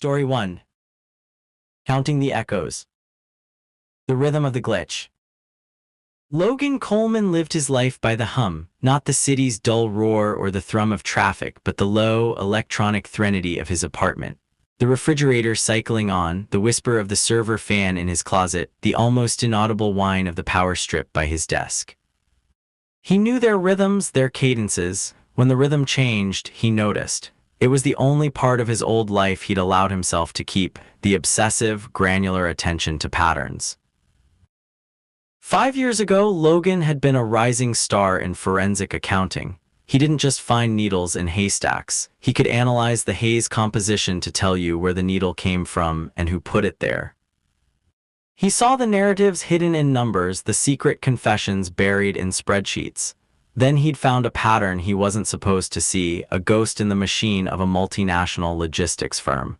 Story 1. Counting the Echoes. The Rhythm of the Glitch. Logan Coleman lived his life by the hum, not the city's dull roar or the thrum of traffic, but the low, electronic threnody of his apartment. The refrigerator cycling on, the whisper of the server fan in his closet, the almost inaudible whine of the power strip by his desk. He knew their rhythms, their cadences. When the rhythm changed, he noticed. It was the only part of his old life he'd allowed himself to keep, the obsessive, granular attention to patterns. 5 years ago, Logan had been a rising star in forensic accounting. He didn't just find needles in haystacks. He could analyze the haze composition to tell you where the needle came from and who put it there. He saw the narratives hidden in numbers, the secret confessions buried in spreadsheets. Then he'd found a pattern he wasn't supposed to see, a ghost in the machine of a multinational logistics firm.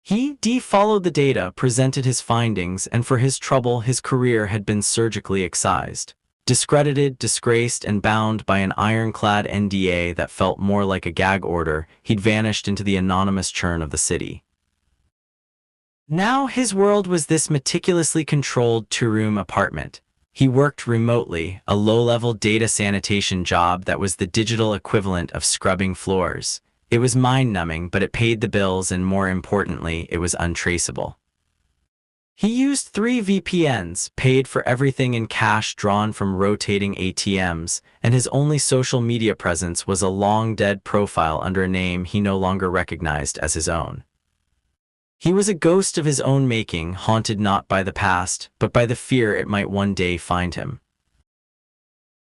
He followed the data, presented his findings, and for his trouble, his career had been surgically excised. Discredited, disgraced, and bound by an ironclad NDA that felt more like a gag order, he'd vanished into the anonymous churn of the city. Now his world was this meticulously controlled two-room apartment. He worked remotely, a low-level data sanitation job that was the digital equivalent of scrubbing floors. It was mind-numbing, but it paid the bills, and more importantly, it was untraceable. He used 3 VPNs, paid for everything in cash drawn from rotating ATMs, and his only social media presence was a long-dead profile under a name he no longer recognized as his own. He was a ghost of his own making, haunted not by the past, but by the fear it might one day find him.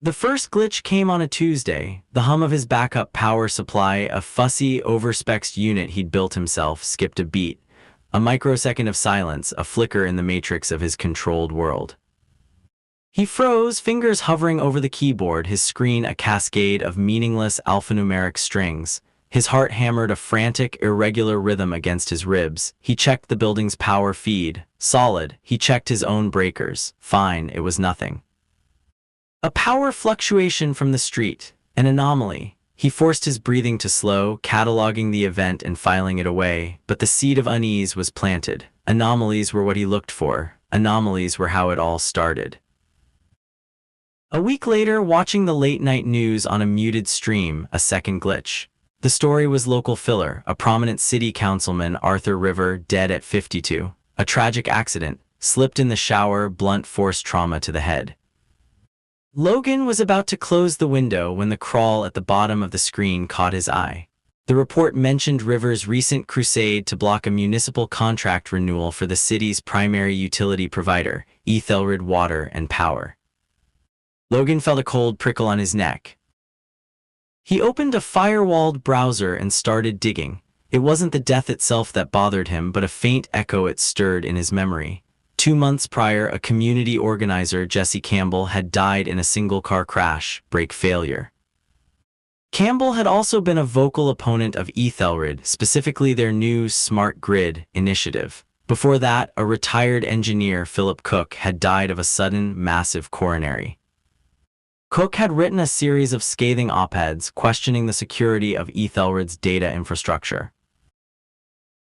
The first glitch came on a Tuesday. The hum of his backup power supply, a fussy, overspec'd unit he'd built himself, skipped a beat. A microsecond of silence, a flicker in the matrix of his controlled world. He froze, fingers hovering over the keyboard, his screen a cascade of meaningless alphanumeric strings. His heart hammered a frantic, irregular rhythm against his ribs. He checked the building's power feed. Solid. He checked his own breakers. Fine, it was nothing. A power fluctuation from the street. An anomaly. He forced his breathing to slow, cataloging the event and filing it away, but the seed of unease was planted. Anomalies were what he looked for. Anomalies were how it all started. A week later, watching the late-night news on a muted stream, a second glitch. The story was local filler, a prominent city councilman, Arthur River, dead at 52. A tragic accident, slipped in the shower, blunt force trauma to the head. Logan was about to close the window when the crawl at the bottom of the screen caught his eye. The report mentioned River's recent crusade to block a municipal contract renewal for the city's primary utility provider, Ethelred Water and Power. Logan felt a cold prickle on his neck. He opened a firewalled browser and started digging. It wasn't the death itself that bothered him, but a faint echo it stirred in his memory. 2 months prior, a community organizer, Jesse Campbell, had died in a single-car crash, brake failure. Campbell had also been a vocal opponent of Ethelred, specifically their new Smart Grid initiative. Before that, a retired engineer, Philip Cook, had died of a sudden, massive coronary. Cook had written a series of scathing op-eds questioning the security of Ethelred's data infrastructure.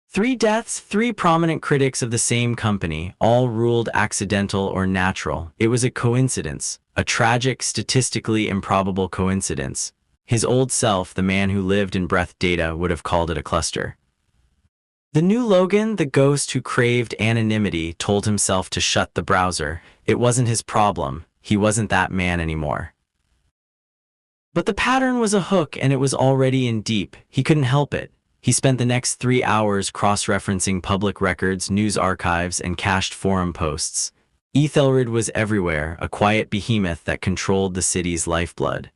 3 deaths, 3 prominent critics of the same company, all ruled accidental or natural. It was a coincidence, a tragic, statistically improbable coincidence. His old self, the man who lived and breathed data, would have called it a cluster. The new Logan, the ghost who craved anonymity, told himself to shut the browser. It wasn't his problem. He wasn't that man anymore. But the pattern was a hook, and it was already in deep. He couldn't help it. He spent the next 3 hours cross-referencing public records, news archives, and cached forum posts. Ethelred was everywhere, a quiet behemoth that controlled the city's lifeblood.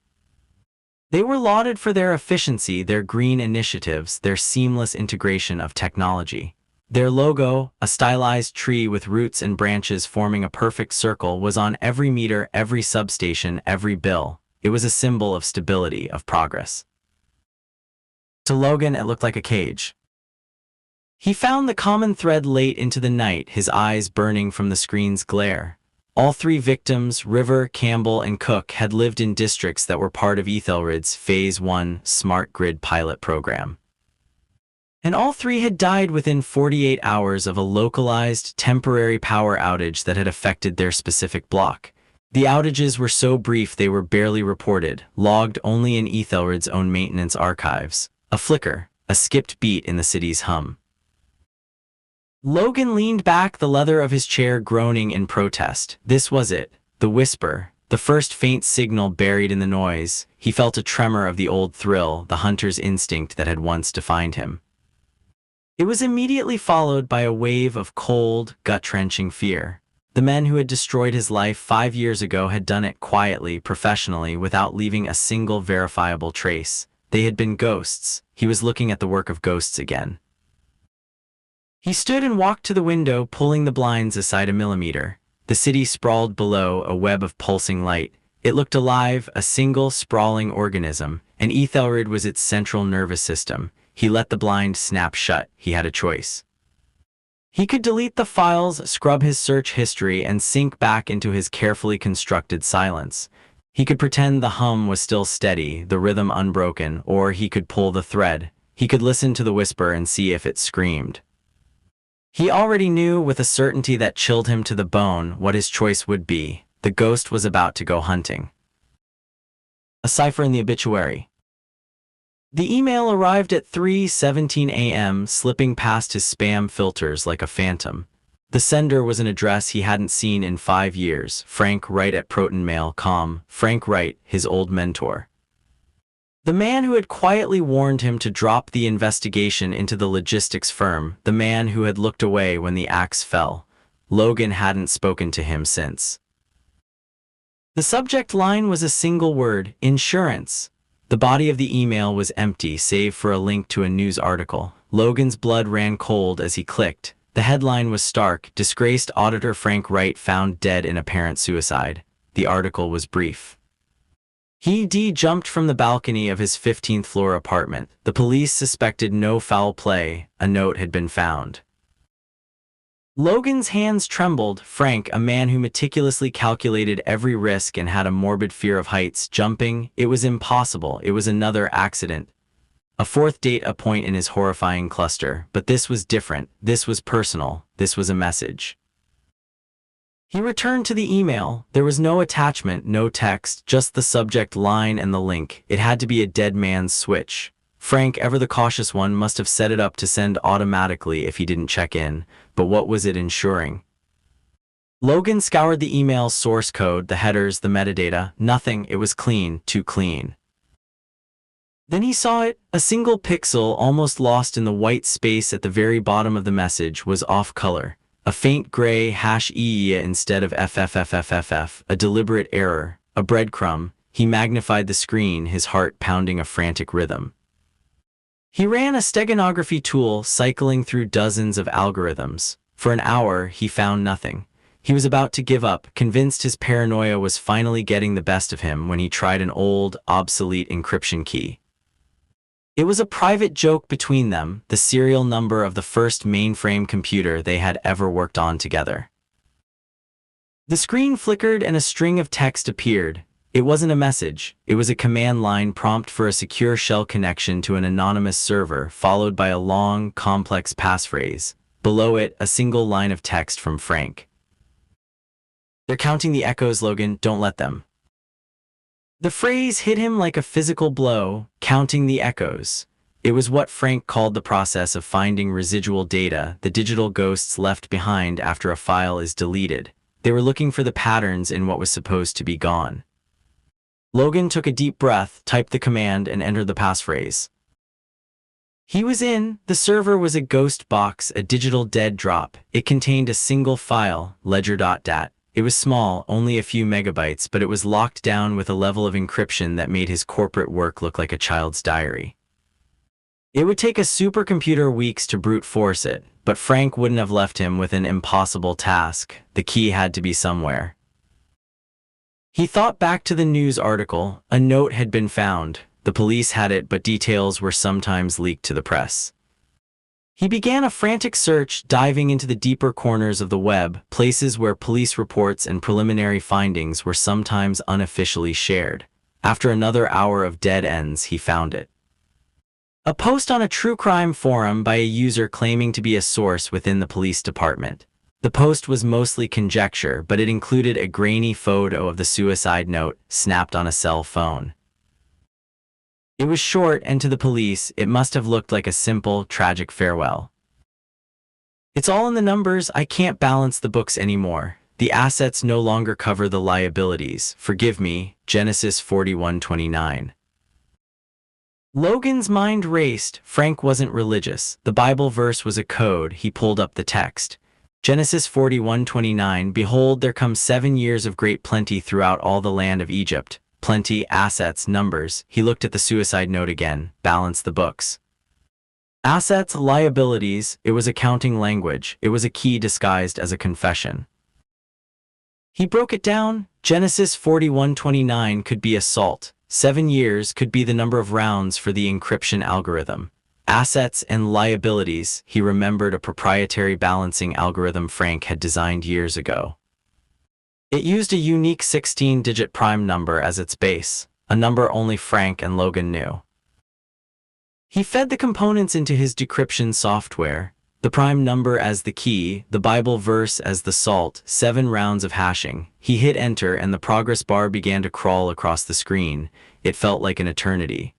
They were lauded for their efficiency, their green initiatives, their seamless integration of technology. Their logo, a stylized tree with roots and branches forming a perfect circle, was on every meter, every substation, every bill. It was a symbol of stability, of progress. To Logan, it looked like a cage. He found the common thread late into the night, his eyes burning from the screen's glare. All 3 victims, River, Campbell, and Cook, had lived in districts that were part of Ethelred's Phase 1 Smart Grid pilot program. And all three had died within 48 hours of a localized, temporary power outage that had affected their specific block. The outages were so brief they were barely reported, logged only in Ethelred's own maintenance archives. A flicker, a skipped beat in the city's hum. Logan leaned back, the leather of his chair groaning in protest. This was it, the whisper, the first faint signal buried in the noise. He felt a tremor of the old thrill, the hunter's instinct that had once defined him. It was immediately followed by a wave of cold, gut-wrenching fear. The men who had destroyed his life 5 years ago had done it quietly, professionally, without leaving a single verifiable trace. They had been ghosts. He was looking at the work of ghosts again. He stood and walked to the window, pulling the blinds aside a millimeter. The city sprawled below, a web of pulsing light. It looked alive, a single, sprawling organism, and Ethelred was its central nervous system. He let the blind snap shut. He had a choice. He could delete the files, scrub his search history, and sink back into his carefully constructed silence. He could pretend the hum was still steady, the rhythm unbroken, or he could pull the thread. He could listen to the whisper and see if it screamed. He already knew, with a certainty that chilled him to the bone, what his choice would be. The ghost was about to go hunting. A cipher in the obituary. The email arrived at 3:17 a.m., slipping past his spam filters like a phantom. The sender was an address he hadn't seen in 5 years, Frank Wright at ProtonMail.com. Frank Wright, his old mentor. The man who had quietly warned him to drop the investigation into the logistics firm, the man who had looked away when the axe fell. Logan hadn't spoken to him since. The subject line was a single word: insurance. The body of the email was empty, save for a link to a news article. Logan's blood ran cold as he clicked. The headline was stark: Disgraced Auditor Frank Wright found dead in apparent suicide. The article was brief. He jumped from the balcony of his 15th floor apartment. The police suspected no foul play. A note had been found. Logan's hands trembled. Frank, a man who meticulously calculated every risk and had a morbid fear of heights, jumping. It was impossible. It was another accident. A fourth data point in his horrifying cluster. But this was different. This was personal. This was a message. He returned to the email. There was no attachment, no text, just the subject line and the link. It had to be a dead man's switch. Frank, ever the cautious one, must have set it up to send automatically if he didn't check in. But what was it ensuring? Logan scoured the email's source code, the headers, the metadata. Nothing. It was clean, too clean. Then he saw it. A single pixel, almost lost in the white space at the very bottom of the message, was off color. A faint gray #E instead of FFFFFF, a deliberate error, a breadcrumb. He magnified the screen, his heart pounding a frantic rhythm. He ran a steganography tool, cycling through dozens of algorithms. For an hour, he found nothing. He was about to give up, convinced his paranoia was finally getting the best of him, when he tried an old, obsolete encryption key. It was a private joke between them, the serial number of the first mainframe computer they had ever worked on together. The screen flickered and a string of text appeared. It wasn't a message. It was a command line prompt for a secure shell connection to an anonymous server, followed by a long, complex passphrase. Below it, a single line of text from Frank. "They're counting the echoes, Logan. Don't let them." The phrase hit him like a physical blow. Counting the echoes. It was what Frank called the process of finding residual data, the digital ghosts left behind after a file is deleted. They were looking for the patterns in what was supposed to be gone. Logan took a deep breath, typed the command, and entered the passphrase. He was in. The server was a ghost box, a digital dead drop. It contained a single file, ledger.dat. It was small, only a few megabytes, but it was locked down with a level of encryption that made his corporate work look like a child's diary. It would take a supercomputer weeks to brute force it, but Frank wouldn't have left him with an impossible task. The key had to be somewhere. He thought back to the news article. A note had been found. The police had it, but details were sometimes leaked to the press. He began a frantic search, diving into the deeper corners of the web, places where police reports and preliminary findings were sometimes unofficially shared. After another hour of dead ends, he found it. A post on a true crime forum by a user claiming to be a source within the police department. The post was mostly conjecture, but it included a grainy photo of the suicide note snapped on a cell phone. It was short, and to the police, it must have looked like a simple, tragic farewell. It's all in the numbers. I can't balance the books anymore. The assets no longer cover the liabilities. Forgive me. Genesis 41:29. Logan's mind raced. Frank wasn't religious. The Bible verse was a code. He pulled up the text. Genesis 41:29. Behold, there come 7 years of great plenty throughout all the land of Egypt. Plenty, assets, numbers. He looked at the suicide note again, balanced the books. Assets, liabilities. It was accounting language. It was a key disguised as a confession. He broke it down. Genesis 41:29 could be assault. 7 years could be the number of rounds for the encryption algorithm. Assets and liabilities. He remembered a proprietary balancing algorithm Frank had designed years ago. It used a unique 16-digit prime number as its base, a number only Frank and Logan knew. He fed the components into his decryption software, the prime number as the key, the Bible verse as the salt, 7 rounds of hashing. He hit enter and the progress bar began to crawl across the screen. It felt like an eternity.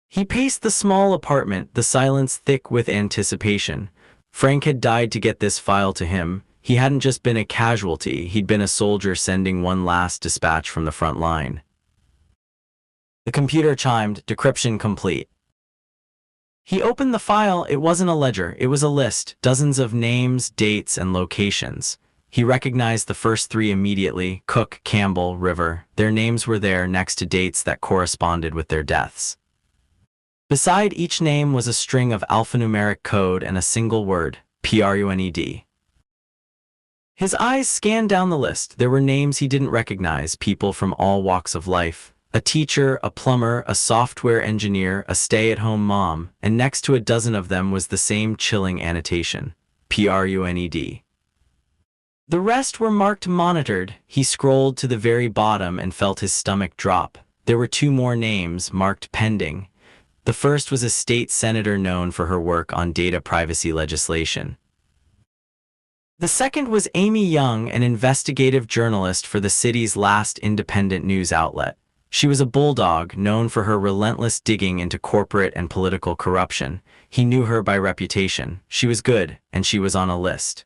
He paced the small apartment, the silence thick with anticipation. Frank had died to get this file to him. He hadn't just been a casualty, he'd been a soldier sending one last dispatch from the front line. The computer chimed, decryption complete. He opened the file. It wasn't a ledger, it was a list, dozens of names, dates, and locations. He recognized the first 3 immediately: Cook, Campbell, River. Their names were there next to dates that corresponded with their deaths. Beside each name was a string of alphanumeric code and a single word, PRUNED. His eyes scanned down the list. There were names he didn't recognize, people from all walks of life. A teacher, a plumber, a software engineer, a stay-at-home mom, and next to a dozen of them was the same chilling annotation, PRUNED. The rest were marked monitored. He scrolled to the very bottom and felt his stomach drop. There were 2 more names marked pending. The first was a state senator known for her work on data privacy legislation. The second was Amy Young, an investigative journalist for the city's last independent news outlet. She was a bulldog, known for her relentless digging into corporate and political corruption. He knew her by reputation. She was good, and she was on a list.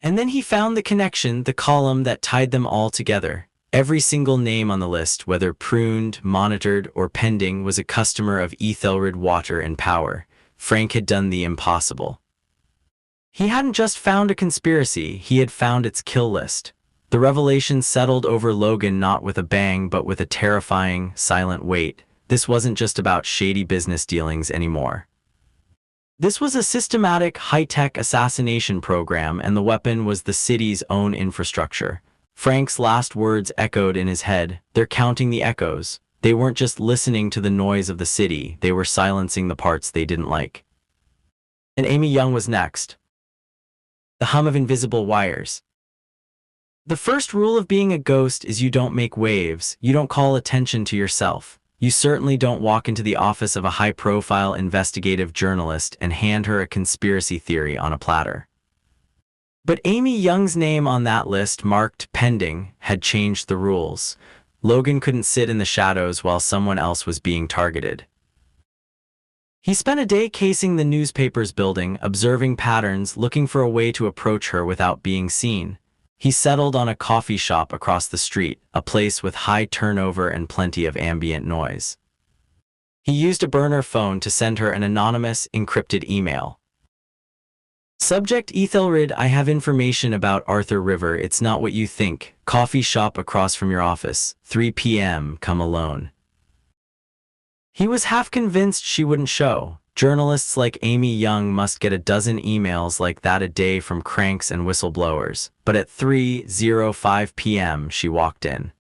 And then he found the connection, the column that tied them all together. Every single name on the list, whether pruned, monitored, or pending, was a customer of Ethelred Water and Power. Frank had done the impossible. He hadn't just found a conspiracy, he had found its kill list. The revelation settled over Logan not with a bang but with a terrifying, silent weight. This wasn't just about shady business dealings anymore. This was a systematic, high-tech assassination program, and the weapon was the city's own infrastructure. Frank's last words echoed in his head. They're counting the echoes. They weren't just listening to the noise of the city, they were silencing the parts they didn't like. And Amy Young was next. The hum of invisible wires. The first rule of being a ghost is you don't make waves, you don't call attention to yourself. You certainly don't walk into the office of a high-profile investigative journalist and hand her a conspiracy theory on a platter. But Amy Young's name on that list, marked pending, had changed the rules. Logan couldn't sit in the shadows while someone else was being targeted. He spent a day casing the newspaper's building, observing patterns, looking for a way to approach her without being seen. He settled on a coffee shop across the street, a place with high turnover and plenty of ambient noise. He used a burner phone to send her an anonymous, encrypted email. Subject: Ethelred, I have information about Arthur River. It's not what you think. Coffee shop across from your office. 3 p.m. Come alone. He was half convinced she wouldn't show. Journalists like Amy Young must get a dozen emails like that a day from cranks and whistleblowers. But at 3:05 p.m. she walked in.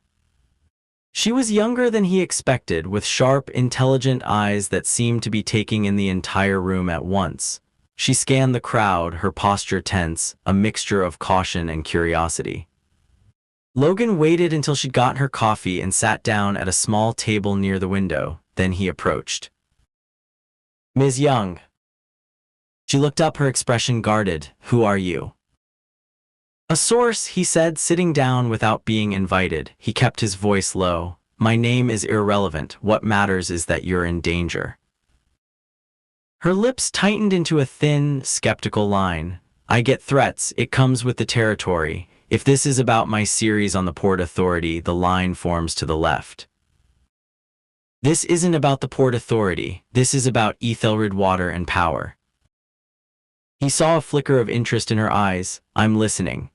She was younger than he expected, with sharp, intelligent eyes that seemed to be taking in the entire room at once. She scanned the crowd, her posture tense, a mixture of caution and curiosity. Logan waited until she'd gotten her coffee and sat down at a small table near the window. Then he approached. Ms. Young. She looked up, her expression guarded. Who are you? A source, he said, sitting down without being invited. He kept his voice low. My name is irrelevant. What matters is that you're in danger. Her lips tightened into a thin, skeptical line. I get threats. It comes with the territory. If this is about my series on the Port Authority, the line forms to the left. This isn't about the Port Authority. This is about Ethelred water and power. He saw a flicker of interest in her eyes. I'm listening.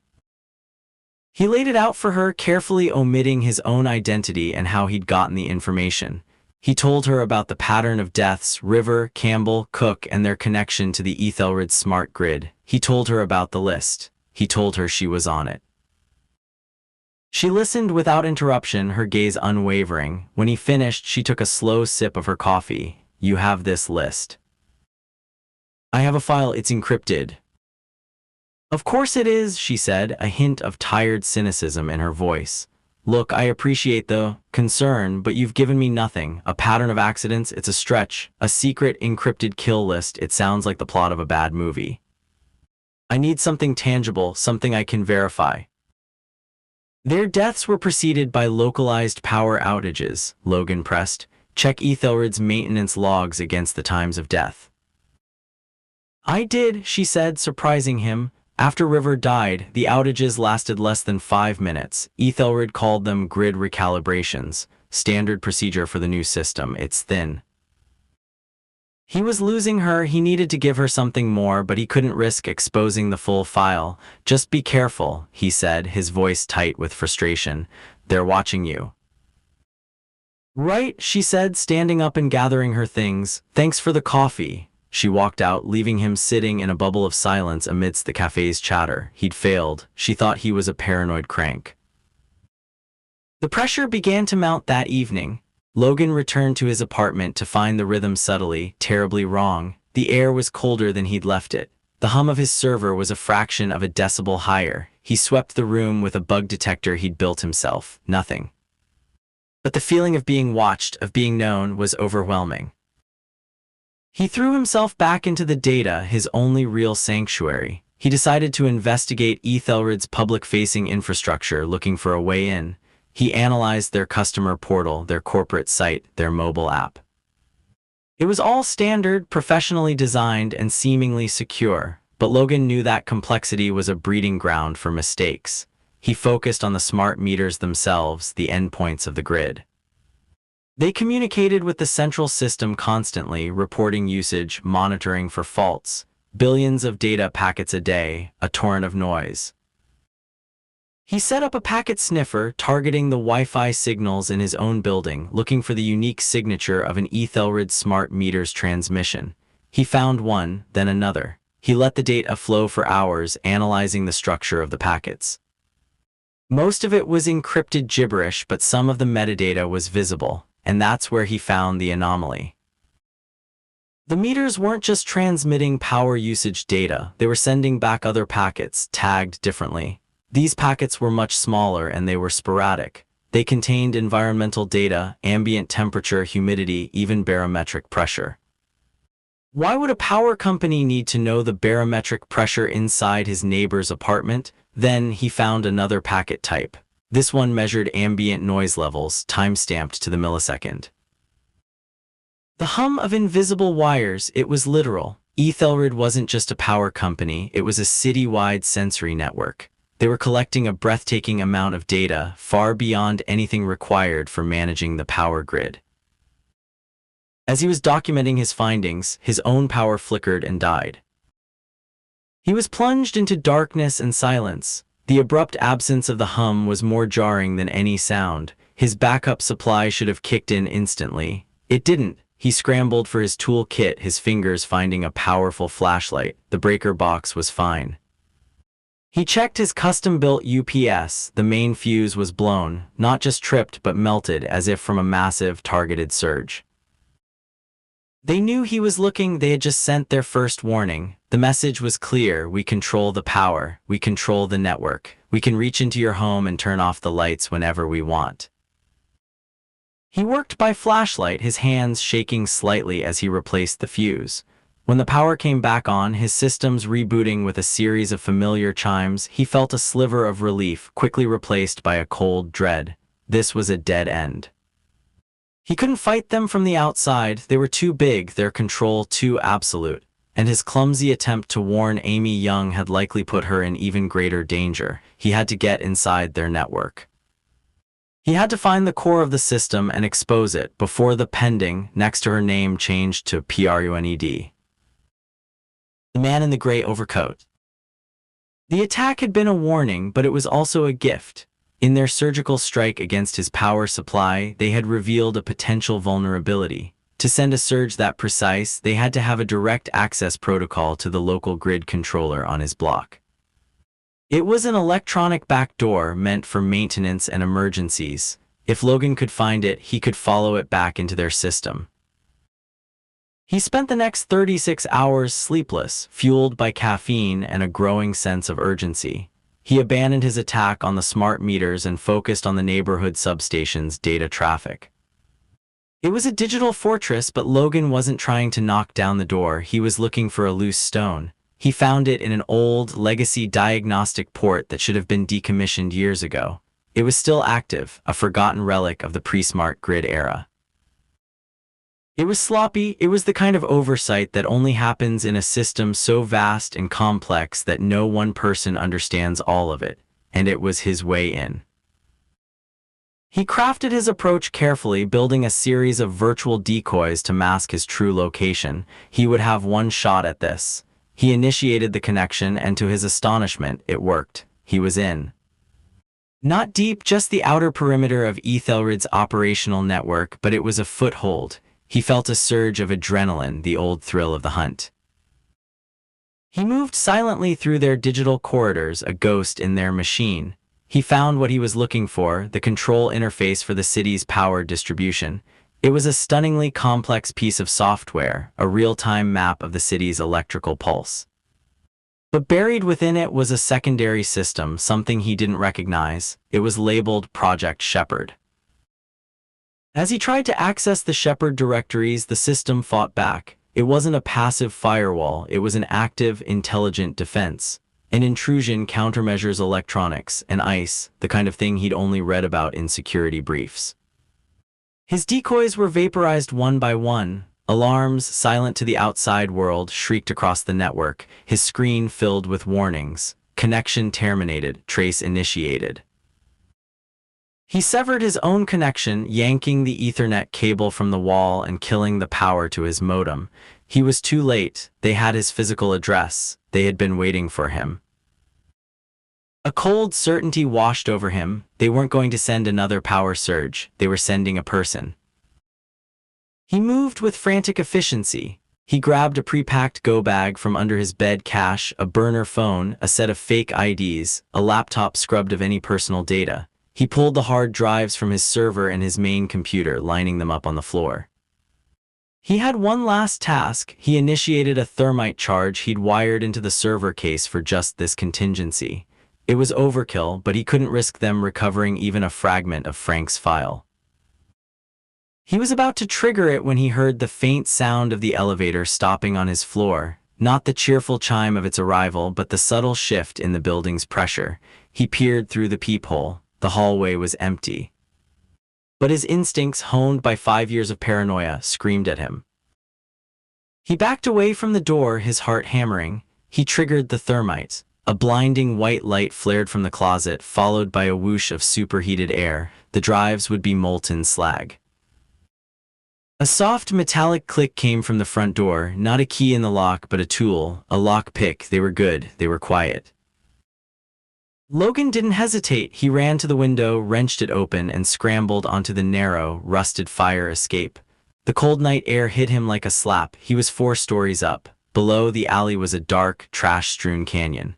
He laid it out for her, carefully omitting his own identity and how he'd gotten the information. He told her about the pattern of deaths, River, Campbell, Cook, and their connection to the Ethelred smart grid. He told her about the list. He told her she was on it. She listened without interruption, her gaze unwavering. When he finished, she took a slow sip of her coffee. You have this list. I have a file, it's encrypted. Of course it is, she said, a hint of tired cynicism in her voice. Look, I appreciate the concern, but you've given me nothing. A pattern of accidents, it's a stretch. A secret encrypted kill list, it sounds like the plot of a bad movie. I need something tangible, something I can verify. Their deaths were preceded by localized power outages, Logan pressed. Check Ethelred's maintenance logs against the times of death. I did, she said, surprising him. After River died, the outages lasted less than 5 minutes. Ethelred called them grid recalibrations, standard procedure for the new system. It's thin. He was losing her. He needed to give her something more, but he couldn't risk exposing the full file. Just be careful, he said, his voice tight with frustration. They're watching you. Right, she said, standing up and gathering her things. Thanks for the coffee. She walked out, leaving him sitting in a bubble of silence amidst the cafe's chatter. He'd failed. She thought he was a paranoid crank. The pressure began to mount that evening. Logan returned to his apartment to find the rhythm subtly, terribly wrong. The air was colder than he'd left it. The hum of his server was a fraction of a decibel higher. He swept the room with a bug detector he'd built himself. Nothing. But the feeling of being watched, of being known, was overwhelming. He threw himself back into the data, his only real sanctuary. He decided to investigate Ethelred's public-facing infrastructure, looking for a way in. He analyzed their customer portal, their corporate site, their mobile app. It was all standard, professionally designed, and seemingly secure, but Logan knew that complexity was a breeding ground for mistakes. He focused on the smart meters themselves, the endpoints of the grid. They communicated with the central system constantly, reporting usage, monitoring for faults, billions of data packets a day, a torrent of noise. He set up a packet sniffer, targeting the Wi-Fi signals in his own building, looking for the unique signature of an Ethelred smart meter's transmission. He found one, then another. He let the data flow for hours, analyzing the structure of the packets. Most of it was encrypted gibberish, but some of the metadata was visible. And that's where he found the anomaly. The meters weren't just transmitting power usage data, they were sending back other packets, tagged differently. These packets were much smaller and they were sporadic. They contained environmental data, ambient temperature, humidity, even barometric pressure. Why would a power company need to know the barometric pressure inside his neighbor's apartment? Then he found another packet type. This one measured ambient noise levels, time-stamped to the millisecond. The hum of invisible wires, it was literal. Ethelred wasn't just a power company, it was a city-wide sensory network. They were collecting a breathtaking amount of data, far beyond anything required for managing the power grid. As he was documenting his findings, his own power flickered and died. He was plunged into darkness and silence. The abrupt absence of the hum was more jarring than any sound. His backup supply should have kicked in instantly. It didn't. He scrambled for his tool kit, his fingers finding a powerful flashlight. The breaker box was fine. He checked his custom-built UPS. The main fuse was blown, not just tripped but melted as if from a massive targeted surge. They knew he was looking. They had just sent their first warning. The message was clear. We control the power. We control the network. We can reach into your home and turn off the lights whenever we want. He worked by flashlight, his hands shaking slightly as he replaced the fuse. When the power came back on, his systems rebooting with a series of familiar chimes, he felt a sliver of relief, quickly replaced by a cold dread. This was a dead end. He couldn't fight them from the outside, they were too big, their control too absolute, and his clumsy attempt to warn Amy Young had likely put her in even greater danger. He had to get inside their network. He had to find the core of the system and expose it before the pending next to her name changed to PRUNED. The man in the gray overcoat. The attack had been a warning, but it was also a gift. In their surgical strike against his power supply, they had revealed a potential vulnerability. To send a surge that precise, they had to have a direct access protocol to the local grid controller on his block. It was an electronic backdoor meant for maintenance and emergencies. If Logan could find it, he could follow it back into their system. He spent the next 36 hours sleepless, fueled by caffeine and a growing sense of urgency. He abandoned his attack on the smart meters and focused on the neighborhood substation's data traffic. It was a digital fortress, but Logan wasn't trying to knock down the door, he was looking for a loose stone. He found it in an old, legacy diagnostic port that should have been decommissioned years ago. It was still active, a forgotten relic of the pre-smart grid era. It was sloppy, it was the kind of oversight that only happens in a system so vast and complex that no one person understands all of it, and it was his way in. He crafted his approach carefully, building a series of virtual decoys to mask his true location. He would have one shot at this. He initiated the connection, and to his astonishment, it worked. He was in. Not deep, just the outer perimeter of Ethelred's operational network, but it was a foothold. He felt a surge of adrenaline, the old thrill of the hunt. He moved silently through their digital corridors, a ghost in their machine. He found what he was looking for, the control interface for the city's power distribution. It was a stunningly complex piece of software, a real-time map of the city's electrical pulse. But buried within it was a secondary system, something he didn't recognize. It was labeled Project Shepherd. As he tried to access the Shepherd directories, the system fought back. It wasn't a passive firewall, it was an active, intelligent defense. An intrusion countermeasures electronics and ICE, the kind of thing he'd only read about in security briefs. His decoys were vaporized one by one. Alarms, silent to the outside world, shrieked across the network, his screen filled with warnings. Connection terminated, trace initiated. He severed his own connection, yanking the Ethernet cable from the wall and killing the power to his modem. He was too late. They had his physical address. They had been waiting for him. A cold certainty washed over him. They weren't going to send another power surge. They were sending a person. He moved with frantic efficiency. He grabbed a pre-packed go bag from under his bed, cash, a burner phone, a set of fake IDs, a laptop scrubbed of any personal data. He pulled the hard drives from his server and his main computer, lining them up on the floor. He had one last task. He initiated a thermite charge he'd wired into the server case for just this contingency. It was overkill, but he couldn't risk them recovering even a fragment of Frank's file. He was about to trigger it when he heard the faint sound of the elevator stopping on his floor. Not the cheerful chime of its arrival, but the subtle shift in the building's pressure. He peered through the peephole. The hallway was empty. But his instincts, honed by 5 years of paranoia, screamed at him. He backed away from the door, his heart hammering. He triggered the thermite. A blinding white light flared from the closet, followed by a whoosh of superheated air. The drives would be molten slag. A soft metallic click came from the front door, not a key in the lock, but a tool, a lock pick. They were good, they were quiet. Logan didn't hesitate. He ran to the window, wrenched it open, and scrambled onto the narrow, rusted fire escape. The cold night air hit him like a slap. He was 4 stories up. Below, the alley was a dark, trash-strewn canyon.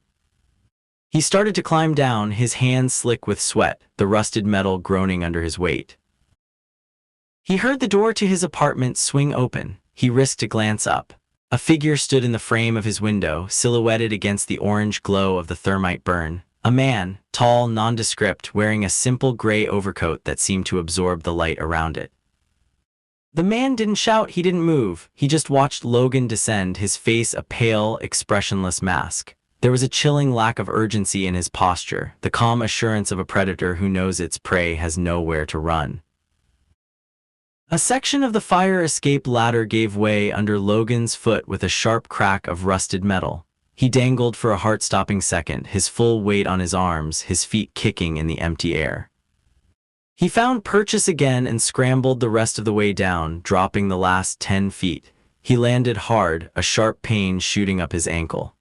He started to climb down, his hands slick with sweat, the rusted metal groaning under his weight. He heard the door to his apartment swing open. He risked a glance up. A figure stood in the frame of his window, silhouetted against the orange glow of the thermite burn. A man, tall, nondescript, wearing a simple gray overcoat that seemed to absorb the light around it. The man didn't shout, he didn't move. He just watched Logan descend, his face a pale, expressionless mask. There was a chilling lack of urgency in his posture, the calm assurance of a predator who knows its prey has nowhere to run. A section of the fire escape ladder gave way under Logan's foot with a sharp crack of rusted metal. He dangled for a heart-stopping second, his full weight on his arms, his feet kicking in the empty air. He found purchase again and scrambled the rest of the way down, dropping the last 10 feet. He landed hard, a sharp pain shooting up his ankle.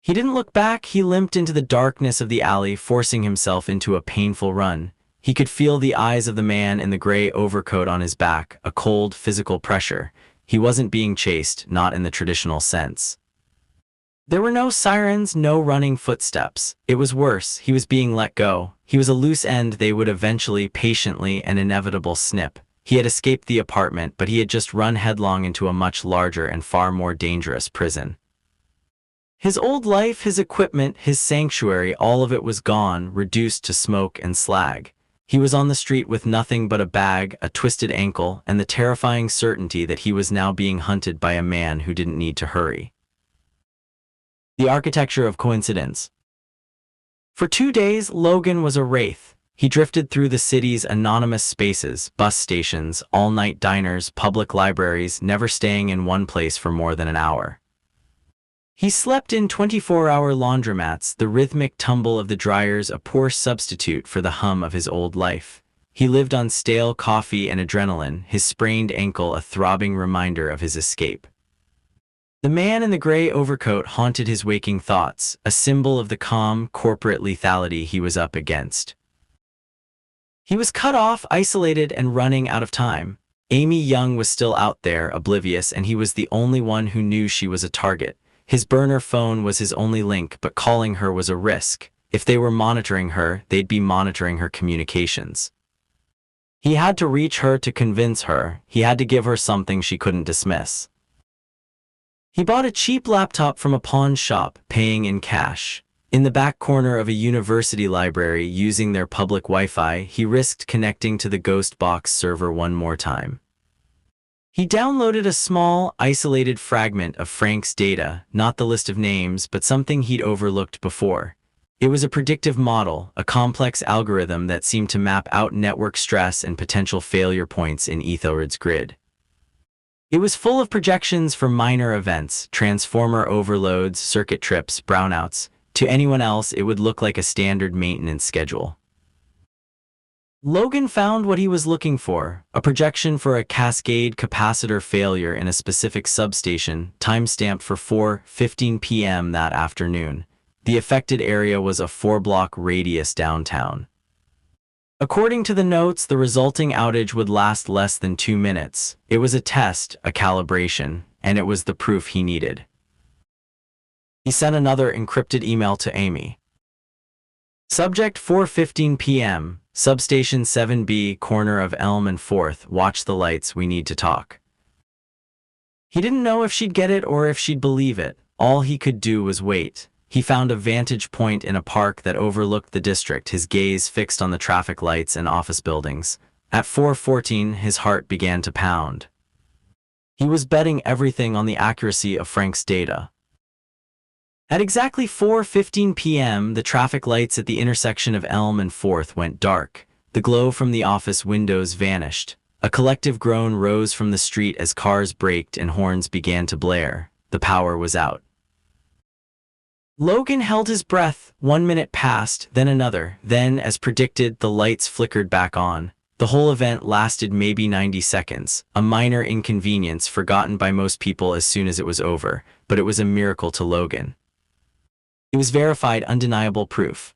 He didn't look back, he limped into the darkness of the alley, forcing himself into a painful run. He could feel the eyes of the man in the gray overcoat on his back, a cold, physical pressure. He wasn't being chased, not in the traditional sense. There were no sirens, no running footsteps. It was worse, he was being let go. He was a loose end they would eventually, patiently, an inevitable snip. He had escaped the apartment, but he had just run headlong into a much larger and far more dangerous prison. His old life, his equipment, his sanctuary, all of it was gone, reduced to smoke and slag. He was on the street with nothing but a bag, a twisted ankle, and the terrifying certainty that he was now being hunted by a man who didn't need to hurry. The architecture of coincidence. For 2 days, Logan was a wraith. He drifted through the city's anonymous spaces, bus stations, all-night diners, public libraries, never staying in one place for more than an hour. He slept in 24-hour laundromats, the rhythmic tumble of the dryers a poor substitute for the hum of his old life. He lived on stale coffee and adrenaline, his sprained ankle a throbbing reminder of his escape. The man in the gray overcoat haunted his waking thoughts, a symbol of the calm, corporate lethality he was up against. He was cut off, isolated, and running out of time. Amy Young was still out there, oblivious, and he was the only one who knew she was a target. His burner phone was his only link, but calling her was a risk. If they were monitoring her, they'd be monitoring her communications. He had to reach her to convince her. He had to give her something she couldn't dismiss. He bought a cheap laptop from a pawn shop, paying in cash. In the back corner of a university library, using their public Wi-Fi, he risked connecting to the Ghost Box server one more time. He downloaded a small, isolated fragment of Frank's data, not the list of names, but something he'd overlooked before. It was a predictive model, a complex algorithm that seemed to map out network stress and potential failure points in Ethelred's grid. It was full of projections for minor events, transformer overloads, circuit trips, brownouts. To anyone else, it would look like a standard maintenance schedule. Logan found what he was looking for, a projection for a cascade capacitor failure in a specific substation, timestamped for 4:15 p.m. that afternoon. The affected area was a 4-block radius downtown. According to the notes, the resulting outage would last less than 2 minutes. It was a test, a calibration, and it was the proof he needed. He sent another encrypted email to Amy. Subject 4:15 p.m., Substation 7B, corner of Elm and 4th, watch the lights, we need to talk. He didn't know if she'd get it or if she'd believe it. All he could do was wait. He found a vantage point in a park that overlooked the district, his gaze fixed on the traffic lights and office buildings. At 4:14, his heart began to pound. He was betting everything on the accuracy of Frank's data. At exactly 4:15 p.m., the traffic lights at the intersection of Elm and 4th went dark. The glow from the office windows vanished. A collective groan rose from the street as cars braked and horns began to blare. The power was out. Logan held his breath. 1 minute passed, then another. Then, as predicted, the lights flickered back on. The whole event lasted maybe 90 seconds, a minor inconvenience forgotten by most people as soon as it was over, but it was a miracle to Logan. It was verified, undeniable proof.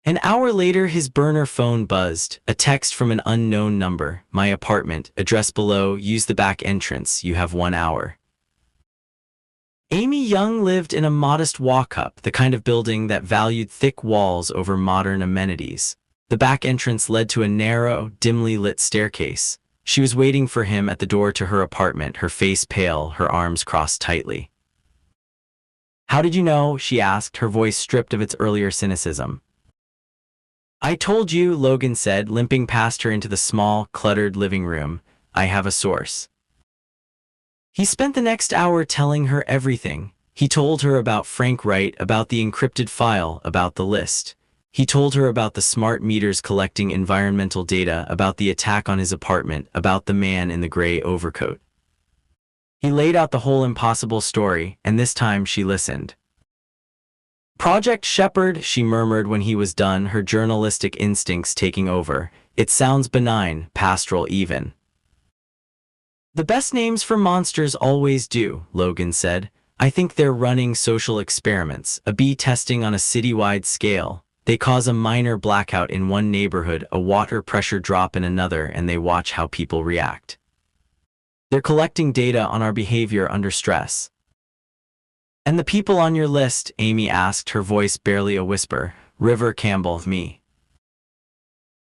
An hour later, his burner phone buzzed, a text from an unknown number. My apartment, address below, use the back entrance, you have 1 hour. Amy Young lived in a modest walk-up, the kind of building that valued thick walls over modern amenities. The back entrance led to a narrow, dimly lit staircase. She was waiting for him at the door to her apartment, her face pale, her arms crossed tightly. How did you know? She asked, her voice stripped of its earlier cynicism. I told you, Logan said, limping past her into the small, cluttered living room. I have a source. He spent the next hour telling her everything. He told her about Frank Wright, about the encrypted file, about the list. He told her about the smart meters collecting environmental data, about the attack on his apartment, about the man in the gray overcoat. He laid out the whole impossible story, and this time she listened. Project Shepherd, she murmured when he was done, her journalistic instincts taking over. It sounds benign, pastoral even. The best names for monsters always do, Logan said. I think they're running social experiments, A/B testing on a citywide scale. They cause a minor blackout in one neighborhood, a water pressure drop in another, and they watch how people react. They're collecting data on our behavior under stress. And the people on your list, Amy asked, her voice barely a whisper. River Campbell, me.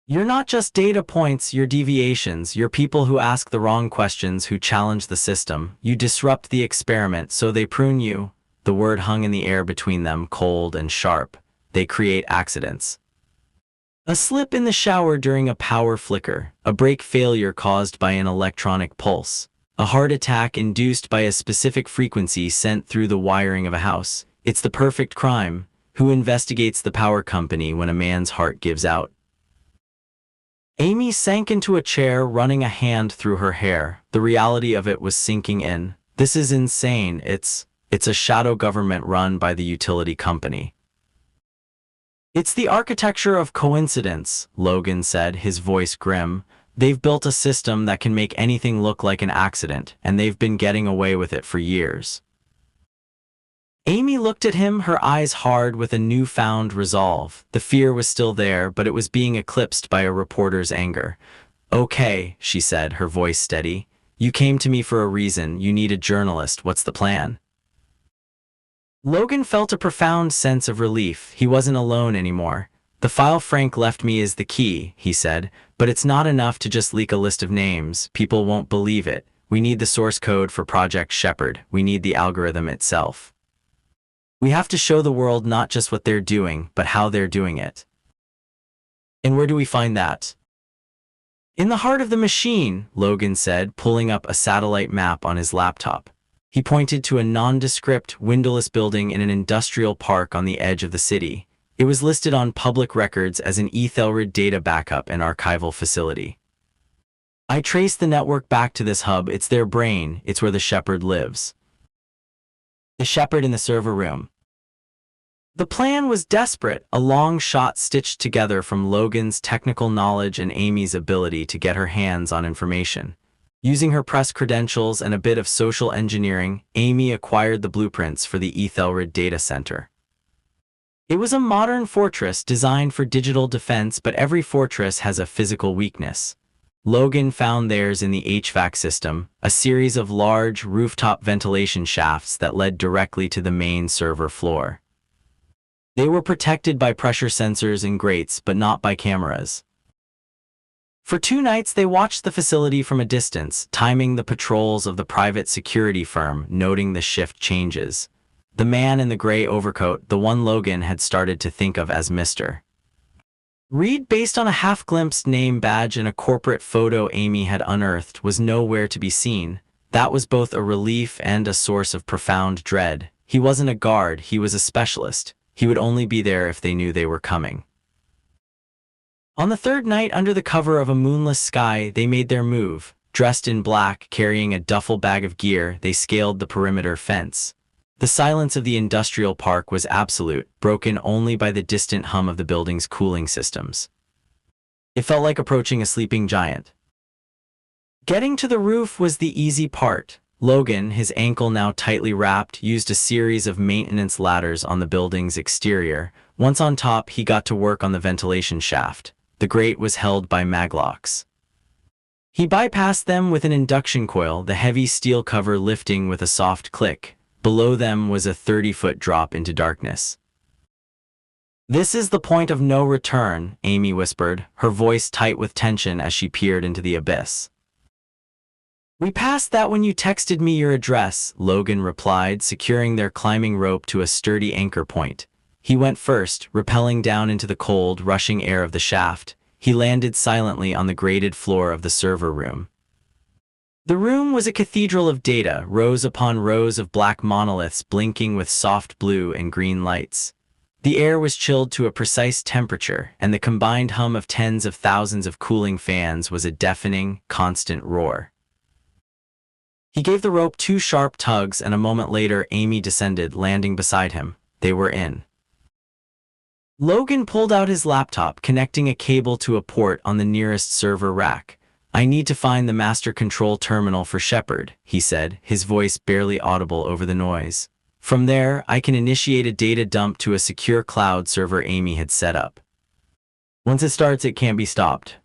You're not just data points, you're deviations, you're people who ask the wrong questions, who challenge the system. You disrupt the experiment, so they prune you. The word hung in the air between them, cold and sharp. They create accidents. A slip in the shower during a power flicker, a brake failure caused by an electronic pulse, a heart attack induced by a specific frequency sent through the wiring of a house. It's the perfect crime. Who investigates the power company when a man's heart gives out? Amy sank into a chair, running a hand through her hair. The reality of it was sinking in. This is insane. It's a shadow government run by the utility company. It's the architecture of coincidence, Logan said, his voice grim. They've built a system that can make anything look like an accident, and they've been getting away with it for years. Amy looked at him, her eyes hard with a newfound resolve. The fear was still there, but it was being eclipsed by a reporter's anger. Okay, she said, her voice steady. You came to me for a reason. You need a journalist. What's the plan? Logan felt a profound sense of relief. He wasn't alone anymore. The file Frank left me is the key, he said, but it's not enough to just leak a list of names. People won't believe it. We need the source code for Project Shepherd. We need the algorithm itself. We have to show the world not just what they're doing, but how they're doing it. And where do we find that? In the heart of the machine, Logan said, pulling up a satellite map on his laptop. He pointed to a nondescript, windowless building in an industrial park on the edge of the city. It was listed on public records as an Ethelred data backup and archival facility. I traced the network back to this hub. It's their brain. It's where the Shepherd lives. The Shepherd in the server room. The plan was desperate, a long shot stitched together from Logan's technical knowledge and Amy's ability to get her hands on information. Using her press credentials and a bit of social engineering, Amy acquired the blueprints for the Ethelred data center. It was a modern fortress designed for digital defense, but every fortress has a physical weakness. Logan found theirs in the HVAC system, a series of large rooftop ventilation shafts that led directly to the main server floor. They were protected by pressure sensors and grates, but not by cameras. For 2 nights they watched the facility from a distance, timing the patrols of the private security firm, noting the shift changes. The man in the gray overcoat, the one Logan had started to think of as Mr. Reed, based on a half-glimpsed name badge and a corporate photo Amy had unearthed, was nowhere to be seen. That was both a relief and a source of profound dread. He wasn't a guard, he was a specialist. He would only be there if they knew they were coming. On the 3rd night, under the cover of a moonless sky, they made their move. Dressed in black, carrying a duffel bag of gear, they scaled the perimeter fence. The silence of the industrial park was absolute, broken only by the distant hum of the building's cooling systems. It felt like approaching a sleeping giant. Getting to the roof was the easy part. Logan, his ankle now tightly wrapped, used a series of maintenance ladders on the building's exterior. Once on top, he got to work on the ventilation shaft. The grate was held by maglocks. He bypassed them with an induction coil, the heavy steel cover lifting with a soft click. Below them was a 30-foot drop into darkness. This is the point of no return, Amy whispered, her voice tight with tension as she peered into the abyss. We passed that when you texted me your address, Logan replied, securing their climbing rope to a sturdy anchor point. He went first, rappelling down into the cold, rushing air of the shaft. He landed silently on the grated floor of the server room. The room was a cathedral of data, rows upon rows of black monoliths blinking with soft blue and green lights. The air was chilled to a precise temperature, and the combined hum of tens of thousands of cooling fans was a deafening, constant roar. He gave the rope 2 sharp tugs, and a moment later Amy descended, landing beside him. They were in. Logan pulled out his laptop, connecting a cable to a port on the nearest server rack. "I need to find the master control terminal for Shepard," he said, his voice barely audible over the noise. "From there, I can initiate a data dump to a secure cloud server Amy had set up. Once it starts, it can't be stopped."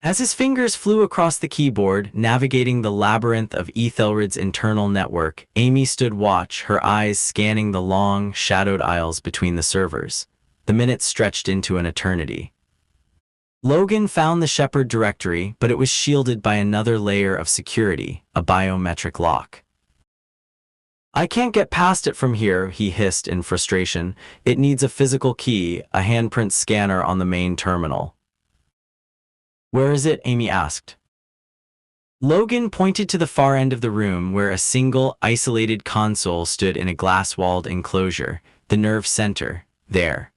As his fingers flew across the keyboard, navigating the labyrinth of Ethelred's internal network, Amy stood watch, her eyes scanning the long, shadowed aisles between the servers. The minutes stretched into an eternity. Logan found the Shepard directory, but it was shielded by another layer of security, a biometric lock. "I can't get past it from here," he hissed in frustration. "It needs a physical key, a handprint scanner on the main terminal." "Where is it?" Amy asked. Logan pointed to the far end of the room where a single, isolated console stood in a glass-walled enclosure, the nerve center, there.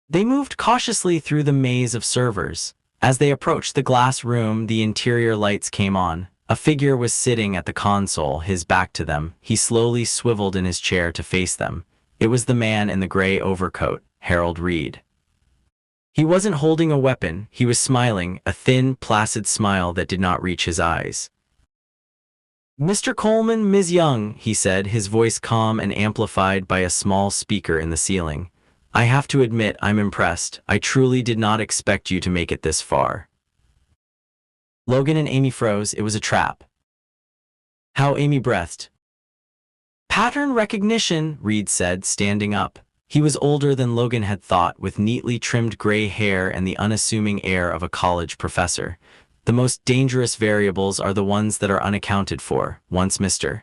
They moved cautiously through the maze of servers. As they approached the glass room, the interior lights came on. A figure was sitting at the console, his back to them. He slowly swiveled in his chair to face them. It was the man in the gray overcoat, Harold Reed. He wasn't holding a weapon, he was smiling, a thin, placid smile that did not reach his eyes. "Mr. Coleman, Ms. Young," he said, his voice calm and amplified by a small speaker in the ceiling. "I have to admit I'm impressed. I truly did not expect you to make it this far." Logan and Amy froze. It was a trap. How Amy breathed. "Pattern recognition," Reed said, standing up. He was older than Logan had thought, with neatly trimmed gray hair and the unassuming air of a college professor. "The most dangerous variables are the ones that are unaccounted for." Once Mr.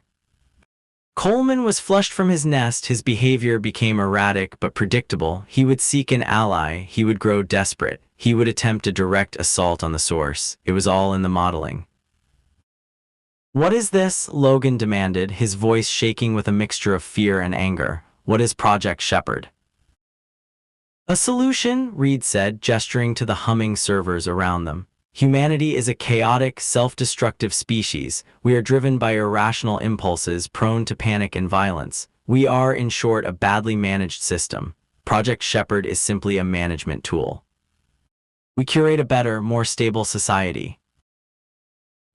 Coleman was flushed from his nest, his behavior became erratic but predictable. He would seek an ally, he would grow desperate, he would attempt a direct assault on the source. It was all in the modeling. "What is this?" Logan demanded, his voice shaking with a mixture of fear and anger. "What is Project Shepard?" "A solution," Reed said, gesturing to the humming servers around them. "Humanity is a chaotic, self-destructive species. We are driven by irrational impulses, prone to panic and violence. We are, in short, a badly managed system. Project Shepard is simply a management tool. We curate a better, more stable society."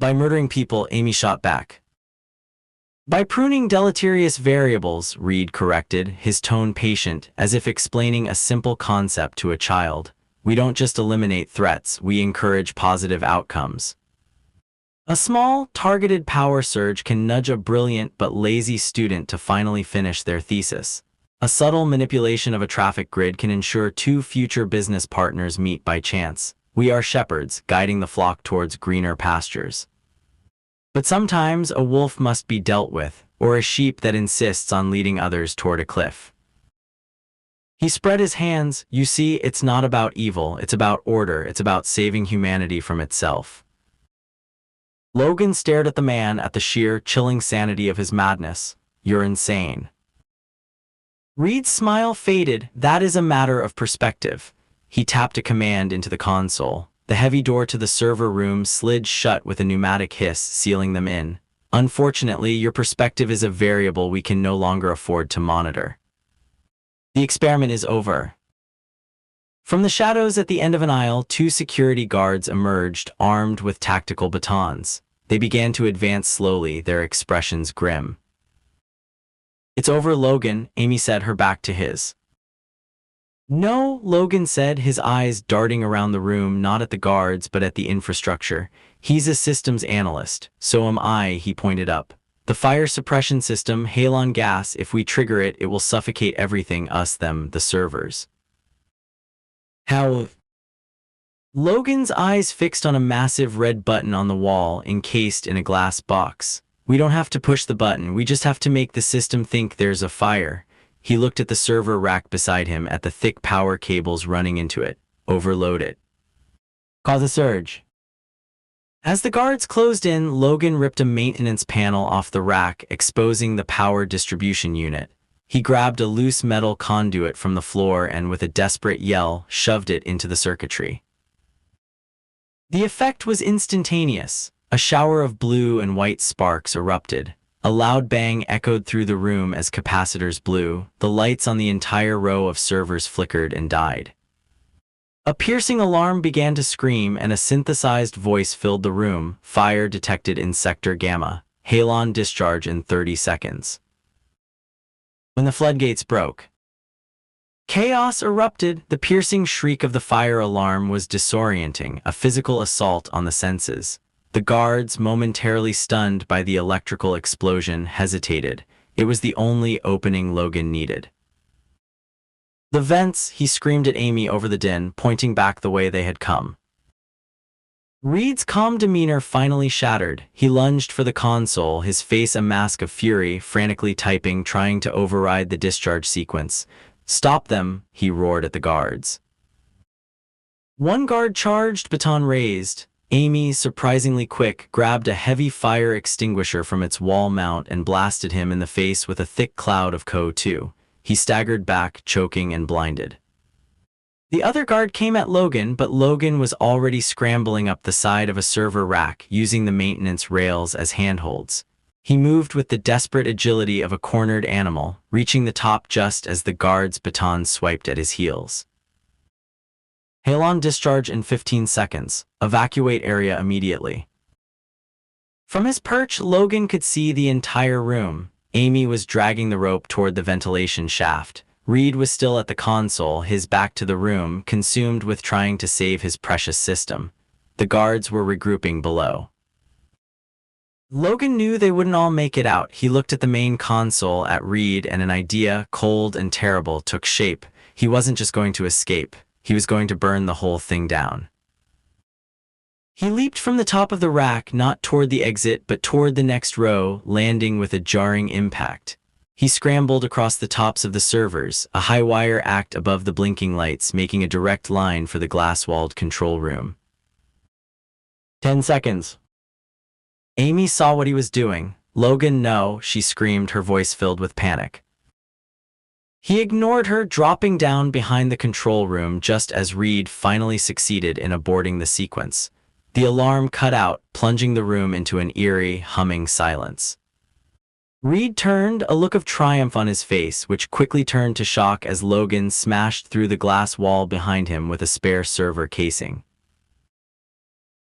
"By murdering people," Amy shot back. "By pruning deleterious variables," Reed corrected, his tone patient, as if explaining a simple concept to a child. "We don't just eliminate threats, we encourage positive outcomes. A small, targeted power surge can nudge a brilliant but lazy student to finally finish their thesis. A subtle manipulation of a traffic grid can ensure 2 future business partners meet by chance. We are shepherds, guiding the flock towards greener pastures. But sometimes a wolf must be dealt with, or a sheep that insists on leading others toward a cliff." He spread his hands. "You see, it's not about evil, it's about order, it's about saving humanity from itself." Logan stared at the man, at the sheer, chilling sanity of his madness. "You're insane." Reed's smile faded. "That is a matter of perspective." He tapped a command into the console. The heavy door to the server room slid shut with a pneumatic hiss, sealing them in. "Unfortunately, your perspective is a variable we can no longer afford to monitor. The experiment is over." From the shadows at the end of an aisle, 2 security guards emerged, armed with tactical batons. They began to advance slowly, their expressions grim. "It's over, Logan," Amy said, her back to his. "No," Logan said, his eyes darting around the room, not at the guards but at the infrastructure. "He's a systems analyst. So am I," he pointed up. "The fire suppression system, halon gas, if we trigger it, it will suffocate everything, us, them, the servers." "How?" Logan's eyes fixed on a massive red button on the wall, encased in a glass box. "We don't have to push the button, we just have to make the system think there's a fire." He looked at the server rack beside him at the thick power cables running into it. Overload it. Cause a surge. As the guards closed in, Logan ripped a maintenance panel off the rack, exposing the power distribution unit. He grabbed a loose metal conduit from the floor and, with a desperate yell, shoved it into the circuitry. The effect was instantaneous. A shower of blue and white sparks erupted. A loud bang echoed through the room as capacitors blew. The lights on the entire row of servers flickered and died. A piercing alarm began to scream, and a synthesized voice filled the room. Fire detected in Sector Gamma. Hellen discharge in 30 seconds. When the floodgates broke, chaos erupted. The piercing shriek of the fire alarm was disorienting, a physical assault on the senses. The guards, momentarily stunned by the electrical explosion, hesitated. It was the only opening Logan needed. The vents, he screamed at Amy over the din, pointing back the way they had come. Reed's calm demeanor finally shattered. He lunged for the console, his face a mask of fury, frantically typing, trying to override the discharge sequence. "Stop them," he roared at the guards. One guard charged, baton raised. Amy, surprisingly quick, grabbed a heavy fire extinguisher from its wall mount and blasted him in the face with a thick cloud of CO2. He staggered back, choking and blinded. The other guard came at Logan, but Logan was already scrambling up the side of a server rack, using the maintenance rails as handholds. He moved with the desperate agility of a cornered animal, reaching the top just as the guard's baton swiped at his heels. Hellen discharge in 15 seconds. Evacuate area immediately. From his perch, Logan could see the entire room. Amy was dragging the rope toward the ventilation shaft. Reed was still at the console, his back to the room, consumed with trying to save his precious system. The guards were regrouping below. Logan knew they wouldn't all make it out. He looked at the main console, at Reed, and an idea, cold and terrible, took shape. He wasn't just going to escape. He was going to burn the whole thing down. He leaped from the top of the rack, not toward the exit, but toward the next row, landing with a jarring impact. He scrambled across the tops of the servers, a high wire act above the blinking lights, making a direct line for the glass-walled control room. 10 seconds. Amy saw what he was doing. "Logan, no," she screamed, her voice filled with panic. He ignored her, dropping down behind the control room just as Reed finally succeeded in aborting the sequence. The alarm cut out, plunging the room into an eerie, humming silence. Reed turned, a look of triumph on his face, which quickly turned to shock as Logan smashed through the glass wall behind him with a spare server casing.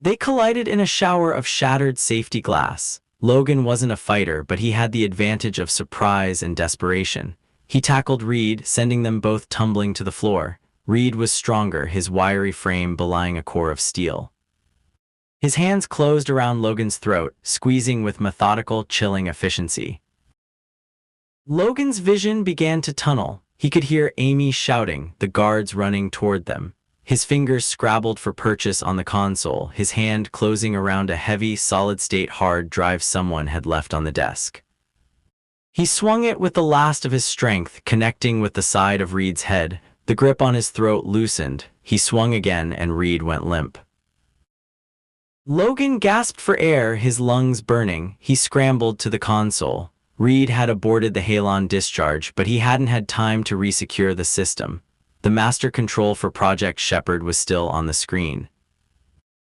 They collided in a shower of shattered safety glass. Logan wasn't a fighter, but he had the advantage of surprise and desperation. He tackled Reed, sending them both tumbling to the floor. Reed was stronger, his wiry frame belying a core of steel. His hands closed around Logan's throat, squeezing with methodical, chilling efficiency. Logan's vision began to tunnel. He could hear Amy shouting, the guards running toward them. His fingers scrabbled for purchase on the console, his hand closing around a heavy, solid-state hard drive someone had left on the desk. He swung it with the last of his strength, connecting with the side of Reed's head. The grip on his throat loosened. He swung again, and Reed went limp. Logan gasped for air, his lungs burning. He scrambled to the console. Reed had aborted the Hellen discharge, but he hadn't had time to resecure the system. The master control for Project Shepherd was still on the screen.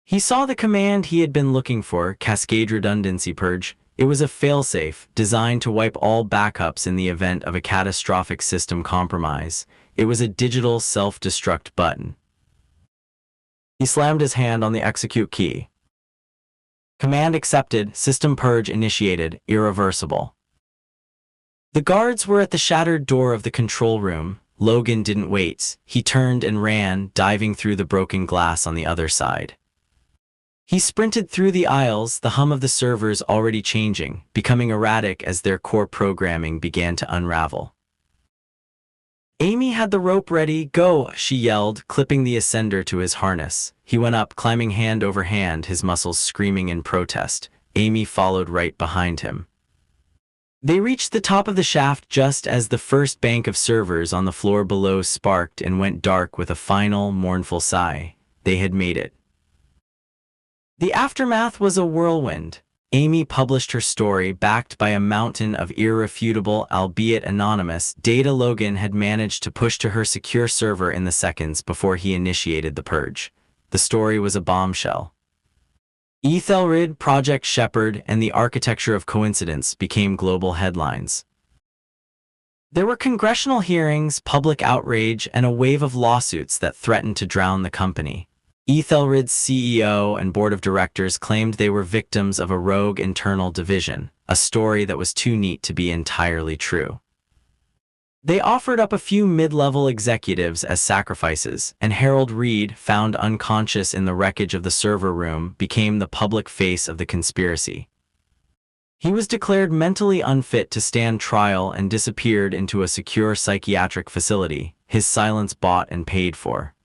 He saw the command he had been looking for, Cascade Redundancy Purge. It was a failsafe, designed to wipe all backups in the event of a catastrophic system compromise. It was a digital self-destruct button. He slammed his hand on the execute key. Command accepted, system purge initiated, irreversible. The guards were at the shattered door of the control room. Logan didn't wait. He turned and ran, diving through the broken glass on the other side. He sprinted through the aisles, the hum of the servers already changing, becoming erratic as their core programming began to unravel. Amy had the rope ready. "Go," she yelled, clipping the ascender to his harness. He went up, climbing hand over hand, his muscles screaming in protest. Amy followed right behind him. They reached the top of the shaft just as the first bank of servers on the floor below sparked and went dark with a final, mournful sigh. They had made it. The aftermath was a whirlwind. Amy published her story backed by a mountain of irrefutable, albeit anonymous, data. Logan had managed to push to her secure server in the seconds before he initiated the purge. The story was a bombshell. Ethelred, Project Shepherd, and the Architecture of Coincidence became global headlines. There were congressional hearings, public outrage, and a wave of lawsuits that threatened to drown the company. Ethelred's CEO and board of directors claimed they were victims of a rogue internal division, a story that was too neat to be entirely true. They offered up a few mid-level executives as sacrifices, and Harold Reed, found unconscious in the wreckage of the server room, became the public face of the conspiracy. He was declared mentally unfit to stand trial and disappeared into a secure psychiatric facility, his silence bought and paid for.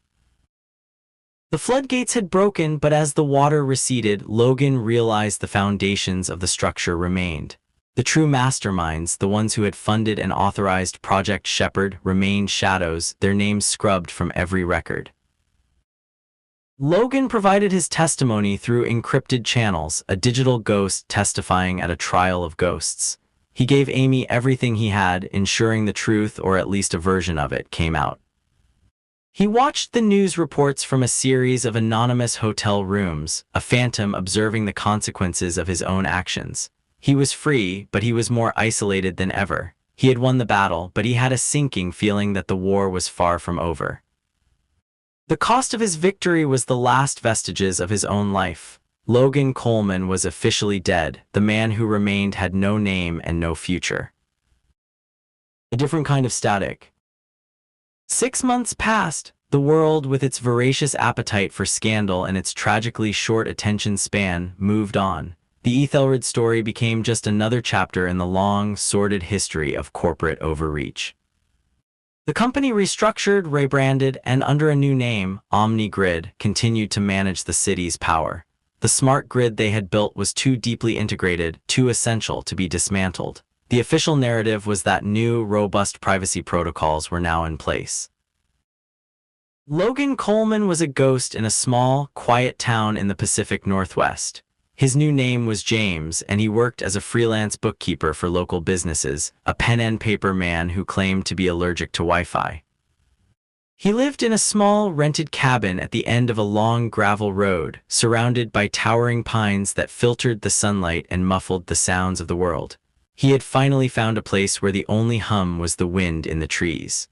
The floodgates had broken, but as the water receded, Logan realized the foundations of the structure remained. The true masterminds, the ones who had funded and authorized Project Shepherd, remained shadows, their names scrubbed from every record. Logan provided his testimony through encrypted channels, a digital ghost testifying at a trial of ghosts. He gave Amy everything he had, ensuring the truth, or at least a version of it, came out. He watched the news reports from a series of anonymous hotel rooms, a phantom observing the consequences of his own actions. He was free, but he was more isolated than ever. He had won the battle, but he had a sinking feeling that the war was far from over. The cost of his victory was the last vestiges of his own life. Logan Coleman was officially dead. The man who remained had no name and no future. A different kind of static. 6 months passed. The world, with its voracious appetite for scandal and its tragically short attention span, moved on. The Ethelred story became just another chapter in the long, sordid history of corporate overreach. The company restructured, rebranded, and under a new name, OmniGrid, continued to manage the city's power. The smart grid they had built was too deeply integrated, too essential to be dismantled. The official narrative was that new, robust privacy protocols were now in place. Logan Coleman was a ghost in a small, quiet town in the Pacific Northwest. His new name was James, and he worked as a freelance bookkeeper for local businesses, a pen and paper man who claimed to be allergic to Wi-Fi. He lived in a small, rented cabin at the end of a long gravel road, surrounded by towering pines that filtered the sunlight and muffled the sounds of the world. He had finally found a place where the only hum was the wind in the trees.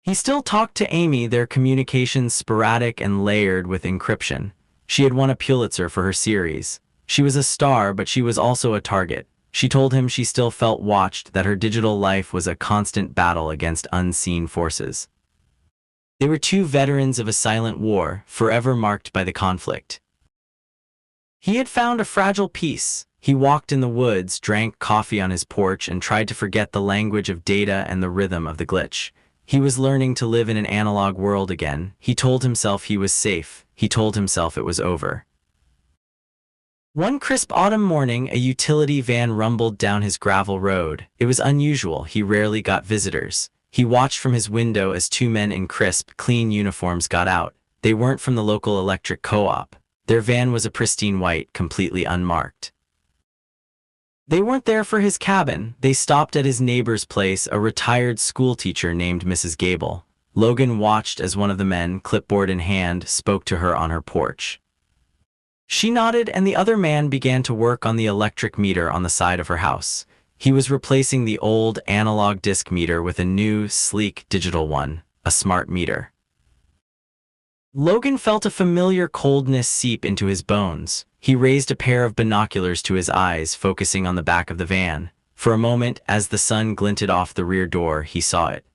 He still talked to Amy, their communications sporadic and layered with encryption. She had won a Pulitzer for her series. She was a star, but she was also a target. She told him she still felt watched, that her digital life was a constant battle against unseen forces. They were two veterans of a silent war, forever marked by the conflict. He had found a fragile peace. He walked in the woods, drank coffee on his porch, and tried to forget the language of data and the rhythm of the glitch. He was learning to live in an analog world again. He told himself he was safe. He told himself it was over. One crisp autumn morning, a utility van rumbled down his gravel road. It was unusual. He rarely got visitors. He watched from his window as two men in crisp, clean uniforms got out. They weren't from the local electric co-op. Their van was a pristine white, completely unmarked. They weren't there for his cabin. They stopped at his neighbor's place, a retired schoolteacher named Mrs. Gable. Logan watched as one of the men, clipboard in hand, spoke to her on her porch. She nodded, and the other man began to work on the electric meter on the side of her house. He was replacing the old analog disc meter with a new, sleek digital one, a smart meter. Logan felt a familiar coldness seep into his bones. He raised a pair of binoculars to his eyes, focusing on the back of the van. For a moment, as the sun glinted off the rear door, he saw it.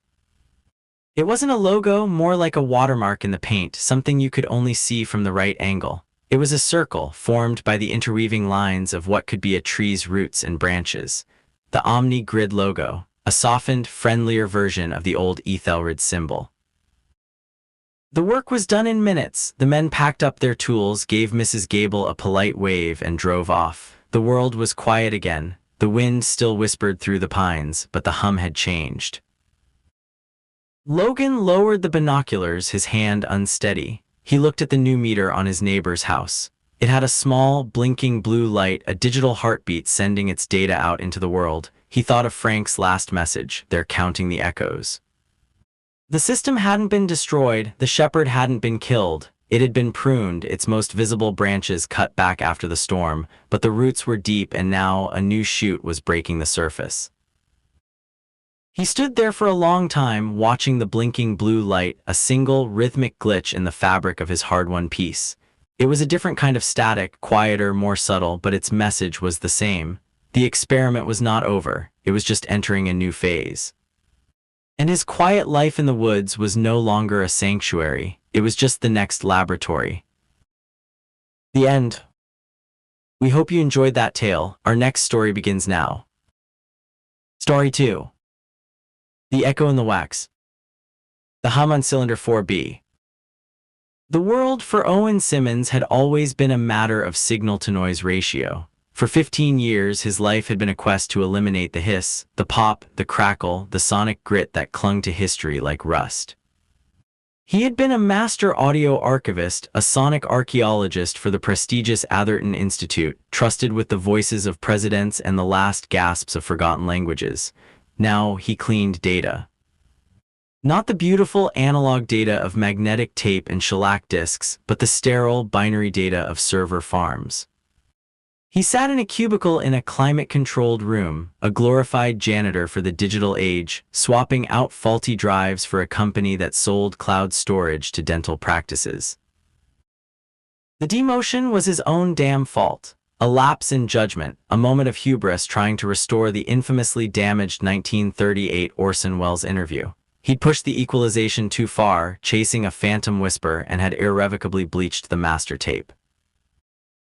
It wasn't a logo, more like a watermark in the paint, something you could only see from the right angle. It was a circle, formed by the interweaving lines of what could be a tree's roots and branches. The OmniGrid logo, a softened, friendlier version of the old Ethelred symbol. The work was done in minutes. The men packed up their tools, gave Mrs. Gable a polite wave, and drove off. The world was quiet again. The wind still whispered through the pines, but the hum had changed. Logan lowered the binoculars, his hand unsteady. He looked at the new meter on his neighbor's house. It had a small, blinking blue light, a digital heartbeat sending its data out into the world. He thought of Frank's last message. They're counting the echoes. The system hadn't been destroyed, the shepherd hadn't been killed. It had been pruned, its most visible branches cut back after the storm, but the roots were deep and now a new shoot was breaking the surface. He stood there for a long time, watching the blinking blue light, a single, rhythmic glitch in the fabric of his hard-won piece. It was a different kind of static, quieter, more subtle, but its message was the same. The experiment was not over, it was just entering a new phase. And his quiet life in the woods was no longer a sanctuary, it was just the next laboratory. The end. We hope you enjoyed that tale. Our next story begins now. Story 2. The Echo in the Wax. The hum on cylinder 4B. The world for Owen Simmons had always been a matter of signal-to-noise ratio. For 15 years, his life had been a quest to eliminate the hiss, the pop, the crackle, the sonic grit that clung to history like rust. He had been a master audio archivist, a sonic archaeologist for the prestigious Atherton Institute, trusted with the voices of presidents and the last gasps of forgotten languages. Now he cleaned data. Not the beautiful analog data of magnetic tape and shellac discs, but the sterile binary data of server farms. He sat in a cubicle in a climate-controlled room, a glorified janitor for the digital age, swapping out faulty drives for a company that sold cloud storage to dental practices. The demotion was his own damn fault. A lapse in judgment, a moment of hubris trying to restore the infamously damaged 1938 Orson Welles interview. He'd pushed the equalization too far, chasing a phantom whisper, and had irrevocably bleached the master tape.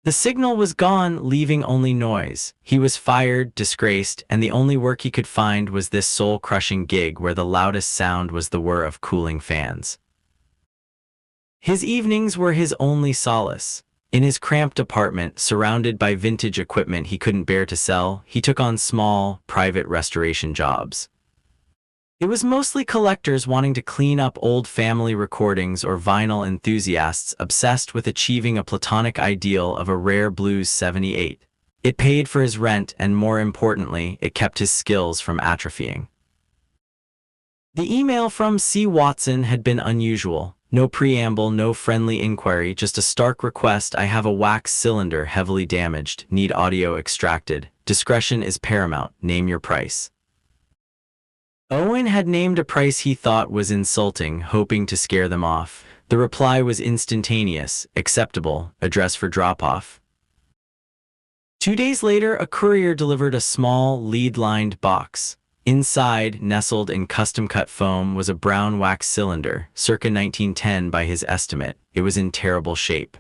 The signal was gone, leaving only noise. He was fired, disgraced, and the only work he could find was this soul-crushing gig where the loudest sound was the whir of cooling fans. His evenings were his only solace. In his cramped apartment, surrounded by vintage equipment he couldn't bear to sell, he took on small, private restoration jobs. It was mostly collectors wanting to clean up old family recordings or vinyl enthusiasts obsessed with achieving a platonic ideal of a rare blues 78. It paid for his rent and, more importantly, it kept his skills from atrophying. The email from C. Watson had been unusual. No preamble, no friendly inquiry, just a stark request. I have a wax cylinder heavily damaged, need audio extracted. Discretion is paramount, name your price. Owen had named a price he thought was insulting, hoping to scare them off. The reply was instantaneous, acceptable, address for drop-off. 2 days later, a courier delivered a small, lead-lined box. Inside, nestled in custom-cut foam, was a brown wax cylinder, circa 1910 by his estimate. It was in terrible shape.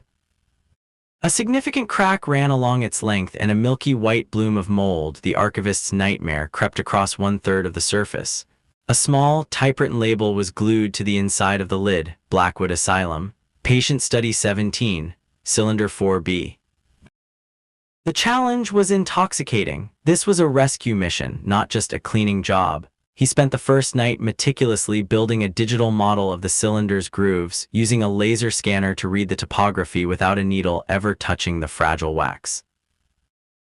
A significant crack ran along its length, and a milky white bloom of mold, the archivist's nightmare, crept across 1/3 of the surface. A small, typewritten label was glued to the inside of the lid, Blackwood Asylum, Patient Study 17, Cylinder 4B. The challenge was intoxicating. This was a rescue mission, not just a cleaning job. He spent the first night meticulously building a digital model of the cylinder's grooves, using a laser scanner to read the topography without a needle ever touching the fragile wax.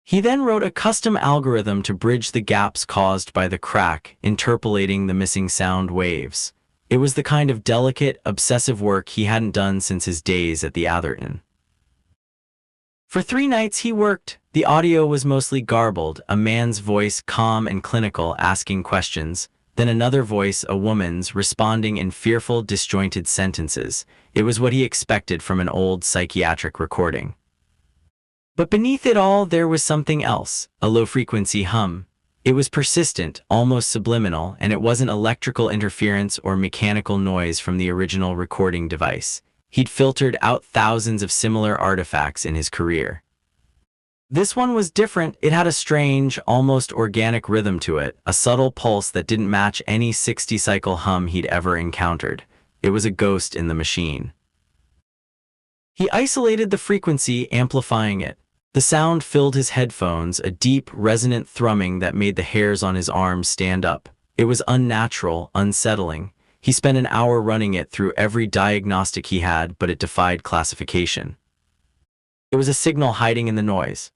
He then wrote a custom algorithm to bridge the gaps caused by the crack, interpolating the missing sound waves. It was the kind of delicate, obsessive work he hadn't done since his days at the Atherton. For 3 nights he worked. The audio was mostly garbled, a man's voice, calm and clinical, asking questions, then another voice, a woman's, responding in fearful, disjointed sentences. It was what he expected from an old psychiatric recording. But beneath it all, there was something else, a low-frequency hum. It was persistent, almost subliminal, and it wasn't electrical interference or mechanical noise from the original recording device. He'd filtered out thousands of similar artifacts in his career. This one was different. It had a strange, almost organic rhythm to it, a subtle pulse that didn't match any 60-cycle hum he'd ever encountered. It was a ghost in the machine. He isolated the frequency, amplifying it. The sound filled his headphones, a deep, resonant thrumming that made the hairs on his arms stand up. It was unnatural, unsettling. He spent an hour running it through every diagnostic he had, but it defied classification. It was a signal hiding in the noise.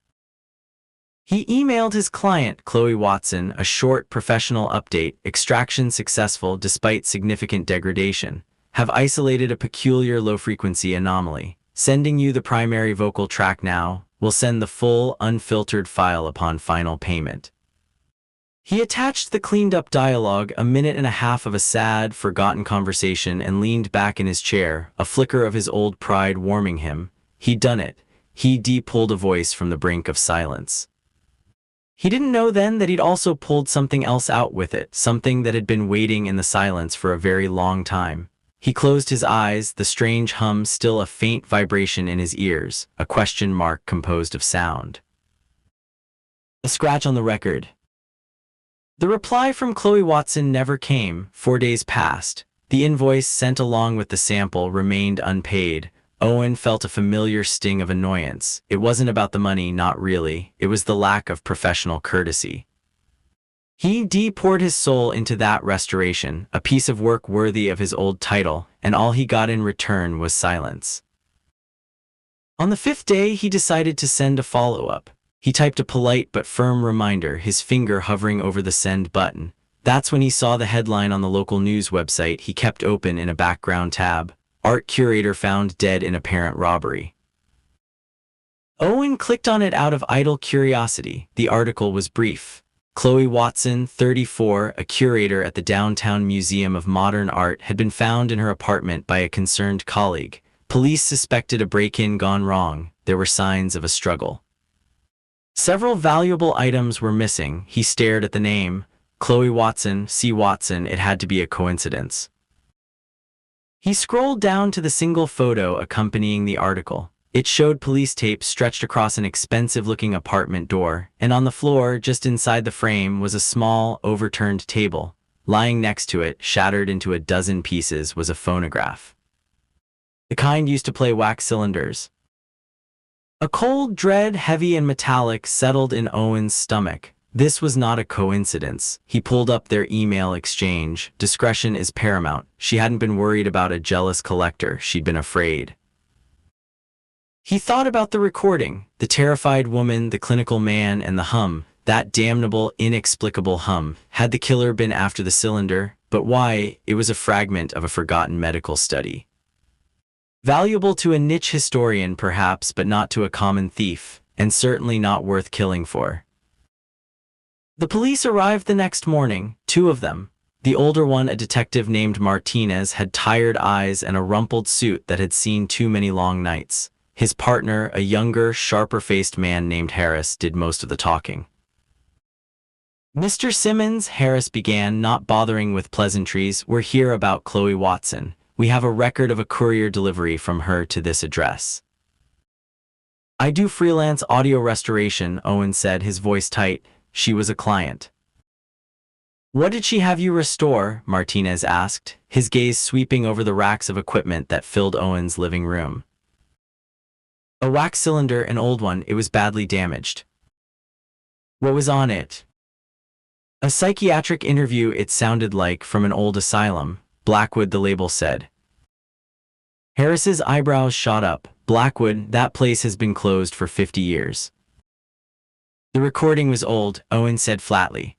He emailed his client, Chloe Watson, a short professional update: extraction successful despite significant degradation. Have isolated a peculiar low-frequency anomaly. Sending you the primary vocal track now. Will send the full, unfiltered file upon final payment. He attached the cleaned-up dialogue, a minute and a half of a sad, forgotten conversation, and leaned back in his chair, a flicker of his old pride warming him. He'd done it. He'd pulled a voice from the brink of silence. He didn't know then that he'd also pulled something else out with it, something that had been waiting in the silence for a very long time. He closed his eyes, the strange hum still a faint vibration in his ears, a question mark composed of sound. A scratch on the record. The reply from Chloe Watson never came. 4 days passed. The invoice sent along with the sample remained unpaid. Owen felt a familiar sting of annoyance. It wasn't about the money, not really. It was the lack of professional courtesy. He poured his soul into that restoration, a piece of work worthy of his old title, and all he got in return was silence. On the 5th day, he decided to send a follow-up. He typed a polite but firm reminder, his finger hovering over the send button. That's when he saw the headline on the local news website he kept open in a background tab: Art curator found dead in apparent robbery. Owen clicked on it out of idle curiosity. The article was brief. Chloe Watson, 34, a curator at the Downtown Museum of Modern Art, had been found in her apartment by a concerned colleague. Police suspected a break-in gone wrong. There were signs of a struggle. Several valuable items were missing. He stared at the name. Chloe Watson, C. Watson. It had to be a coincidence. He scrolled down to the single photo accompanying the article. It showed police tape stretched across an expensive-looking apartment door, and on the floor, just inside the frame, was a small, overturned table. Lying next to it, shattered into a dozen pieces, was a phonograph. The kind used to play wax cylinders. A cold dread, heavy and metallic, settled in Owen's stomach. This was not a coincidence. He pulled up their email exchange. Discretion is paramount. She hadn't been worried about a jealous collector. She'd been afraid. He thought about the recording, the terrified woman, the clinical man, and the hum, that damnable, inexplicable hum. Had the killer been after the cylinder? But why? It was a fragment of a forgotten medical study. Valuable to a niche historian, perhaps, but not to a common thief, and certainly not worth killing for. The police arrived the next morning, 2 of them. The older one, a detective named Martinez, had tired eyes and a rumpled suit that had seen too many long nights. His partner, a younger, sharper-faced man named Harris, did most of the talking. Mr. Simmons, Harris began, not bothering with pleasantries, we're here about Chloe Watson. We have a record of a courier delivery from her to this address. I do freelance audio restoration, Owen said, his voice tight. She was a client. What did she have you restore? Martinez asked, his gaze sweeping over the racks of equipment that filled Owen's living room. A wax cylinder, an old one. It was badly damaged. What was on it? A psychiatric interview, it sounded like, from an old asylum. Blackwood, the label said. Harris's eyebrows shot up. Blackwood, that place has been closed for 50 years. The recording was old, Owen said flatly.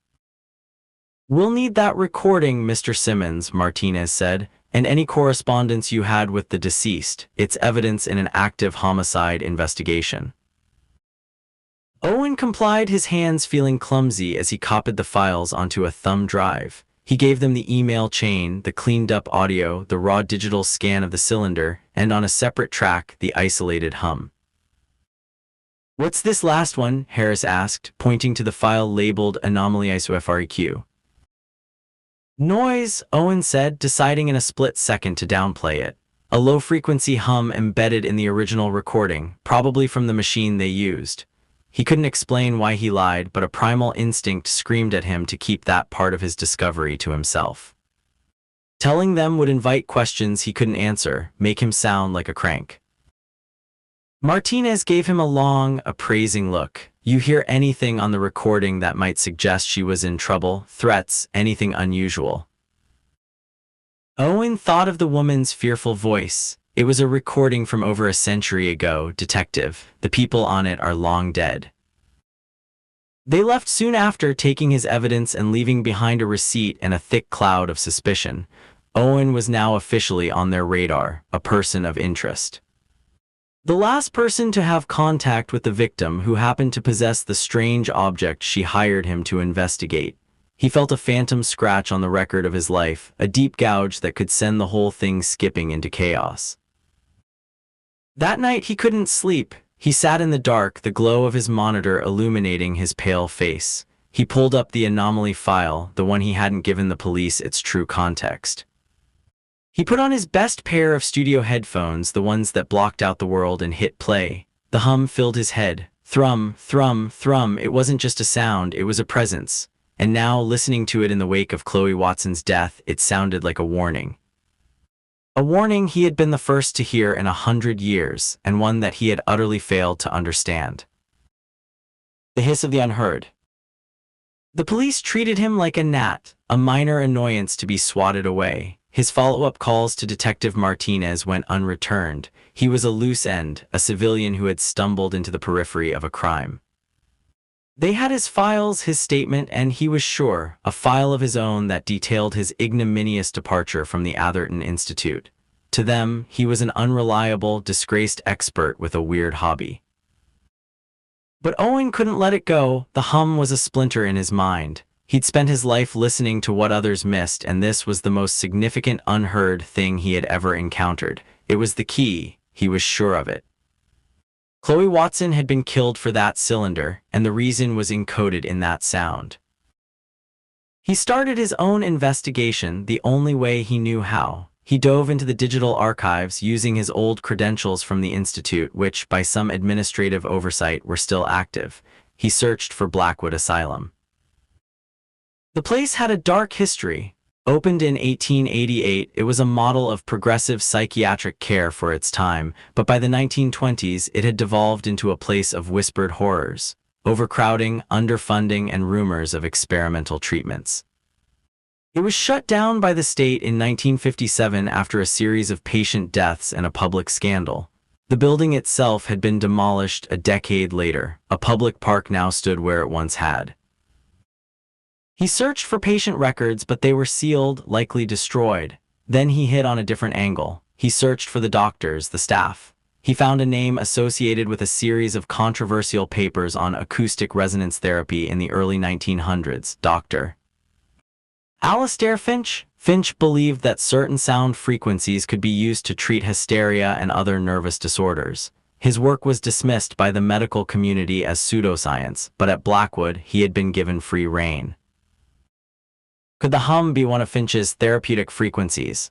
We'll need that recording, Mr. Simmons, Martinez said, and any correspondence you had with the deceased. It's evidence in an active homicide investigation. Owen complied, his hands feeling clumsy as he copied the files onto a thumb drive. He gave them the email chain, the cleaned-up audio, the raw digital scan of the cylinder, and on a separate track, the isolated hum. What's this last one? Harris asked, pointing to the file labeled Anomaly ISOFREQ. Noise, Owen said, deciding in a split second to downplay it. A low-frequency hum embedded in the original recording, probably from the machine they used. He couldn't explain why he lied, but a primal instinct screamed at him to keep that part of his discovery to himself. Telling them would invite questions he couldn't answer, make him sound like a crank. Martinez gave him a long, appraising look. You hear anything on the recording that might suggest she was in trouble, threats, anything unusual? Owen thought of the woman's fearful voice. It was a recording from over a century ago, detective. The people on it are long dead. They left soon after, taking his evidence and leaving behind a receipt and a thick cloud of suspicion. Owen was now officially on their radar, a person of interest. The last person to have contact with the victim, who happened to possess the strange object she hired him to investigate. He felt a phantom scratch on the record of his life, a deep gouge that could send the whole thing skipping into chaos. That night he couldn't sleep. He sat in the dark, the glow of his monitor illuminating his pale face. He pulled up the anomaly file, the one he hadn't given the police its true context. He put on his best pair of studio headphones, the ones that blocked out the world, and hit play. The hum filled his head. Thrum, thrum, thrum. It wasn't just a sound, it was a presence. And now, listening to it in the wake of Chloe Watson's death, it sounded like a warning. A warning he had been the first to hear in 100 years, and one that he had utterly failed to understand. The hiss of the unheard. The police treated him like a gnat, a minor annoyance to be swatted away. His follow-up calls to Detective Martinez went unreturned. He was a loose end, a civilian who had stumbled into the periphery of a crime. They had his files, his statement, and he was sure, a file of his own that detailed his ignominious departure from the Atherton Institute. To them, he was an unreliable, disgraced expert with a weird hobby. But Owen couldn't let it go. The hum was a splinter in his mind. He'd spent his life listening to what others missed, and this was the most significant unheard thing he had ever encountered. It was the key. He was sure of it. Chloe Watson had been killed for that cylinder, and the reason was encoded in that sound. He started his own investigation the only way he knew how. He dove into the digital archives using his old credentials from the Institute, which, by some administrative oversight, were still active. He searched for Blackwood Asylum. The place had a dark history. Opened in 1888, it was a model of progressive psychiatric care for its time, but by the 1920s it had devolved into a place of whispered horrors, overcrowding, underfunding, and rumors of experimental treatments. It was shut down by the state in 1957 after a series of patient deaths and a public scandal. The building itself had been demolished a decade later. A public park now stood where it once had. He searched for patient records, but they were sealed, likely destroyed. Then he hit on a different angle. He searched for the doctors, the staff. He found a name associated with a series of controversial papers on acoustic resonance therapy in the early 1900s. Dr. Alastair Finch. Finch believed that certain sound frequencies could be used to treat hysteria and other nervous disorders. His work was dismissed by the medical community as pseudoscience, but at Blackwood he had been given free rein. Could the hum be one of Finch's therapeutic frequencies?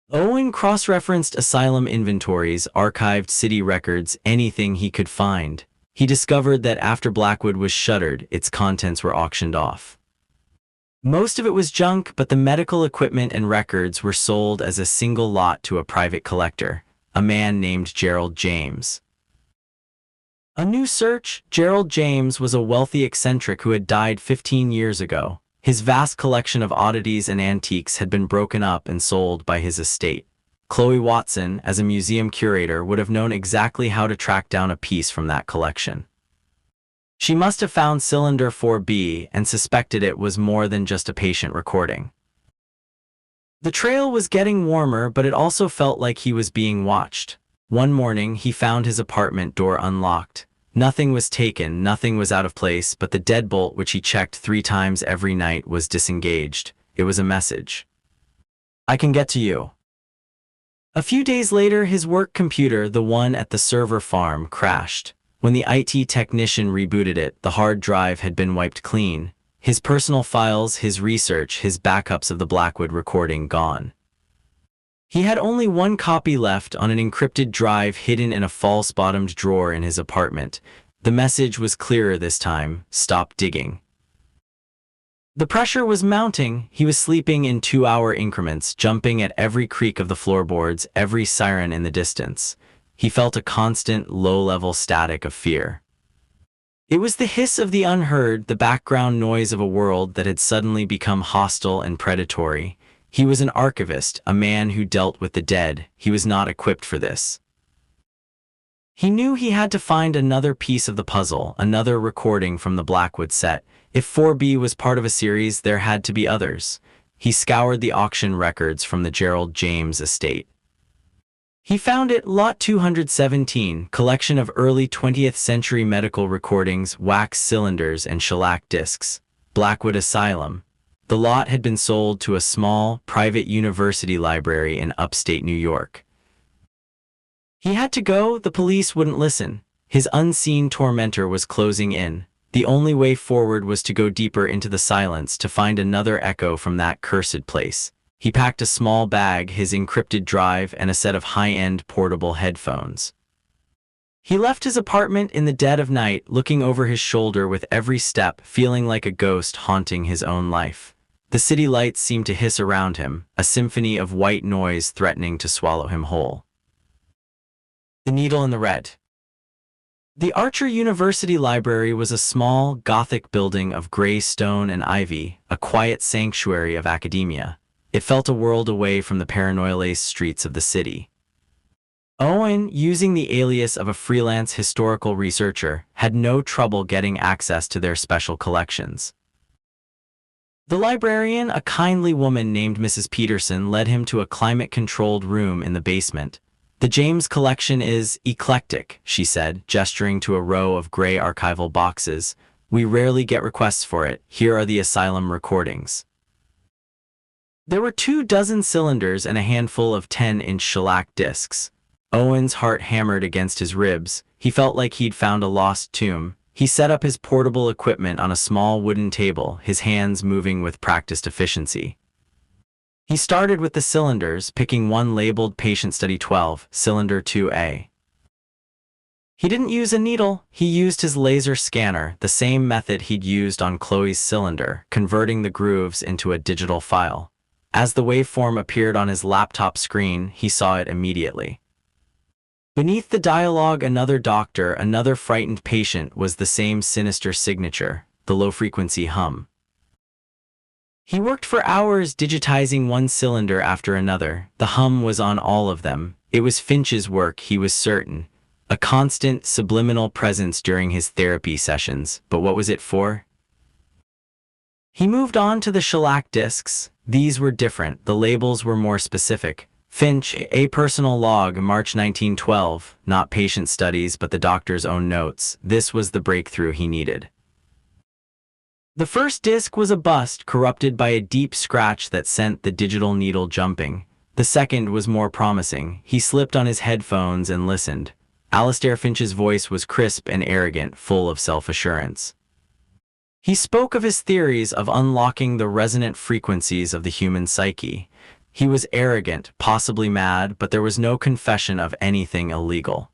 Owen cross-referenced asylum inventories, archived city records, anything he could find. He discovered that after Blackwood was shuttered, its contents were auctioned off. Most of it was junk, but the medical equipment and records were sold as a single lot to a private collector, a man named Gerald James. A new search. Gerald James was a wealthy eccentric who had died 15 years ago. His vast collection of oddities and antiques had been broken up and sold by his estate. Chloe Watson, as a museum curator, would have known exactly how to track down a piece from that collection. She must have found Cylinder 4B and suspected it was more than just a patient recording. The trail was getting warmer, but it also felt like he was being watched. One morning, he found his apartment door unlocked. Nothing was taken, nothing was out of place, but the deadbolt, which he checked 3 times every night, was disengaged. It was a message. I can get to you. A few days later, his work computer, the one at the server farm, crashed. When the IT technician rebooted it, the hard drive had been wiped clean. His personal files, his research, his backups of the Blackwood recording gone. He had only one copy left on an encrypted drive hidden in a false-bottomed drawer in his apartment. The message was clearer this time: stop digging. The pressure was mounting. He was sleeping in 2-hour increments, jumping at every creak of the floorboards, every siren in the distance. He felt a constant, low-level static of fear. It was the hiss of the unheard, the background noise of a world that had suddenly become hostile and predatory. He was an archivist, a man who dealt with the dead. He was not equipped for this. He knew he had to find another piece of the puzzle, another recording from the Blackwood set. If 4B was part of a series, there had to be others. He scoured the auction records from the Gerald James estate. He found it, Lot 217, collection of early 20th century medical recordings, wax cylinders, and shellac discs. Blackwood Asylum. The lot had been sold to a small, private university library in upstate New York. He had to go, the police wouldn't listen. His unseen tormentor was closing in. The only way forward was to go deeper into the silence to find another echo from that cursed place. He packed a small bag, his encrypted drive, and a set of high-end portable headphones. He left his apartment in the dead of night, looking over his shoulder with every step, feeling like a ghost haunting his own life. The city lights seemed to hiss around him, a symphony of white noise threatening to swallow him whole. The Needle in the Red. The Archer University Library was a small, Gothic building of gray stone and ivy, a quiet sanctuary of academia. It felt a world away from the paranoia-laced streets of the city. Owen, using the alias of a freelance historical researcher, had no trouble getting access to their special collections. The librarian, a kindly woman named Mrs. Peterson, led him to a climate-controlled room in the basement. The James collection is eclectic, she said, gesturing to a row of gray archival boxes. We rarely get requests for it. Here are the asylum recordings. There were 24 cylinders and a handful of 10-inch shellac discs. Owen's heart hammered against his ribs. He felt like he'd found a lost tomb. He set up his portable equipment on a small wooden table, his hands moving with practiced efficiency. He started with the cylinders, picking one labeled Patient Study 12, Cylinder 2A. He didn't use a needle. He used his laser scanner, the same method he'd used on Chloe's cylinder, converting the grooves into a digital file. As the waveform appeared on his laptop screen, he saw it immediately. Beneath the dialogue, another doctor, another frightened patient, was the same sinister signature, the low-frequency hum. He worked for hours digitizing one cylinder after another. The hum was on all of them. It was Finch's work, he was certain. A constant, subliminal presence during his therapy sessions. But what was it for? He moved on to the shellac discs. These were different. The labels were more specific. Finch, a personal log, March 1912. Not patient studies, but the doctor's own notes. This was the breakthrough he needed. The first disc was a bust, corrupted by a deep scratch that sent the digital needle jumping. The second was more promising. He slipped on his headphones and listened. Alastair Finch's voice was crisp and arrogant, full of self-assurance. He spoke of his theories of unlocking the resonant frequencies of the human psyche. He was arrogant, possibly mad, but there was no confession of anything illegal.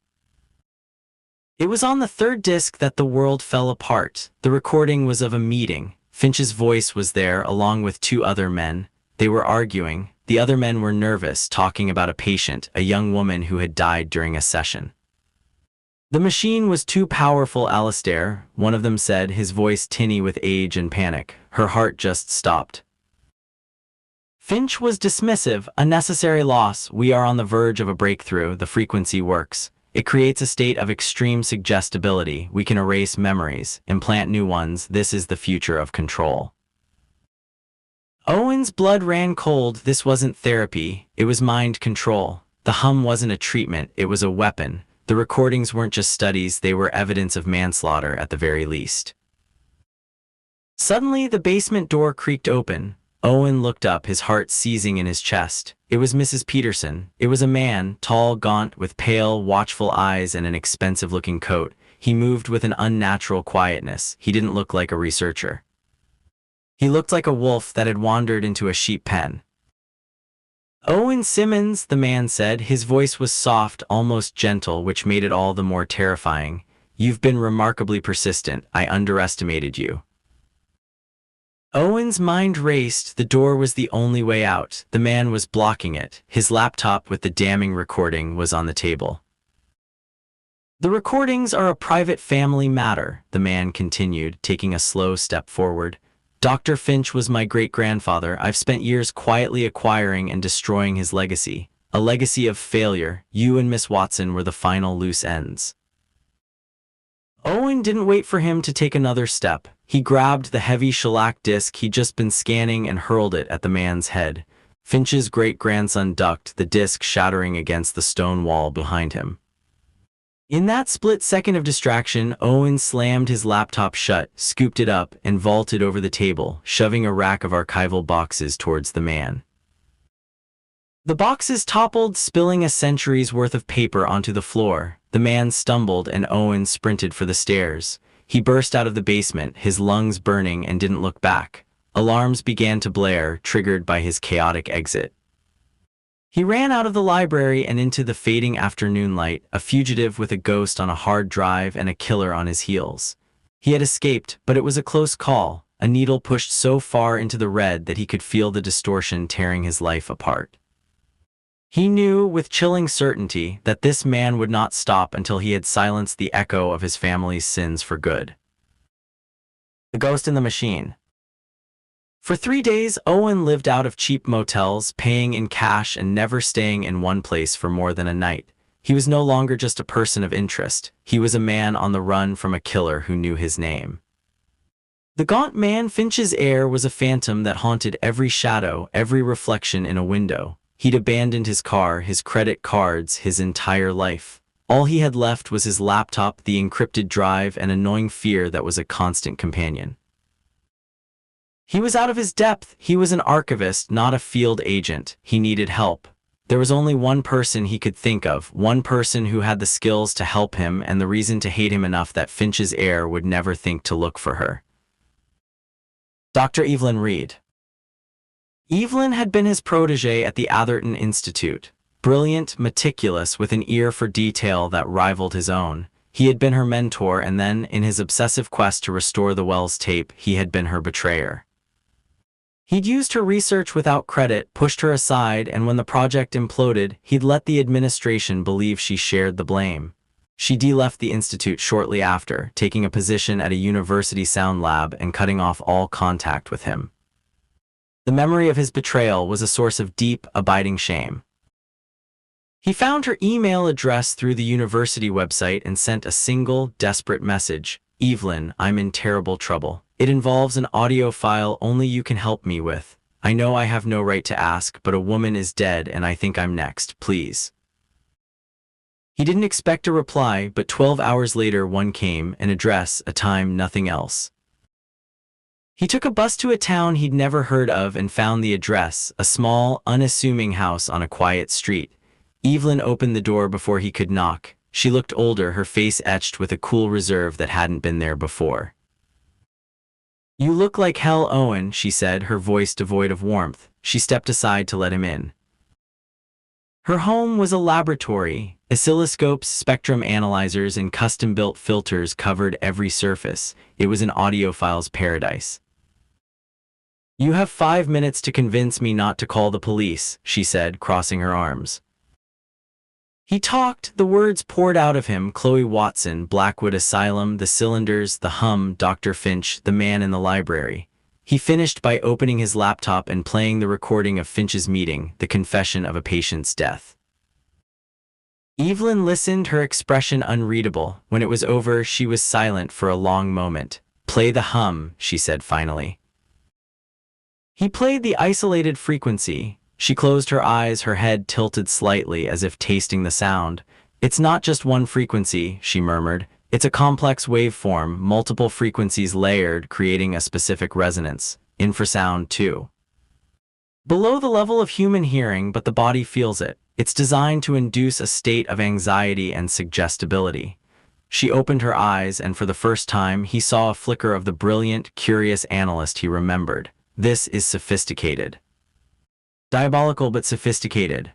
It was on the third disc that the world fell apart. The recording was of a meeting. Finch's voice was there, along with 2 other men. They were arguing. The other men were nervous, talking about a patient, a young woman who had died during a session. The machine was too powerful, Alastair, one of them said, his voice tinny with age and panic. Her heart just stopped. Finch was dismissive. A necessary loss. We are on the verge of a breakthrough. The frequency works. It creates a state of extreme suggestibility. We can erase memories, implant new ones. This is the future of control. Owen's blood ran cold. This wasn't therapy. It was mind control. The hum wasn't a treatment. It was a weapon. The recordings weren't just studies. They were evidence of manslaughter at the very least. Suddenly, the basement door creaked open. Owen looked up, his heart seizing in his chest. It was Mrs. Peterson. It was a man, tall, gaunt, with pale, watchful eyes and an expensive-looking coat. He moved with an unnatural quietness. He didn't look like a researcher. He looked like a wolf that had wandered into a sheep pen. Owen Simmons, the man said. His voice was soft, almost gentle, which made it all the more terrifying. You've been remarkably persistent. I underestimated you. Owen's mind raced. The door was the only way out. The man was blocking it. His laptop with the damning recording was on the table. The recordings are a private family matter, the man continued, taking a slow step forward. Dr. Finch was my great-grandfather. I've spent years quietly acquiring and destroying his legacy. A legacy of failure. You and Miss Watson were the final loose ends. Owen didn't wait for him to take another step. He grabbed the heavy shellac disc he'd just been scanning and hurled it at the man's head. Finch's great-grandson ducked, the disc shattering against the stone wall behind him. In that split second of distraction, Owen slammed his laptop shut, scooped it up, and vaulted over the table, shoving a rack of archival boxes towards the man. The boxes toppled, spilling a century's worth of paper onto the floor. The man stumbled and Owen sprinted for the stairs. He burst out of the basement, his lungs burning, and didn't look back. Alarms began to blare, triggered by his chaotic exit. He ran out of the library and into the fading afternoon light, a fugitive with a ghost on a hard drive and a killer on his heels. He had escaped, but it was a close call, a needle pushed so far into the red that he could feel the distortion tearing his life apart. He knew with chilling certainty that this man would not stop until he had silenced the echo of his family's sins for good. The Ghost in the Machine. For 3 days, Owen lived out of cheap motels, paying in cash and never staying in one place for more than a night. He was no longer just a person of interest. He was a man on the run from a killer who knew his name. The gaunt man Finch's heir was a phantom that haunted every shadow, every reflection in a window. He'd abandoned his car, his credit cards, his entire life. All he had left was his laptop, the encrypted drive, and a gnawing fear that was a constant companion. He was out of his depth. He was an archivist, not a field agent. He needed help. There was only one person he could think of, one person who had the skills to help him and the reason to hate him enough that Finch's heir would never think to look for her. Dr. Evelyn Reed. Evelyn had been his protégé at the Atherton Institute. Brilliant, meticulous, with an ear for detail that rivaled his own. He had been her mentor, and then, in his obsessive quest to restore the Wells tape, he had been her betrayer. He'd used her research without credit, pushed her aside, and when the project imploded, he'd let the administration believe she shared the blame. She left the institute shortly after, taking a position at a university sound lab and cutting off all contact with him. The memory of his betrayal was a source of deep, abiding shame. He found her email address through the university website and sent a single, desperate message. Evelyn, I'm in terrible trouble. It involves an audio file only you can help me with. I know I have no right to ask, but a woman is dead and I think I'm next, please. He didn't expect a reply, but 12 hours later one came, an address, a time, nothing else. He took a bus to a town he'd never heard of and found the address, a small, unassuming house on a quiet street. Evelyn opened the door before he could knock. She looked older, her face etched with a cool reserve that hadn't been there before. You look like hell, Owen, she said, her voice devoid of warmth. She stepped aside to let him in. Her home was a laboratory. Oscilloscopes, spectrum analyzers, and custom-built filters covered every surface. It was an audiophile's paradise. You have 5 minutes to convince me not to call the police, she said, crossing her arms. He talked, the words poured out of him. Chloe Watson, Blackwood Asylum, the cylinders, the hum, Dr. Finch, the man in the library. He finished by opening his laptop and playing the recording of Finch's meeting, the confession of a patient's death. Evelyn listened, her expression unreadable. When it was over, she was silent for a long moment. Play the hum, she said finally. He played the isolated frequency. She closed her eyes, her head tilted slightly as if tasting the sound. It's not just one frequency, she murmured. It's a complex waveform, multiple frequencies layered, creating a specific resonance. Infrasound, too. Below the level of human hearing, but the body feels it. It's designed to induce a state of anxiety and suggestibility. She opened her eyes, and for the first time, he saw a flicker of the brilliant, curious analyst he remembered. This is sophisticated. Diabolical but sophisticated.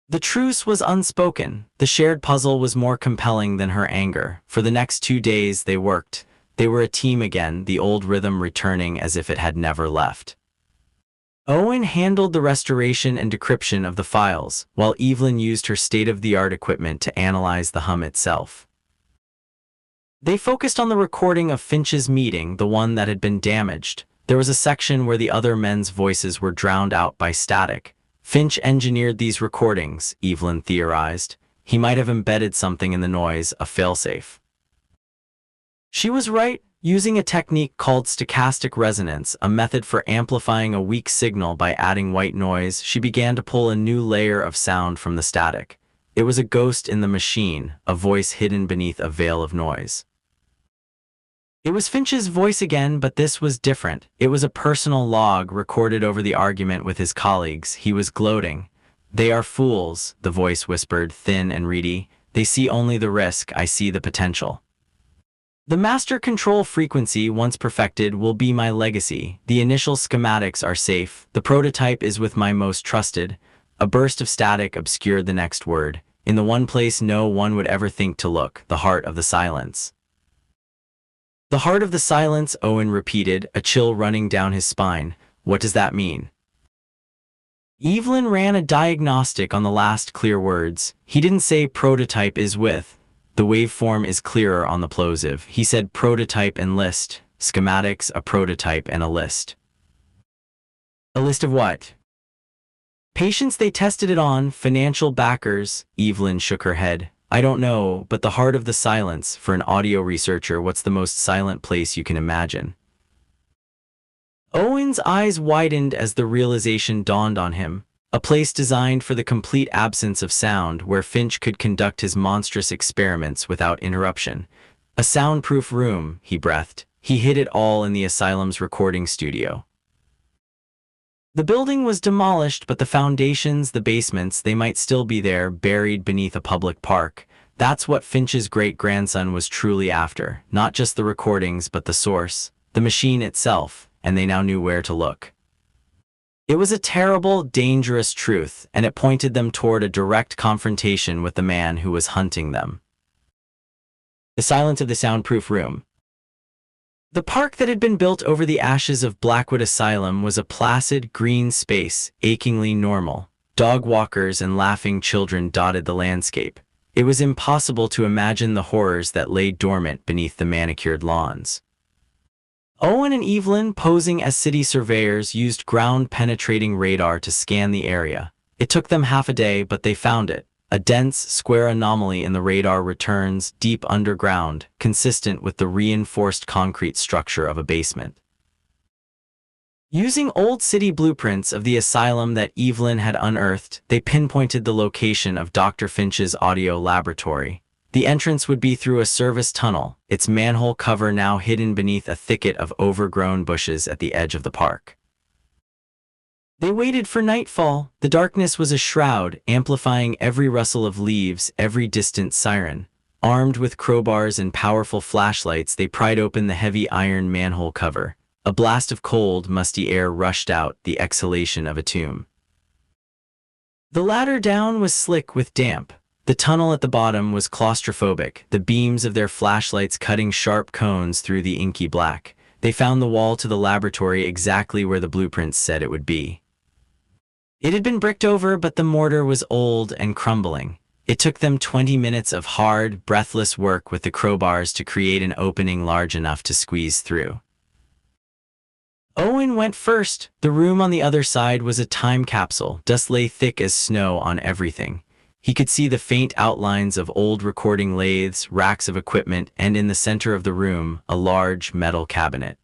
The truce was unspoken. The shared puzzle was more compelling than her anger. For the next 2 days they worked. They were a team again, the old rhythm returning as if it had never left. Owen handled the restoration and decryption of the files, while Evelyn used her state-of-the-art equipment to analyze the hum itself. They focused on the recording of Finch's meeting, the one that had been damaged. There was a section where the other men's voices were drowned out by static. Finch engineered these recordings, Evelyn theorized. He might have embedded something in the noise, a failsafe. She was right. Using a technique called stochastic resonance, a method for amplifying a weak signal by adding white noise, she began to pull a new layer of sound from the static. It was a ghost in the machine, a voice hidden beneath a veil of noise. It was Finch's voice again, but this was different. It was a personal log recorded over the argument with his colleagues. He was gloating. "They are fools," the voice whispered, thin and reedy. "They see only the risk, I see the potential. The master control frequency, once perfected, will be my legacy. The initial schematics are safe. The prototype is with my most trusted." A burst of static obscured the next word. In the one place no one would ever think to look, the heart of the silence. "The heart of the silence," Owen repeated, a chill running down his spine. "What does that mean?" Evelyn ran a diagnostic on the last clear words. "He didn't say prototype is with. The waveform is clearer on the plosive. He said prototype and list. Schematics, a prototype and a list." "A list of what?" "Patients they tested it on, financial backers." Evelyn shook her head. "I don't know, but the heart of the silence, for an audio researcher, what's the most silent place you can imagine?" Owen's eyes widened as the realization dawned on him. A place designed for the complete absence of sound, where Finch could conduct his monstrous experiments without interruption. "A soundproof room," he breathed. He hid it all in the asylum's recording studio. The building was demolished, but the foundations, the basements, they might still be there, buried beneath a public park. That's what Finch's great-grandson was truly after. Not just the recordings, but the source, the machine itself, and they now knew where to look. It was a terrible, dangerous truth, and it pointed them toward a direct confrontation with the man who was hunting them. The silence of the soundproof room. The park that had been built over the ashes of Blackwood Asylum was a placid, green space, achingly normal. Dog walkers and laughing children dotted the landscape. It was impossible to imagine the horrors that lay dormant beneath the manicured lawns. Owen and Evelyn, posing as city surveyors, used ground-penetrating radar to scan the area. It took them half a day, but they found it. A dense, square anomaly in the radar returns, deep underground, consistent with the reinforced concrete structure of a basement. Using old city blueprints of the asylum that Evelyn had unearthed, they pinpointed the location of Dr. Finch's audio laboratory. The entrance would be through a service tunnel, its manhole cover now hidden beneath a thicket of overgrown bushes at the edge of the park. They waited for nightfall. The darkness was a shroud, amplifying every rustle of leaves, every distant siren. Armed with crowbars and powerful flashlights, they pried open the heavy iron manhole cover. A blast of cold, musty air rushed out, the exhalation of a tomb. The ladder down was slick with damp. The tunnel at the bottom was claustrophobic, the beams of their flashlights cutting sharp cones through the inky black. They found the wall to the laboratory exactly where the blueprints said it would be. It had been bricked over, but the mortar was old and crumbling. It took them 20 minutes of hard, breathless work with the crowbars to create an opening large enough to squeeze through. Owen went first. The room on the other side was a time capsule. Dust lay thick as snow on everything. He could see the faint outlines of old recording lathes, racks of equipment, and in the center of the room, a large metal cabinet.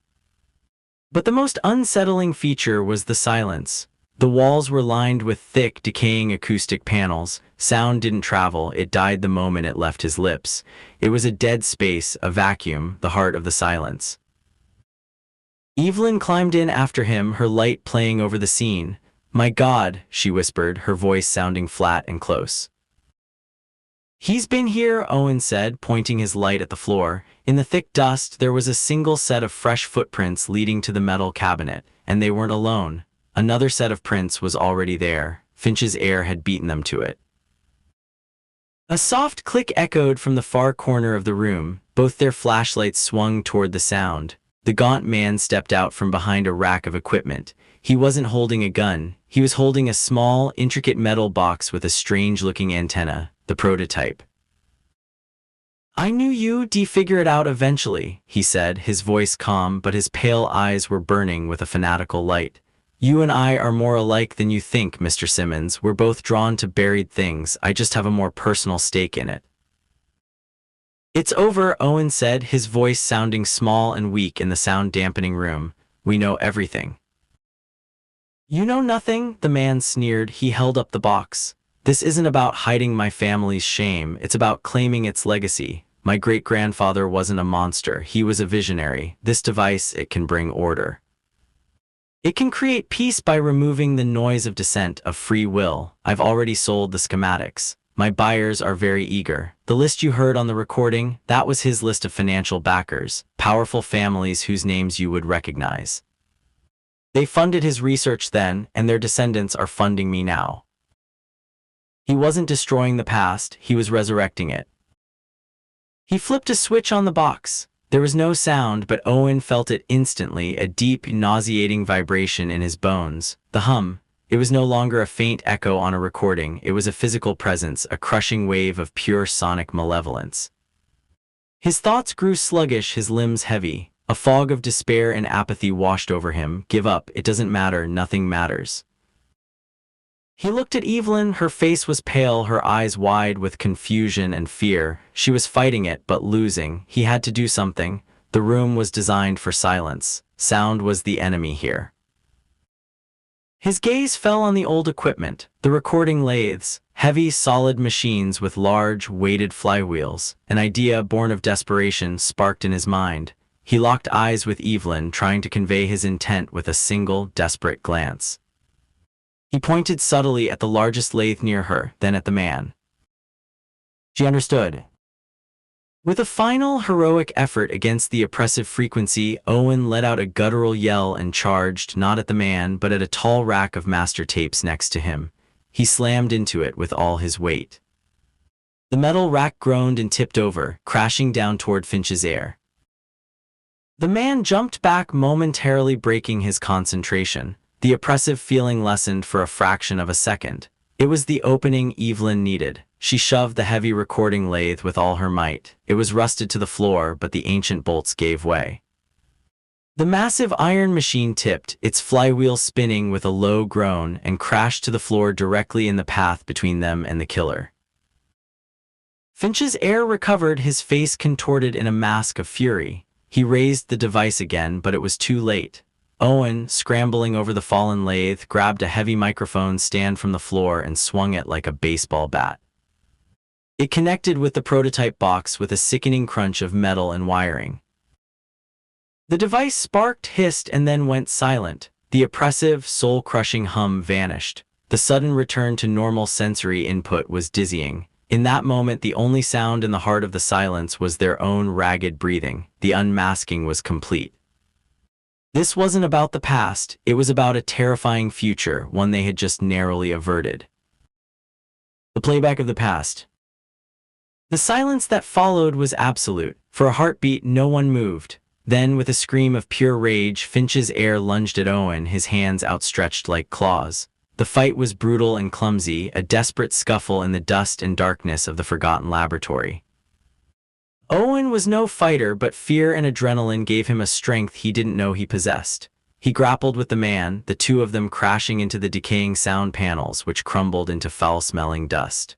But the most unsettling feature was the silence. The walls were lined with thick, decaying acoustic panels. Sound didn't travel, it died the moment it left his lips. It was a dead space, a vacuum, the heart of the silence. Evelyn climbed in after him, her light playing over the scene. "My God," she whispered, her voice sounding flat and close. "He's been here," Owen said, pointing his light at the floor. In the thick dust, there was a single set of fresh footprints leading to the metal cabinet, and they weren't alone. Another set of prints was already there. Finch's air had beaten them to it. A soft click echoed from the far corner of the room. Both their flashlights swung toward the sound. The gaunt man stepped out from behind a rack of equipment. He wasn't holding a gun. He was holding a small, intricate metal box with a strange-looking antenna, the prototype. "I knew you'd figure it out eventually," he said, his voice calm, but his pale eyes were burning with a fanatical light. "You and I are more alike than you think, Mr. Simmons. We're both drawn to buried things. I just have a more personal stake in it." "It's over," Owen said, his voice sounding small and weak in the sound-dampening room. "We know everything." "You know nothing," the man sneered. He held up the box. "This isn't about hiding my family's shame. It's about claiming its legacy. My great-grandfather wasn't a monster. He was a visionary. This device, it can bring order. It can create peace by removing the noise of dissent, of free will. I've already sold the schematics. My buyers are very eager. The list you heard on the recording, that was his list of financial backers, powerful families whose names you would recognize. They funded his research then, and their descendants are funding me now." He wasn't destroying the past, he was resurrecting it. He flipped a switch on the box. There was no sound, but Owen felt it instantly, a deep, nauseating vibration in his bones. The hum. It was no longer a faint echo on a recording, it was a physical presence, a crushing wave of pure sonic malevolence. His thoughts grew sluggish, his limbs heavy. A fog of despair and apathy washed over him. "Give up, it doesn't matter, nothing matters." He looked at Evelyn, her face was pale, her eyes wide with confusion and fear. She was fighting it, but losing. He had to do something. The room was designed for silence. Sound was the enemy here. His gaze fell on the old equipment, the recording lathes, heavy, solid machines with large, weighted flywheels. An idea born of desperation sparked in his mind. He locked eyes with Evelyn, trying to convey his intent with a single, desperate glance. He pointed subtly at the largest lathe near her, then at the man. She understood. With a final, heroic effort against the oppressive frequency, Owen let out a guttural yell and charged, not at the man, but at a tall rack of master tapes next to him. He slammed into it with all his weight. The metal rack groaned and tipped over, crashing down toward Finch's ear. The man jumped back, momentarily breaking his concentration. The oppressive feeling lessened for a fraction of a second. It was the opening Evelyn needed. She shoved the heavy recording lathe with all her might. It was rusted to the floor, but the ancient bolts gave way. The massive iron machine tipped, its flywheel spinning with a low groan, and crashed to the floor directly in the path between them and the killer. Finch's air recovered, his face contorted in a mask of fury. He raised the device again, but it was too late. Owen, scrambling over the fallen lathe, grabbed a heavy microphone stand from the floor and swung it like a baseball bat. It connected with the prototype box with a sickening crunch of metal and wiring. The device sparked, hissed, and then went silent. The oppressive, soul-crushing hum vanished. The sudden return to normal sensory input was dizzying. In that moment, the only sound in the heart of the silence was their own ragged breathing. The unmasking was complete. This wasn't about the past, it was about a terrifying future, one they had just narrowly averted. The playback of the past. The silence that followed was absolute. For a heartbeat, no one moved. Then, with a scream of pure rage, Finch's heir lunged at Owen, his hands outstretched like claws. The fight was brutal and clumsy, a desperate scuffle in the dust and darkness of the forgotten laboratory. Owen was no fighter, but fear and adrenaline gave him a strength he didn't know he possessed. He grappled with the man, the two of them crashing into the decaying sound panels, which crumbled into foul-smelling dust.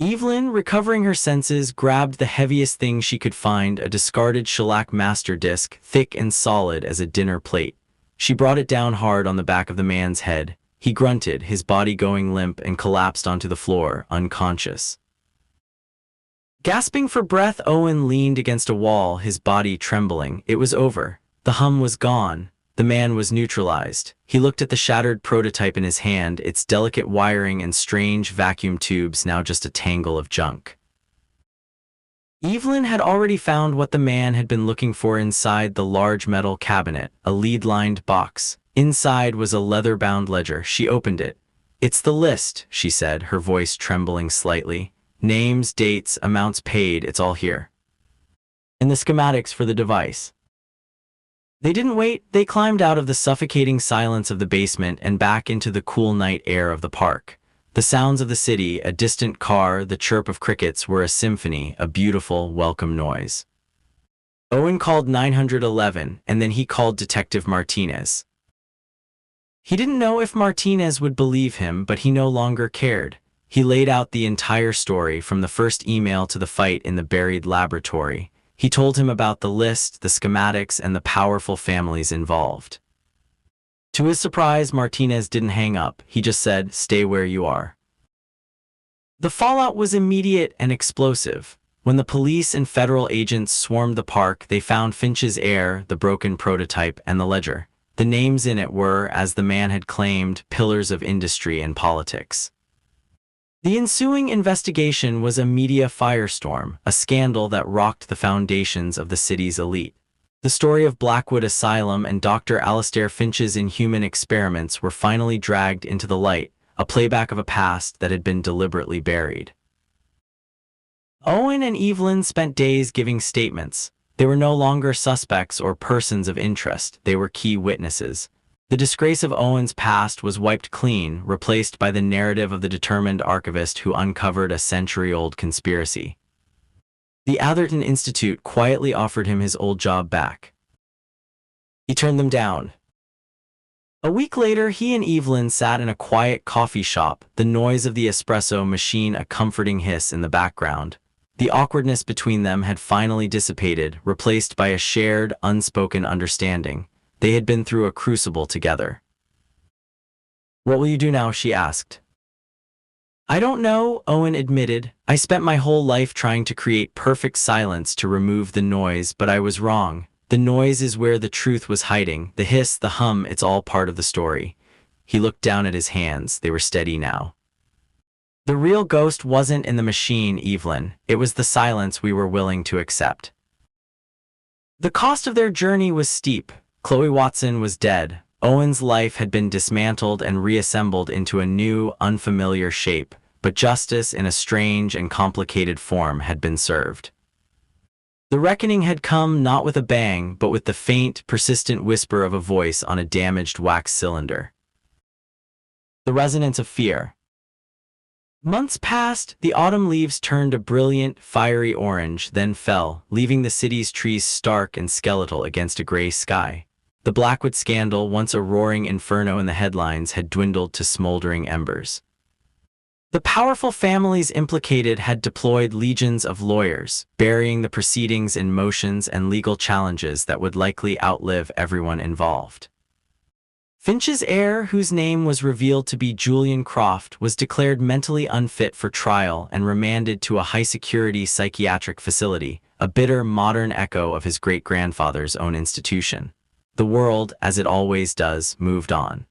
Evelyn, recovering her senses, grabbed the heaviest thing she could find, a discarded shellac master disc, thick and solid as a dinner plate. She brought it down hard on the back of the man's head. He grunted, his body going limp, and collapsed onto the floor, unconscious. Gasping for breath, Owen leaned against a wall, his body trembling. It was over. The hum was gone. The man was neutralized. He looked at the shattered prototype in his hand, its delicate wiring and strange vacuum tubes now just a tangle of junk. Evelyn had already found what the man had been looking for inside the large metal cabinet, a lead-lined box. Inside was a leather-bound ledger. She opened it. "It's the list," she said, her voice trembling slightly. "Names, dates, amounts paid, it's all here. And the schematics for the device." They didn't wait. They climbed out of the suffocating silence of the basement and back into the cool night air of the park. The sounds of the city, a distant car, the chirp of crickets were a symphony, a beautiful, welcome noise. Owen called 911, and then he called Detective Martinez. He didn't know if Martinez would believe him, but he no longer cared. He laid out the entire story, from the first email to the fight in the buried laboratory. He told him about the list, the schematics, and the powerful families involved. To his surprise, Martinez didn't hang up. He just said, "Stay where you are." The fallout was immediate and explosive. When the police and federal agents swarmed the park, they found Finch's heir, the broken prototype, and the ledger. The names in it were, as the man had claimed, pillars of industry and politics. The ensuing investigation was a media firestorm, a scandal that rocked the foundations of the city's elite. The story of Blackwood Asylum and Dr. Alastair Finch's inhuman experiments were finally dragged into the light, a playback of a past that had been deliberately buried. Owen and Evelyn spent days giving statements. They were no longer suspects or persons of interest, they were key witnesses. The disgrace of Owen's past was wiped clean, replaced by the narrative of the determined archivist who uncovered a century-old conspiracy. The Atherton Institute quietly offered him his old job back. He turned them down. A week later, he and Evelyn sat in a quiet coffee shop, the noise of the espresso machine a comforting hiss in the background. The awkwardness between them had finally dissipated, replaced by a shared, unspoken understanding. They had been through a crucible together. "What will you do now?" she asked. "I don't know," Owen admitted. "I spent my whole life trying to create perfect silence to remove the noise, but I was wrong. The noise is where the truth was hiding. The hiss, the hum, it's all part of the story." He looked down at his hands. They were steady now. "The real ghost wasn't in the machine, Evelyn. It was the silence we were willing to accept." The cost of their journey was steep. Chloe Watson was dead. Owen's life had been dismantled and reassembled into a new, unfamiliar shape, but justice in a strange and complicated form had been served. The reckoning had come not with a bang, but with the faint, persistent whisper of a voice on a damaged wax cylinder. The resonance of fear. Months passed. The autumn leaves turned a brilliant, fiery orange, then fell, leaving the city's trees stark and skeletal against a gray sky. The Blackwood scandal, once a roaring inferno in the headlines, had dwindled to smoldering embers. The powerful families implicated had deployed legions of lawyers, burying the proceedings in motions and legal challenges that would likely outlive everyone involved. Finch's heir, whose name was revealed to be Julian Croft, was declared mentally unfit for trial and remanded to a high-security psychiatric facility, a bitter, modern echo of his great-grandfather's own institution. The world, as it always does, moved on.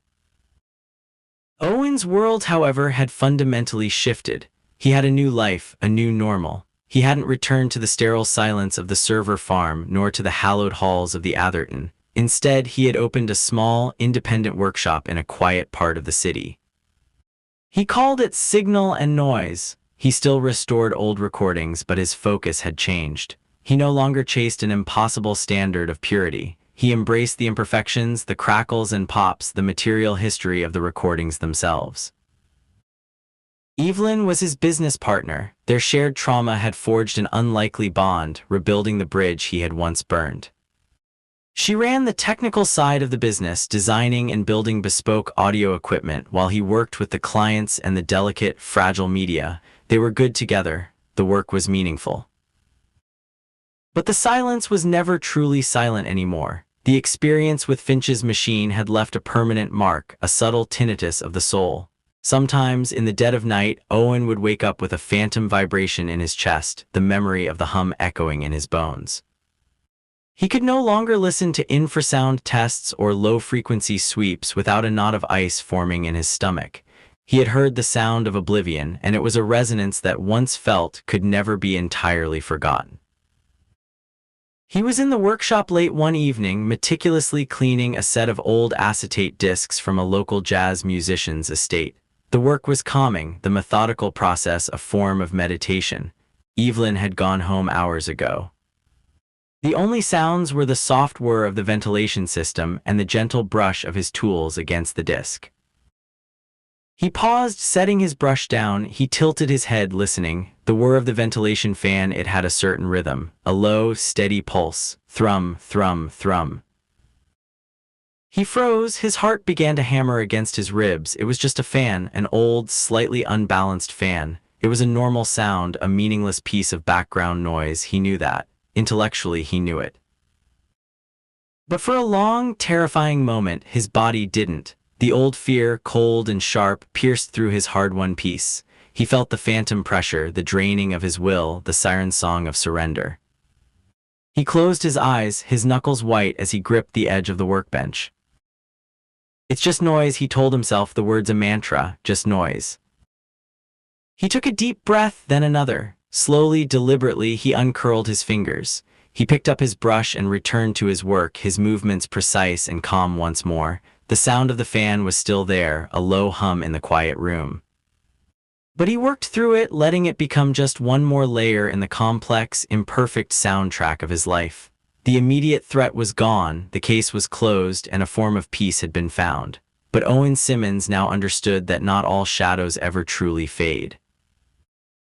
Owen's world, however, had fundamentally shifted. He had a new life, a new normal. He hadn't returned to the sterile silence of the server farm, nor to the hallowed halls of the Atherton. Instead, he had opened a small, independent workshop in a quiet part of the city. He called it Signal and Noise. He still restored old recordings, but his focus had changed. He no longer chased an impossible standard of purity. He embraced the imperfections, the crackles and pops, the material history of the recordings themselves. Evelyn was his business partner. Their shared trauma had forged an unlikely bond, rebuilding the bridge he had once burned. She ran the technical side of the business, designing and building bespoke audio equipment, while he worked with the clients and the delicate, fragile media. They were good together. The work was meaningful. But the silence was never truly silent anymore. The experience with Finch's machine had left a permanent mark, a subtle tinnitus of the soul. Sometimes, in the dead of night, Owen would wake up with a phantom vibration in his chest, the memory of the hum echoing in his bones. He could no longer listen to infrasound tests or low-frequency sweeps without a knot of ice forming in his stomach. He had heard the sound of oblivion, and it was a resonance that, once felt, could never be entirely forgotten. He was in the workshop late one evening, meticulously cleaning a set of old acetate discs from a local jazz musician's estate. The work was calming, the methodical process a form of meditation. Evelyn had gone home hours ago. The only sounds were the soft whir of the ventilation system and the gentle brush of his tools against the disc. He paused, setting his brush down. He tilted his head, listening. The whir of the ventilation fan, it had a certain rhythm, a low, steady pulse. Thrum, thrum, thrum. He froze. His heart began to hammer against his ribs. It was just a fan, an old, slightly unbalanced fan. It was a normal sound, a meaningless piece of background noise. He knew that. Intellectually, he knew it. But for a long, terrifying moment, his body didn't. The old fear, cold and sharp, pierced through his hard-won peace. He felt the phantom pressure, the draining of his will, the siren song of surrender. He closed his eyes, his knuckles white as he gripped the edge of the workbench. It's just noise, he told himself, the words a mantra, just noise. He took a deep breath, then another. Slowly, deliberately, he uncurled his fingers. He picked up his brush and returned to his work, his movements precise and calm once more. The sound of the fan was still there, a low hum in the quiet room. But he worked through it, letting it become just one more layer in the complex, imperfect soundtrack of his life. The immediate threat was gone, the case was closed, and a form of peace had been found. But Owen Simmons now understood that not all shadows ever truly fade.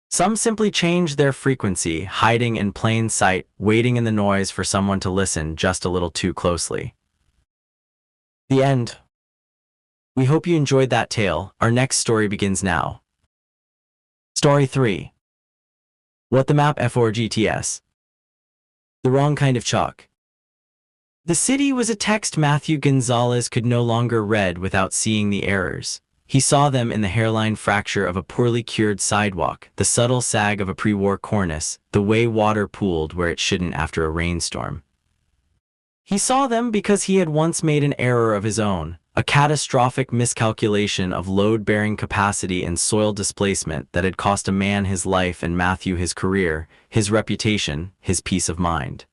Some simply change their frequency, hiding in plain sight, waiting in the noise for someone to listen just a little too closely. The end. We hope you enjoyed that tale. Our next story begins now. Story 3. What the Map F4GTS. The Wrong Kind of Chalk. The city was a text Matthew Gonzalez could no longer read without seeing the errors. He saw them in the hairline fracture of a poorly cured sidewalk, the subtle sag of a pre-war cornice, the way water pooled where it shouldn't after a rainstorm. He saw them because he had once made an error of his own, a catastrophic miscalculation of load-bearing capacity and soil displacement that had cost a man his life and Matthew his career, his reputation, his peace of mind.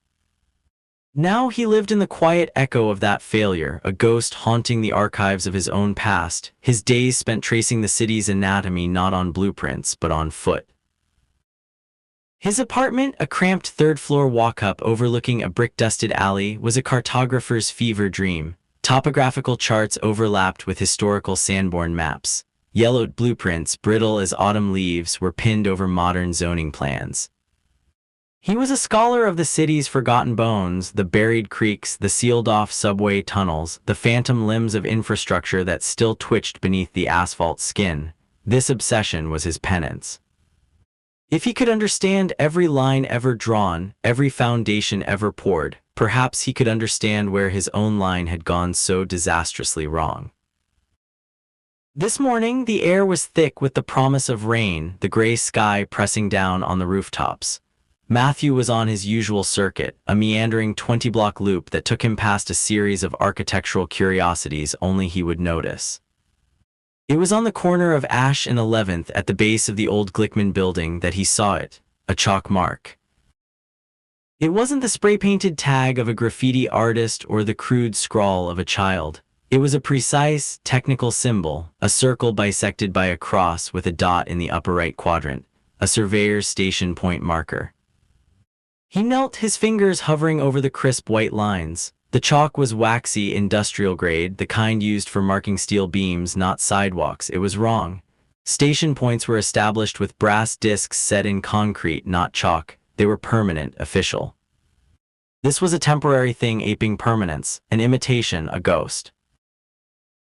Now he lived in the quiet echo of that failure, a ghost haunting the archives of his own past, his days spent tracing the city's anatomy not on blueprints but on foot. His apartment, a cramped third-floor walk-up overlooking a brick-dusted alley, was a cartographer's fever dream. Topographical charts overlapped with historical Sanborn maps. Yellowed blueprints, brittle as autumn leaves, were pinned over modern zoning plans. He was a scholar of the city's forgotten bones, the buried creeks, the sealed-off subway tunnels, the phantom limbs of infrastructure that still twitched beneath the asphalt skin. This obsession was his penance. If he could understand every line ever drawn, every foundation ever poured, perhaps he could understand where his own line had gone so disastrously wrong. This morning, the air was thick with the promise of rain, the gray sky pressing down on the rooftops. Matthew was on his usual circuit, a meandering 20-block loop that took him past a series of architectural curiosities only he would notice. It was on the corner of Ash and 11th at the base of the old Glickman building that he saw it, a chalk mark. It wasn't the spray-painted tag of a graffiti artist or the crude scrawl of a child. It was a precise, technical symbol, a circle bisected by a cross with a dot in the upper right quadrant, a surveyor's station point marker. He knelt, his fingers hovering over the crisp white lines. The chalk was waxy, industrial grade, the kind used for marking steel beams, not sidewalks. It was wrong. Station points were established with brass discs set in concrete, not chalk. They were permanent, official. This was a temporary thing aping permanence, an imitation, a ghost.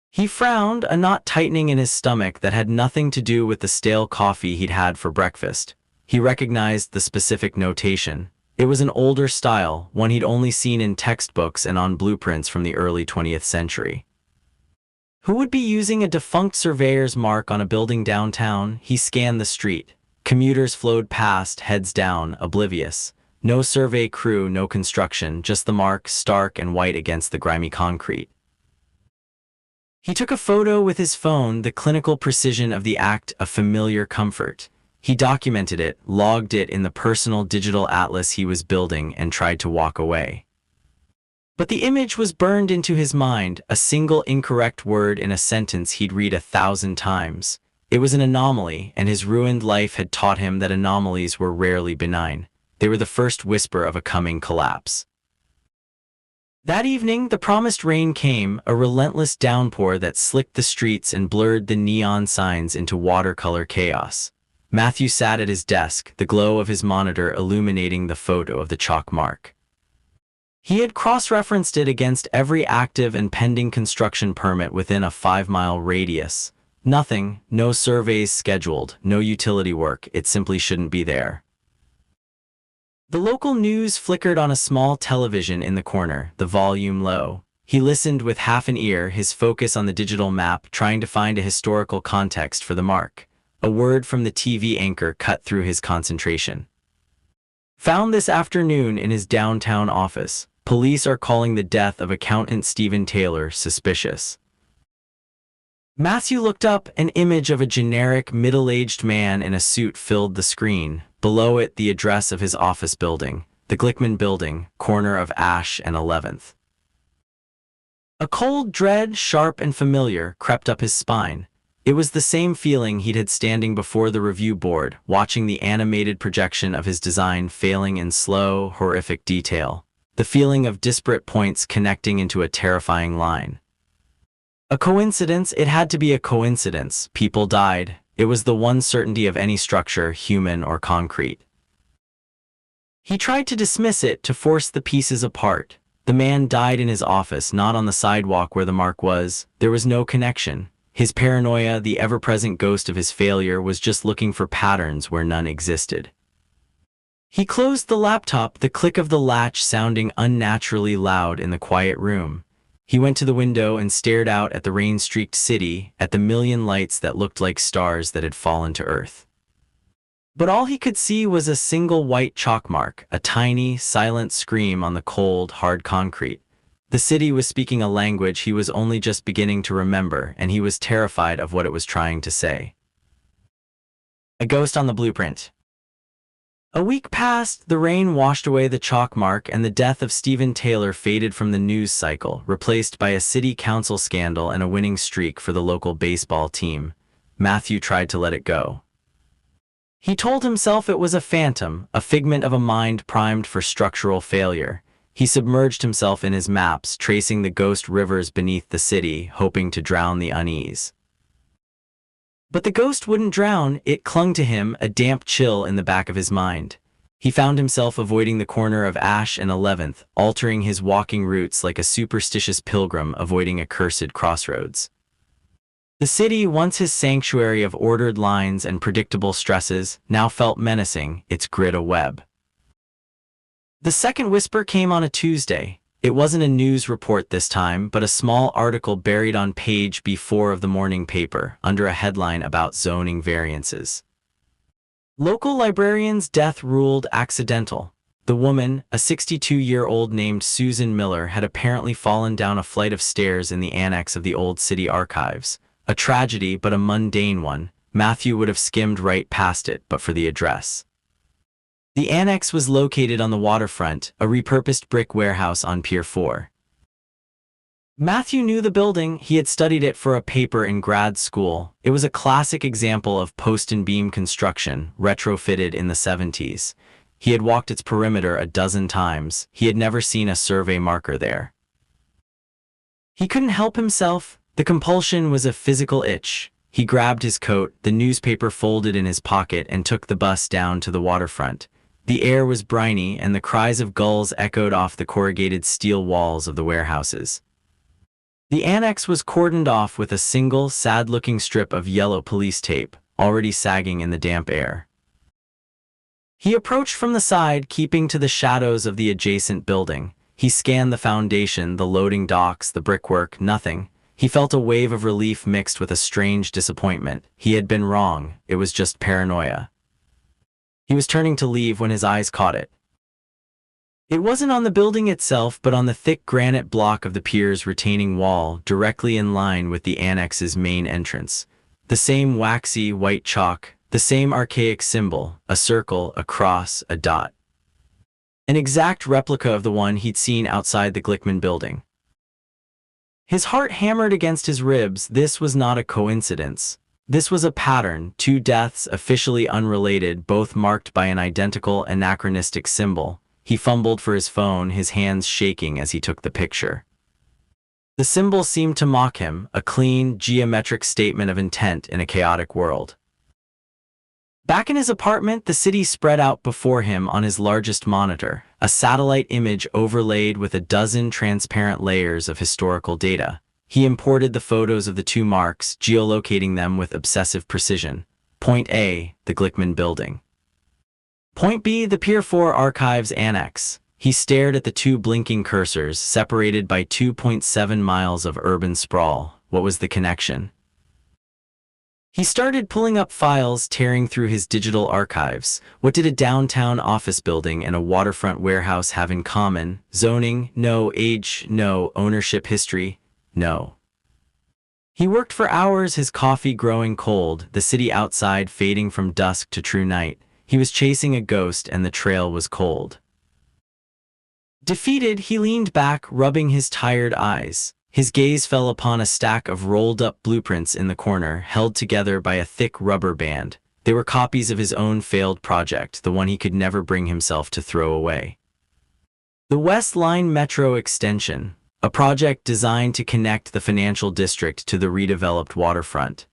He frowned, a knot tightening in his stomach that had nothing to do with the stale coffee he'd had for breakfast. He recognized the specific notation. It was an older style, one he'd only seen in textbooks and on blueprints from the early 20th century. Who would be using a defunct surveyor's mark on a building downtown? He scanned the street. Commuters flowed past, heads down, oblivious. No survey crew, no construction, just the mark, stark and white against the grimy concrete. He took a photo with his phone, the clinical precision of the act, a familiar comfort. He documented it, logged it in the personal digital atlas he was building, and tried to walk away. But the image was burned into his mind, a single incorrect word in a sentence he'd read 1,000 times. It was an anomaly, and his ruined life had taught him that anomalies were rarely benign. They were the first whisper of a coming collapse. That evening, the promised rain came, a relentless downpour that slicked the streets and blurred the neon signs into watercolor chaos. Matthew sat at his desk, the glow of his monitor illuminating the photo of the chalk mark. He had cross-referenced it against every active and pending construction permit within a 5-mile radius. Nothing, no surveys scheduled, no utility work, it simply shouldn't be there. The local news flickered on a small television in the corner, the volume low. He listened with half an ear, his focus on the digital map, trying to find a historical context for the mark. A word from the TV anchor cut through his concentration. Found this afternoon in his downtown office. Police are calling the death of accountant Stephen Taylor suspicious. Matthew looked up. An image of a generic, middle-aged man in a suit filled the screen. Below it, the address of his office building, the Glickman Building, corner of Ash and 11th. A cold dread, sharp and familiar, crept up his spine. It was the same feeling he'd had standing before the review board, watching the animated projection of his design failing in slow, horrific detail. The feeling of disparate points connecting into a terrifying line. A coincidence? It had to be a coincidence. People died. It was the one certainty of any structure, human or concrete. He tried to dismiss it, to force the pieces apart. The man died in his office, not on the sidewalk where the mark was. There was no connection. His paranoia, the ever-present ghost of his failure, was just looking for patterns where none existed. He closed the laptop, the click of the latch sounding unnaturally loud in the quiet room. He went to the window and stared out at the rain-streaked city, at the million lights that looked like stars that had fallen to earth. But all he could see was a single white chalk mark, a tiny, silent scream on the cold, hard concrete. The city was speaking a language he was only just beginning to remember, and he was terrified of what it was trying to say. A ghost on the blueprint. A week passed, the rain washed away the chalk mark, and the death of Stephen Taylor faded from the news cycle, replaced by a city council scandal and a winning streak for the local baseball team. Matthew tried to let it go. He told himself it was a phantom, a figment of a mind primed for structural failure. He submerged himself in his maps, tracing the ghost rivers beneath the city, hoping to drown the unease. But the ghost wouldn't drown, it clung to him, a damp chill in the back of his mind. He found himself avoiding the corner of Ash and 11th, altering his walking routes like a superstitious pilgrim avoiding accursed crossroads. The city, once his sanctuary of ordered lines and predictable stresses, now felt menacing, its grid a web. The second whisper came on a Tuesday. It wasn't a news report this time, but a small article buried on page B4 of the morning paper, under a headline about zoning variances. Local librarian's death ruled accidental. The woman, a 62-year-old named Susan Miller, had apparently fallen down a flight of stairs in the annex of the old city archives. A tragedy, but a mundane one. Matthew would have skimmed right past it, but for the address. The annex was located on the waterfront, a repurposed brick warehouse on Pier 4. Matthew knew the building. He had studied it for a paper in grad school. It was a classic example of post and beam construction, retrofitted in the 70s. He had walked its perimeter a dozen times. He had never seen a survey marker there. He couldn't help himself. The compulsion was a physical itch. He grabbed his coat, the newspaper folded in his pocket, and took the bus down to the waterfront. The air was briny, and the cries of gulls echoed off the corrugated steel walls of the warehouses. The annex was cordoned off with a single, sad-looking strip of yellow police tape, already sagging in the damp air. He approached from the side, keeping to the shadows of the adjacent building. He scanned the foundation, the loading docks, the brickwork, nothing. He felt a wave of relief mixed with a strange disappointment. He had been wrong. It was just paranoia. He was turning to leave when his eyes caught it. It wasn't on the building itself, but on the thick granite block of the pier's retaining wall, directly in line with the annex's main entrance. The same waxy white chalk, the same archaic symbol, a circle, a cross, a dot. An exact replica of the one he'd seen outside the Glickman building. His heart hammered against his ribs. This was not a coincidence. This was a pattern, two deaths officially unrelated, both marked by an identical anachronistic symbol. He fumbled for his phone, his hands shaking as he took the picture. The symbol seemed to mock him, a clean, geometric statement of intent in a chaotic world. Back in his apartment, the city spread out before him on his largest monitor, a satellite image overlaid with a dozen transparent layers of historical data. He imported the photos of the two marks, geolocating them with obsessive precision. Point A, the Glickman Building. Point B, the Pier 4 Archives Annex. He stared at the two blinking cursors, separated by 2.7 miles of urban sprawl. What was the connection? He started pulling up files, tearing through his digital archives. What did a downtown office building and a waterfront warehouse have in common? Zoning? No. Age? No. Ownership history? No. He worked for hours, his coffee growing cold, the city outside fading from dusk to true night. He was chasing a ghost and the trail was cold. Defeated, he leaned back, rubbing his tired eyes. His gaze fell upon a stack of rolled-up blueprints in the corner, held together by a thick rubber band. They were copies of his own failed project, the one he could never bring himself to throw away. The West Line Metro Extension, a project designed to connect the financial district to the redeveloped waterfront.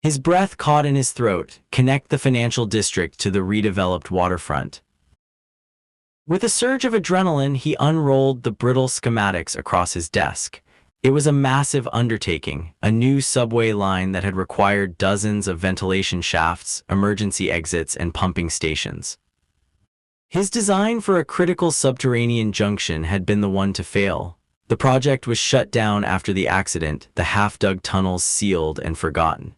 His breath caught in his throat. Connect the financial district to the redeveloped waterfront. With a surge of adrenaline, he unrolled the brittle schematics across his desk. It was a massive undertaking, a new subway line that had required dozens of ventilation shafts, emergency exits, and pumping stations. His design for a critical subterranean junction had been the one to fail. The project was shut down after the accident, the half-dug tunnels sealed and forgotten.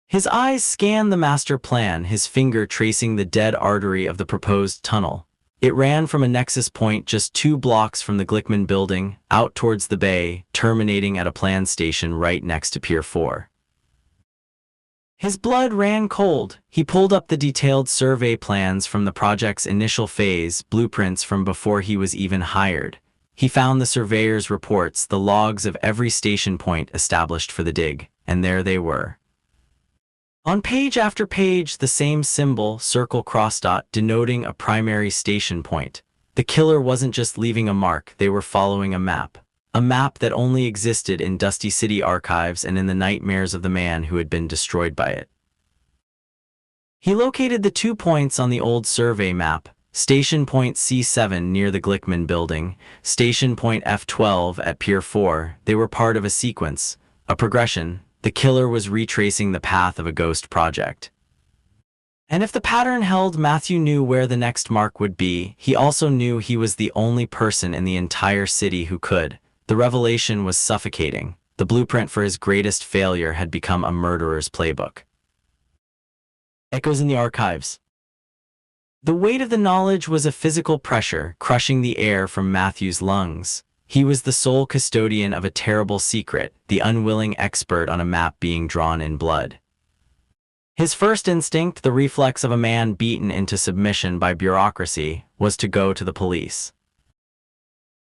His eyes scanned the master plan, his finger tracing the dead artery of the proposed tunnel. It ran from a nexus point just 2 blocks from the Glickman Building, out towards the bay, terminating at a planned station right next to Pier 4. His blood ran cold. He pulled up the detailed survey plans from the project's initial phase, blueprints from before he was even hired. He found the surveyor's reports, the logs of every station point established for the dig, and there they were. On page after page, the same symbol, circle crossdot, denoting a primary station point. The killer wasn't just leaving a mark, they were following a map that only existed in dusty city archives and in the nightmares of the man who had been destroyed by it. He located the 2 points on the old survey map, Station Point C7 near the Glickman Building, Station Point F12 at Pier 4. They were part of a sequence, a progression. The killer was retracing the path of a ghost project. And if the pattern held, Matthew knew where the next mark would be. He also knew he was the only person in the entire city who could. The revelation was suffocating. The blueprint for his greatest failure had become a murderer's playbook. Echoes in the archives. The weight of the knowledge was a physical pressure, crushing the air from Matthew's lungs. He was the sole custodian of a terrible secret, the unwilling expert on a map being drawn in blood. His first instinct, the reflex of a man beaten into submission by bureaucracy, was to go to the police.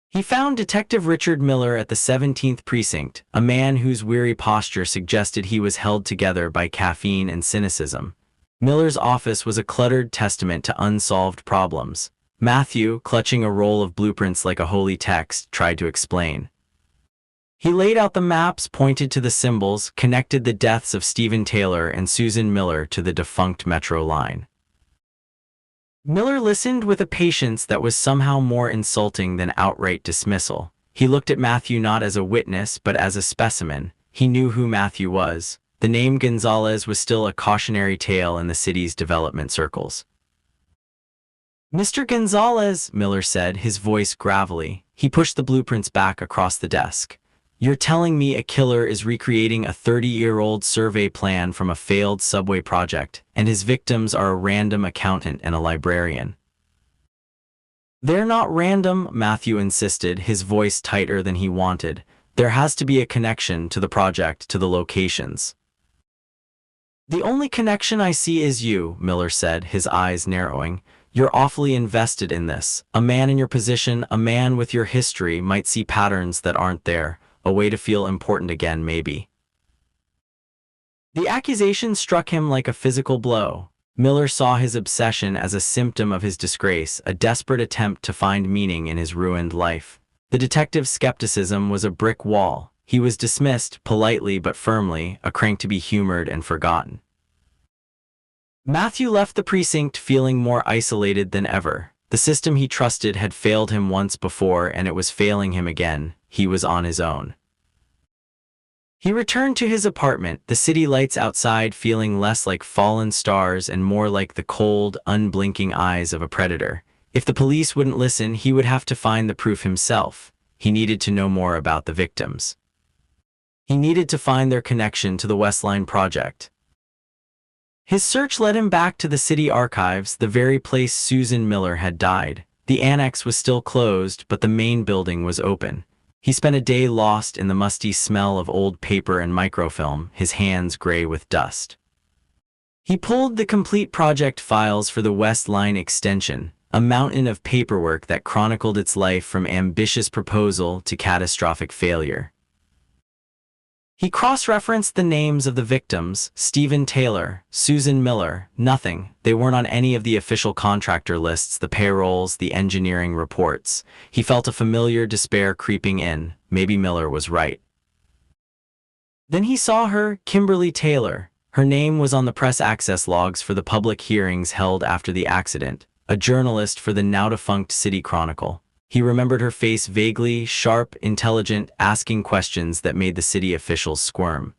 He found Detective Richard Miller at the 17th Precinct, a man whose weary posture suggested he was held together by caffeine and cynicism. Miller's office was a cluttered testament to unsolved problems. Matthew, clutching a roll of blueprints like a holy text, tried to explain. He laid out the maps, pointed to the symbols, connected the deaths of Stephen Taylor and Susan Miller to the defunct Metro line. Miller listened with a patience that was somehow more insulting than outright dismissal. He looked at Matthew not as a witness, but as a specimen. He knew who Matthew was. The name Gonzalez was still a cautionary tale in the city's development circles. "Mr. Gonzalez," Miller said, his voice gravelly. He pushed the blueprints back across the desk. "You're telling me a killer is recreating a 30-year-old survey plan from a failed subway project, and his victims are a random accountant and a librarian?" "They're not random," Matthew insisted, his voice tighter than he wanted. "There has to be a connection to the project, to the locations." "The only connection I see is you," Miller said, his eyes narrowing. "You're awfully invested in this. A man in your position, a man with your history, might see patterns that aren't there. A way to feel important again, maybe." The accusation struck him like a physical blow. Miller saw his obsession as a symptom of his disgrace, a desperate attempt to find meaning in his ruined life. The detective's skepticism was a brick wall. He was dismissed, politely but firmly, a crank to be humored and forgotten. Matthew left the precinct feeling more isolated than ever. The system he trusted had failed him once before, and it was failing him again. He was on his own. He returned to his apartment, the city lights outside feeling less like fallen stars and more like the cold, unblinking eyes of a predator. If the police wouldn't listen, he would have to find the proof himself. He needed to know more about the victims. He needed to find their connection to the Westline project. His search led him back to the city archives, the very place Susan Miller had died. The annex was still closed, but the main building was open. He spent a day lost in the musty smell of old paper and microfilm, his hands gray with dust. He pulled the complete project files for the West Line extension, a mountain of paperwork that chronicled its life from ambitious proposal to catastrophic failure. He cross-referenced the names of the victims, Stephen Taylor, Susan Miller, nothing. They weren't on any of the official contractor lists, the payrolls, the engineering reports. He felt a familiar despair creeping in. Maybe Miller was right. Then he saw her, Kimberly Taylor. Her name was on the press access logs for the public hearings held after the accident, a journalist for the now-defunct City Chronicle. He remembered her face vaguely, sharp, intelligent, asking questions that made the city officials squirm.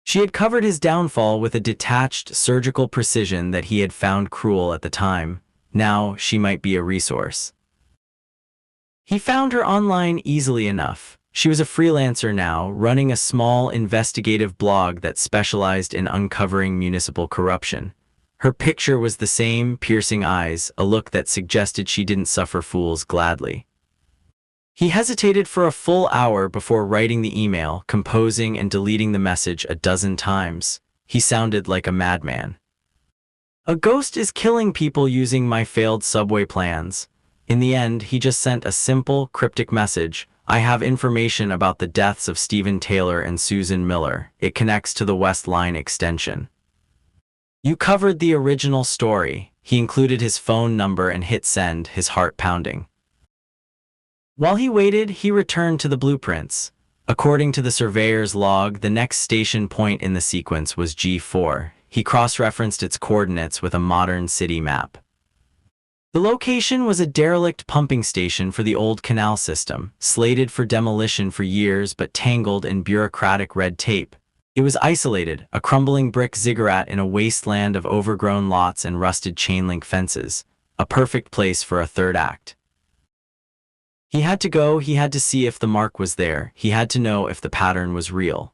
She had covered his downfall with a detached, surgical precision that he had found cruel at the time. Now she might be a resource. He found her online easily enough. She was a freelancer now, running a small investigative blog that specialized in uncovering municipal corruption. Her picture was the same, piercing eyes, a look that suggested she didn't suffer fools gladly. He hesitated for a full hour before writing the email, composing and deleting the message a dozen times. He sounded like a madman. A ghost is killing people using my failed subway plans. In the end, he just sent a simple, cryptic message. I have information about the deaths of Stephen Taylor and Susan Miller. It connects to the West Line extension. You covered the original story. He included his phone number and hit send, his heart pounding. While he waited, he returned to the blueprints. According to the surveyor's log, the next station point in the sequence was G4. He cross-referenced its coordinates with a modern city map. The location was a derelict pumping station for the old canal system, slated for demolition for years but tangled in bureaucratic red tape. It was isolated, a crumbling brick ziggurat in a wasteland of overgrown lots and rusted chain-link fences, a perfect place for a third act. He had to go, he had to see if the mark was there, he had to know if the pattern was real.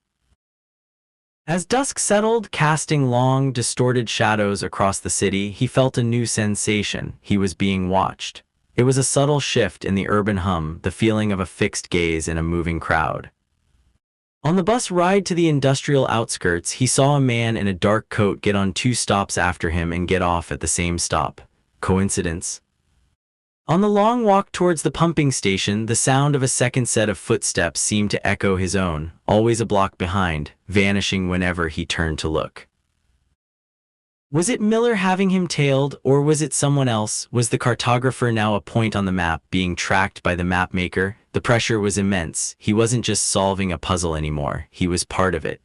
As dusk settled, casting long, distorted shadows across the city, he felt a new sensation. He was being watched. It was a subtle shift in the urban hum, the feeling of a fixed gaze in a moving crowd. On the bus ride to the industrial outskirts, he saw a man in a dark coat get on 2 stops after him and get off at the same stop. Coincidence? On the long walk towards the pumping station, the sound of a second set of footsteps seemed to echo his own, always a block behind, vanishing whenever he turned to look. Was it Miller having him tailed, or was it someone else? Was the cartographer now a point on the map, being tracked by the mapmaker? The pressure was immense. He wasn't just solving a puzzle anymore, he was part of it.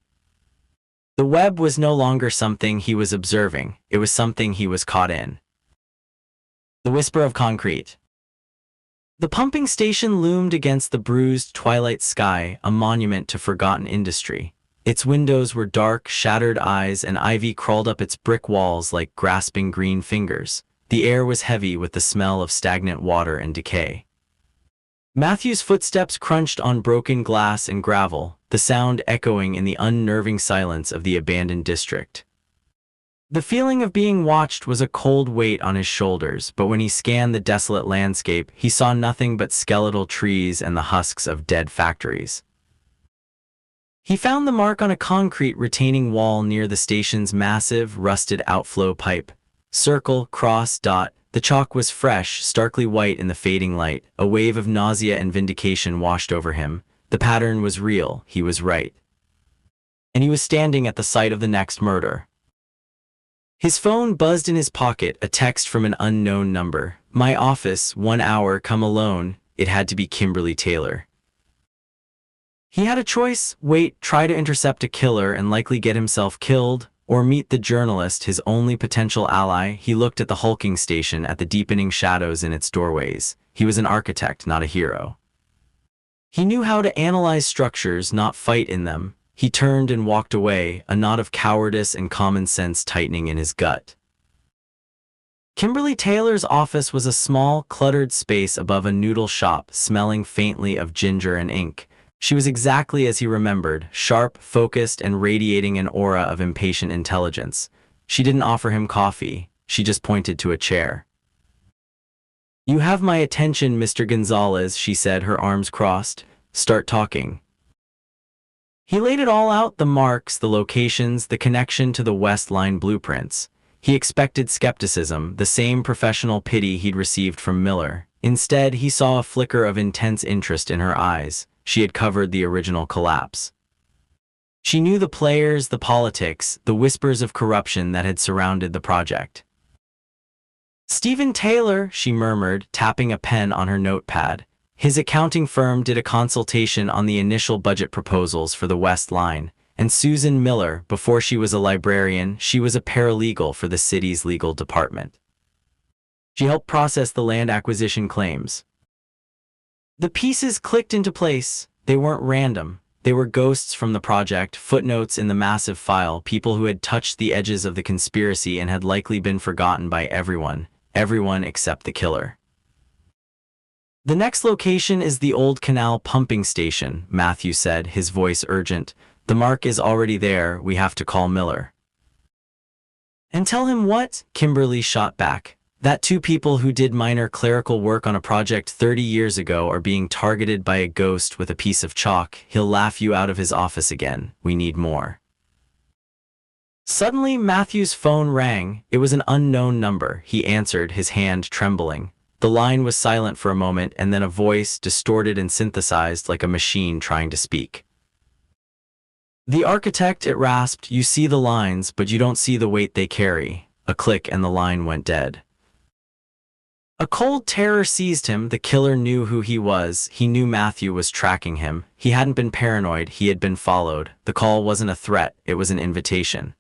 The web was no longer something he was observing, it was something he was caught in. The whisper of concrete. The pumping station loomed against the bruised twilight sky, a monument to forgotten industry. Its windows were dark, shattered eyes, and ivy crawled up its brick walls like grasping green fingers. The air was heavy with the smell of stagnant water and decay. Matthew's footsteps crunched on broken glass and gravel, the sound echoing in the unnerving silence of the abandoned district. The feeling of being watched was a cold weight on his shoulders, but when he scanned the desolate landscape, he saw nothing but skeletal trees and the husks of dead factories. He found the mark on a concrete retaining wall near the station's massive, rusted outflow pipe. Circle, cross, dot. The chalk was fresh, starkly white in the fading light. A wave of nausea and vindication washed over him. The pattern was real, he was right. and he was standing at the site of the next murder. His phone buzzed in his pocket, a text from an unknown number. "My office, 1 hour, come alone." It had to be Kimberly Taylor. He had a choice: wait, try to intercept a killer and likely get himself killed, or meet the journalist, his only potential ally. He looked at the hulking station, at the deepening shadows in its doorways. He was an architect, not a hero. He knew how to analyze structures, not fight in them. He turned and walked away, a knot of cowardice and common sense tightening in his gut. Kimberly Taylor's office was a small, cluttered space above a noodle shop, smelling faintly of ginger and ink. She was exactly as he remembered, sharp, focused, and radiating an aura of impatient intelligence. She didn't offer him coffee. She just pointed to a chair. "You have my attention, Mr. Gonzalez," she said, her arms crossed. "Start talking." He laid it all out: the marks, the locations, the connection to the West Line blueprints. He expected skepticism, the same professional pity he'd received from Miller. Instead, he saw a flicker of intense interest in her eyes. She had covered the original collapse. She knew the players, the politics, the whispers of corruption that had surrounded the project. "Stephen Taylor," she murmured, tapping a pen on her notepad. "His accounting firm did a consultation on the initial budget proposals for the West Line. And Susan Miller, before she was a librarian, she was a paralegal for the city's legal department. She helped process the land acquisition claims." The pieces clicked into place. They weren't random. They were ghosts from the project, footnotes in the massive file, people who had touched the edges of the conspiracy and had likely been forgotten by everyone except the killer. "The next location is the old canal pumping station," Matthew said, his voice urgent. "The mark is already there. We have to call Miller." "And tell him what?" Kimberly shot back. "That 2 people who did minor clerical work on a project 30 years ago are being targeted by a ghost with a piece of chalk. He'll laugh you out of his office again. We need more." Suddenly, Matthew's phone rang. It was an unknown number. He answered, his hand trembling. The line was silent for a moment, and then a voice, distorted and synthesized like a machine trying to speak. "The architect," it rasped. "You see the lines, but you don't see the weight they carry." A click and the line went dead. A cold terror seized him. The killer knew who he was. He knew Matthew was tracking him. He hadn't been paranoid. He had been followed. The call wasn't a threat. It was an invitation.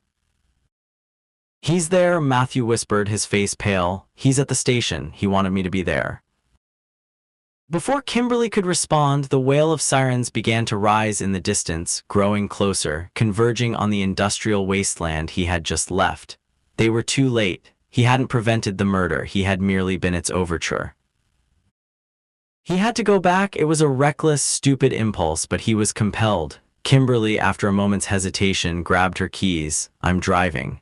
"He's there," Matthew whispered, his face pale. "He's at the station. He wanted me to be there." Before Kimberly could respond, the wail of sirens began to rise in the distance, growing closer, converging on the industrial wasteland he had just left. They were too late. He hadn't prevented the murder. He had merely been its overture. He had to go back. It was a reckless, stupid impulse, but he was compelled. Kimberly, after a moment's hesitation, grabbed her keys. "I'm driving."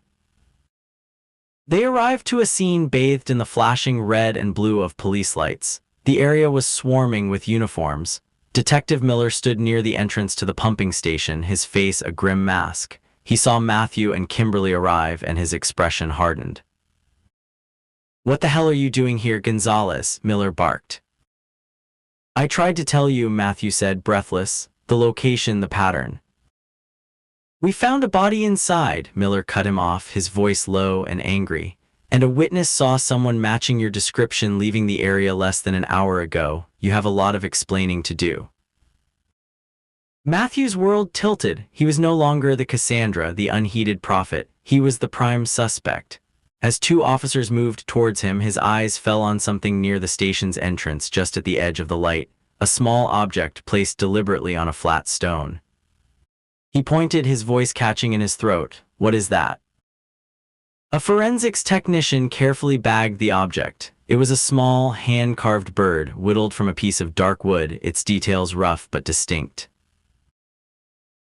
They arrived to a scene bathed in the flashing red and blue of police lights. The area was swarming with uniforms. Detective Miller stood near the entrance to the pumping station, his face a grim mask. He saw Matthew and Kimberly arrive, and his expression hardened. "What the hell are you doing here, Gonzalez?" Miller barked. "I tried to tell you," Matthew said, breathless. "The location, the pattern." "We found a body inside," Miller cut him off, his voice low and angry. "And a witness saw someone matching your description leaving the area less than an hour ago. You have a lot of explaining to do." Matthew's world tilted. He was no longer the Cassandra, the unheeded prophet. He was the prime suspect. As 2 officers moved towards him, his eyes fell on something near the station's entrance, just at the edge of the light, a small object placed deliberately on a flat stone. He pointed, his voice catching in his throat. "What is that?" A forensics technician carefully bagged the object. It was a small, hand-carved bird, whittled from a piece of dark wood, its details rough but distinct.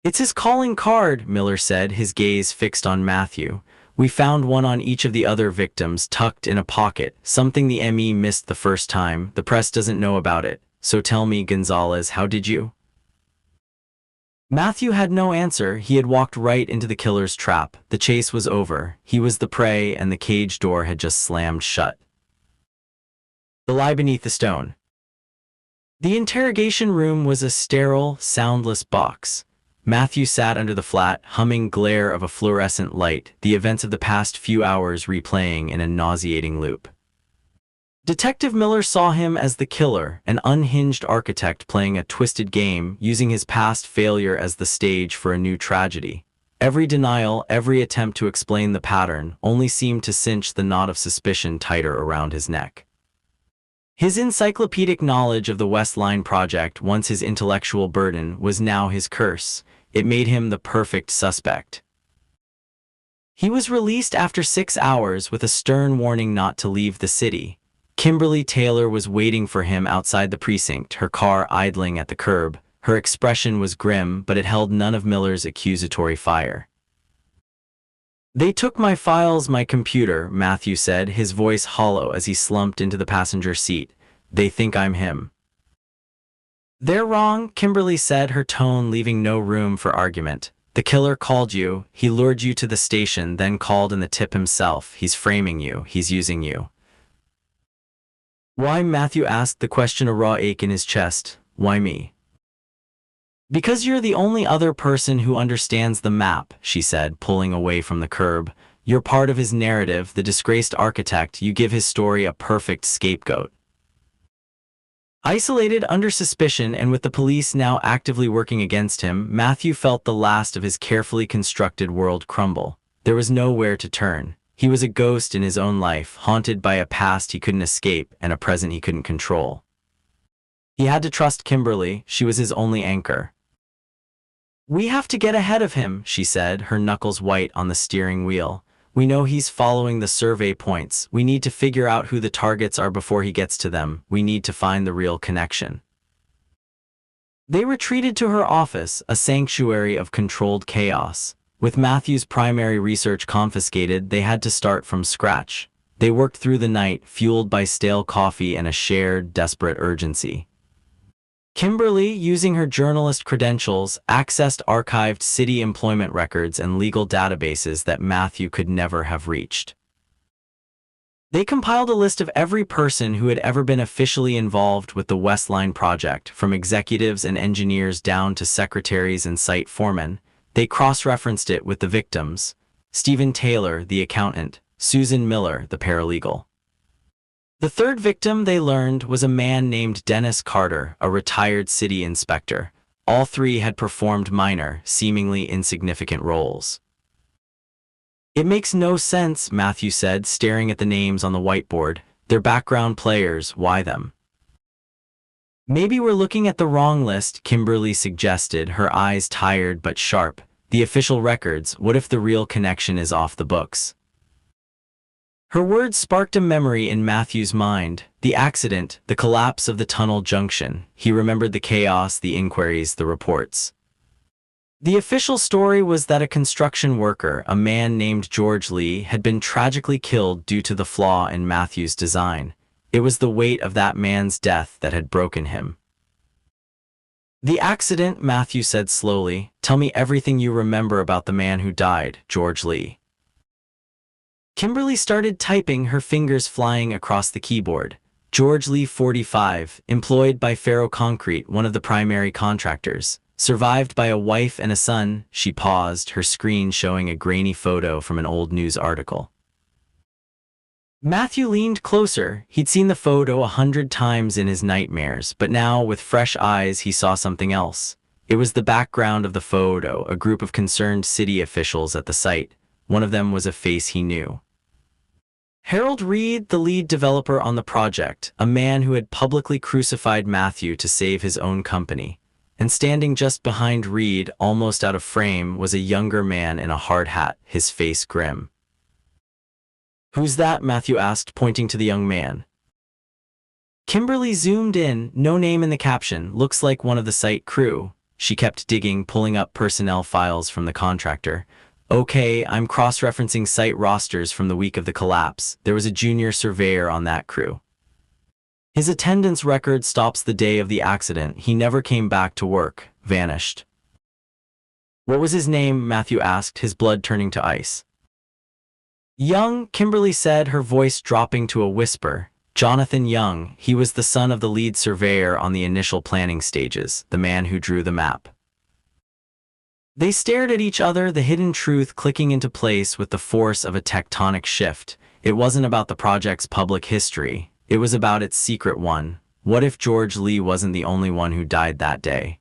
"It's his calling card," Miller said, his gaze fixed on Matthew. "We found one on each of the other victims, tucked in a pocket, something the ME missed the first time. The press doesn't know about it. So tell me, Gonzalez, how did you?" Matthew had no answer. He had walked right into the killer's trap. The chase was over. He was the prey, and the cage door had just slammed shut. The lie beneath the stone. The interrogation room was a sterile, soundless box. Matthew sat under the flat, humming glare of a fluorescent light, the events of the past few hours replaying in a nauseating loop. Detective Miller saw him as the killer, an unhinged architect playing a twisted game, using his past failure as the stage for a new tragedy. Every denial, every attempt to explain the pattern, only seemed to cinch the knot of suspicion tighter around his neck. His encyclopedic knowledge of the West Line project, once his intellectual burden, was now his curse. It made him the perfect suspect. He was released after 6 hours with a stern warning not to leave the city. Kimberly Taylor was waiting for him outside the precinct, her car idling at the curb. Her expression was grim, but it held none of Miller's accusatory fire. "They took my files, my computer," Matthew said, his voice hollow as he slumped into the passenger seat. "They think I'm him." "They're wrong," Kimberly said, her tone leaving no room for argument. "The killer called you. He lured you to the station, then called in the tip himself. He's framing you. He's using you." "Why?" Matthew asked, the question a raw ache in his chest. "Why me?" "Because you're the only other person who understands the map," she said, pulling away from the curb. "You're part of his narrative, the disgraced architect. You give his story a perfect scapegoat." Isolated, under suspicion, and with the police now actively working against him, Matthew felt the last of his carefully constructed world crumble. There was nowhere to turn. He was a ghost in his own life, haunted by a past he couldn't escape and a present he couldn't control. He had to trust Kimberly. She was his only anchor. "We have to get ahead of him," she said, her knuckles white on the steering wheel. "We know he's following the survey points. We need to figure out who the targets are before he gets to them. We need to find the real connection." They retreated to her office, a sanctuary of controlled chaos. With Matthew's primary research confiscated, they had to start from scratch. They worked through the night, fueled by stale coffee and a shared, desperate urgency. Kimberly, using her journalist credentials, accessed archived city employment records and legal databases that Matthew could never have reached. They compiled a list of every person who had ever been officially involved with the West Line project, from executives and engineers down to secretaries and site foremen. They cross-referenced it with the victims: Stephen Taylor, the accountant; Susan Miller, the paralegal. The third victim, they learned, was a man named Dennis Carter, a retired city inspector. All three had performed minor, seemingly insignificant roles. "It makes no sense," Matthew said, staring at the names on the whiteboard. "They're background players. Why them?" "Maybe we're looking at the wrong list," Kimberly suggested, her eyes tired but sharp. "The official records. What if the real connection is off the books?" Her words sparked a memory in Matthew's mind. The accident, the collapse of the tunnel junction. He remembered the chaos, the inquiries, the reports. The official story was that a construction worker, a man named George Lee, had been tragically killed due to the flaw in Matthew's design. It was the weight of that man's death that had broken him. "The accident," Matthew said slowly. "Tell me everything you remember about the man who died, George Lee." Kimberly started typing, her fingers flying across the keyboard. "George Lee, 45, employed by Ferro Concrete, one of the primary contractors. Survived by a wife and a son." She paused, her screen showing a grainy photo from an old news article. Matthew leaned closer. He'd seen the photo 100 times in his nightmares, but now, with fresh eyes, he saw something else. It was the background of the photo, a group of concerned city officials at the site. One of them was a face he knew. Harold Reed, the lead developer on the project, a man who had publicly crucified Matthew to save his own company. And standing just behind Reed, almost out of frame, was a younger man in a hard hat, his face grim. "Who's that?" Matthew asked, pointing to the young man. Kimberly zoomed in, no name in the caption. "Looks like one of the site crew." She kept digging, pulling up personnel files from the contractor. "Okay, I'm cross-referencing site rosters from the week of the collapse. There was a junior surveyor on that crew. His attendance record stops the day of the accident. He never came back to work, vanished." "What was his name?" Matthew asked, his blood turning to ice. "Young," Kimberly said, her voice dropping to a whisper. "Jonathan Young. He was the son of the lead surveyor on the initial planning stages, the man who drew the map." They stared at each other, the hidden truth clicking into place with the force of a tectonic shift. It wasn't about the project's public history. It was about its secret one. What if George Lee wasn't the only one who died that day?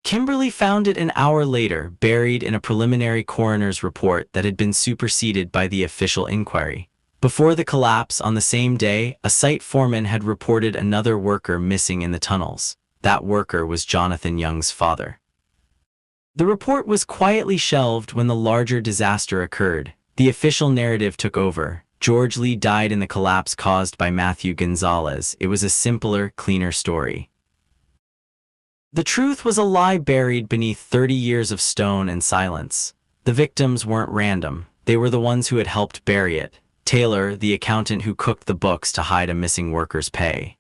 Kimberly found it an hour later, buried in a preliminary coroner's report that had been superseded by the official inquiry. Before the collapse on the same day, a site foreman had reported another worker missing in the tunnels. That worker was Jonathan Young's father. The report was quietly shelved when the larger disaster occurred. The official narrative took over. George Lee died in the collapse caused by Matthew Gonzalez. It was a simpler, cleaner story. The truth was a lie buried beneath 30 years of stone and silence. The victims weren't random. They were the ones who had helped bury it. Taylor, the accountant who cooked the books to hide a missing worker's pay.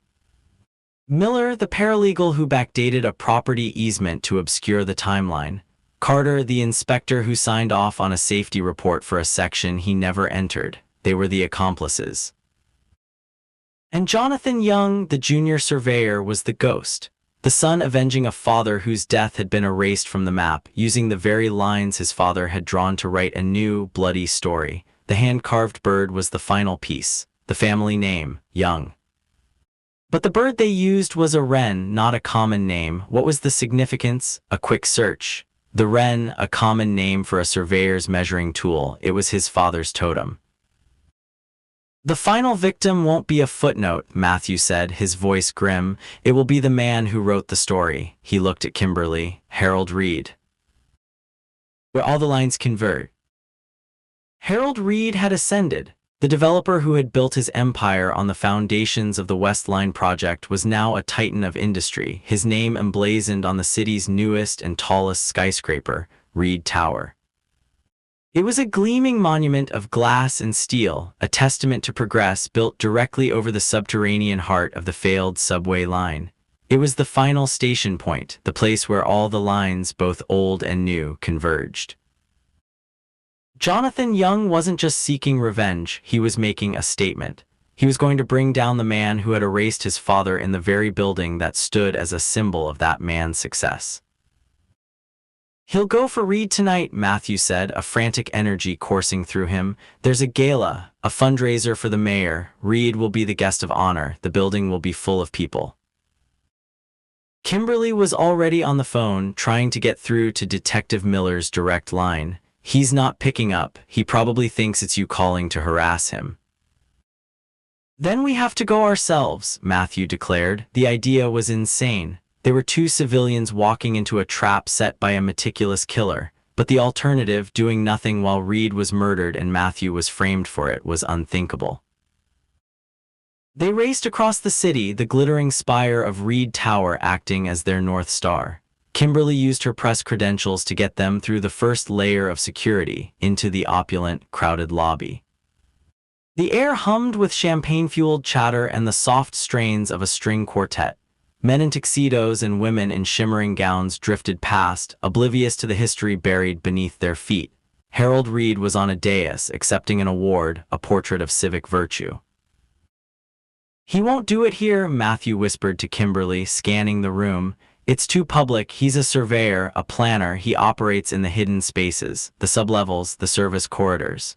Miller, the paralegal who backdated a property easement to obscure the timeline. Carter, the inspector who signed off on a safety report for a section he never entered. They were the accomplices. And Jonathan Young, the junior surveyor, was the ghost. The son avenging a father whose death had been erased from the map, using the very lines his father had drawn to write a new, bloody story. The hand-carved bird was the final piece. The family name, Young. But the bird they used was a wren, not a common name. What was the significance? A quick search. The wren, a common name for a surveyor's measuring tool. It was his father's totem. The final victim won't be a footnote, Matthew said, his voice grim. It will be the man who wrote the story. He looked at Kimberly. Harold Reed. Where all the lines convert. Harold Reed had ascended. The developer who had built his empire on the foundations of the West Line project was now a titan of industry, his name emblazoned on the city's newest and tallest skyscraper, Reed Tower. It was a gleaming monument of glass and steel, a testament to progress built directly over the subterranean heart of the failed subway line. It was the final station point, the place where all the lines, both old and new, converged. Jonathan Young wasn't just seeking revenge, he was making a statement. He was going to bring down the man who had erased his father in the very building that stood as a symbol of that man's success. He'll go for Reed tonight, Matthew said, a frantic energy coursing through him. There's a gala, a fundraiser for the mayor. Reed will be the guest of honor. The building will be full of people. Kimberly was already on the phone, trying to get through to Detective Miller's direct line. He's not picking up. He probably thinks it's you calling to harass him. Then we have to go ourselves, Matthew declared. The idea was insane. They were two civilians walking into a trap set by a meticulous killer, but the alternative, doing nothing while Reed was murdered and Matthew was framed for it, was unthinkable. They raced across the city, the glittering spire of Reed Tower acting as their North Star. Kimberly used her press credentials to get them through the first layer of security, into the opulent, crowded lobby. The air hummed with champagne-fueled chatter and the soft strains of a string quartet. Men in tuxedos and women in shimmering gowns drifted past, oblivious to the history buried beneath their feet. Harold Reed was on a dais, accepting an award, a portrait of civic virtue. He won't do it here, Matthew whispered to Kimberly, scanning the room. It's too public. He's a surveyor, a planner. He operates in the hidden spaces, the sublevels, the service corridors.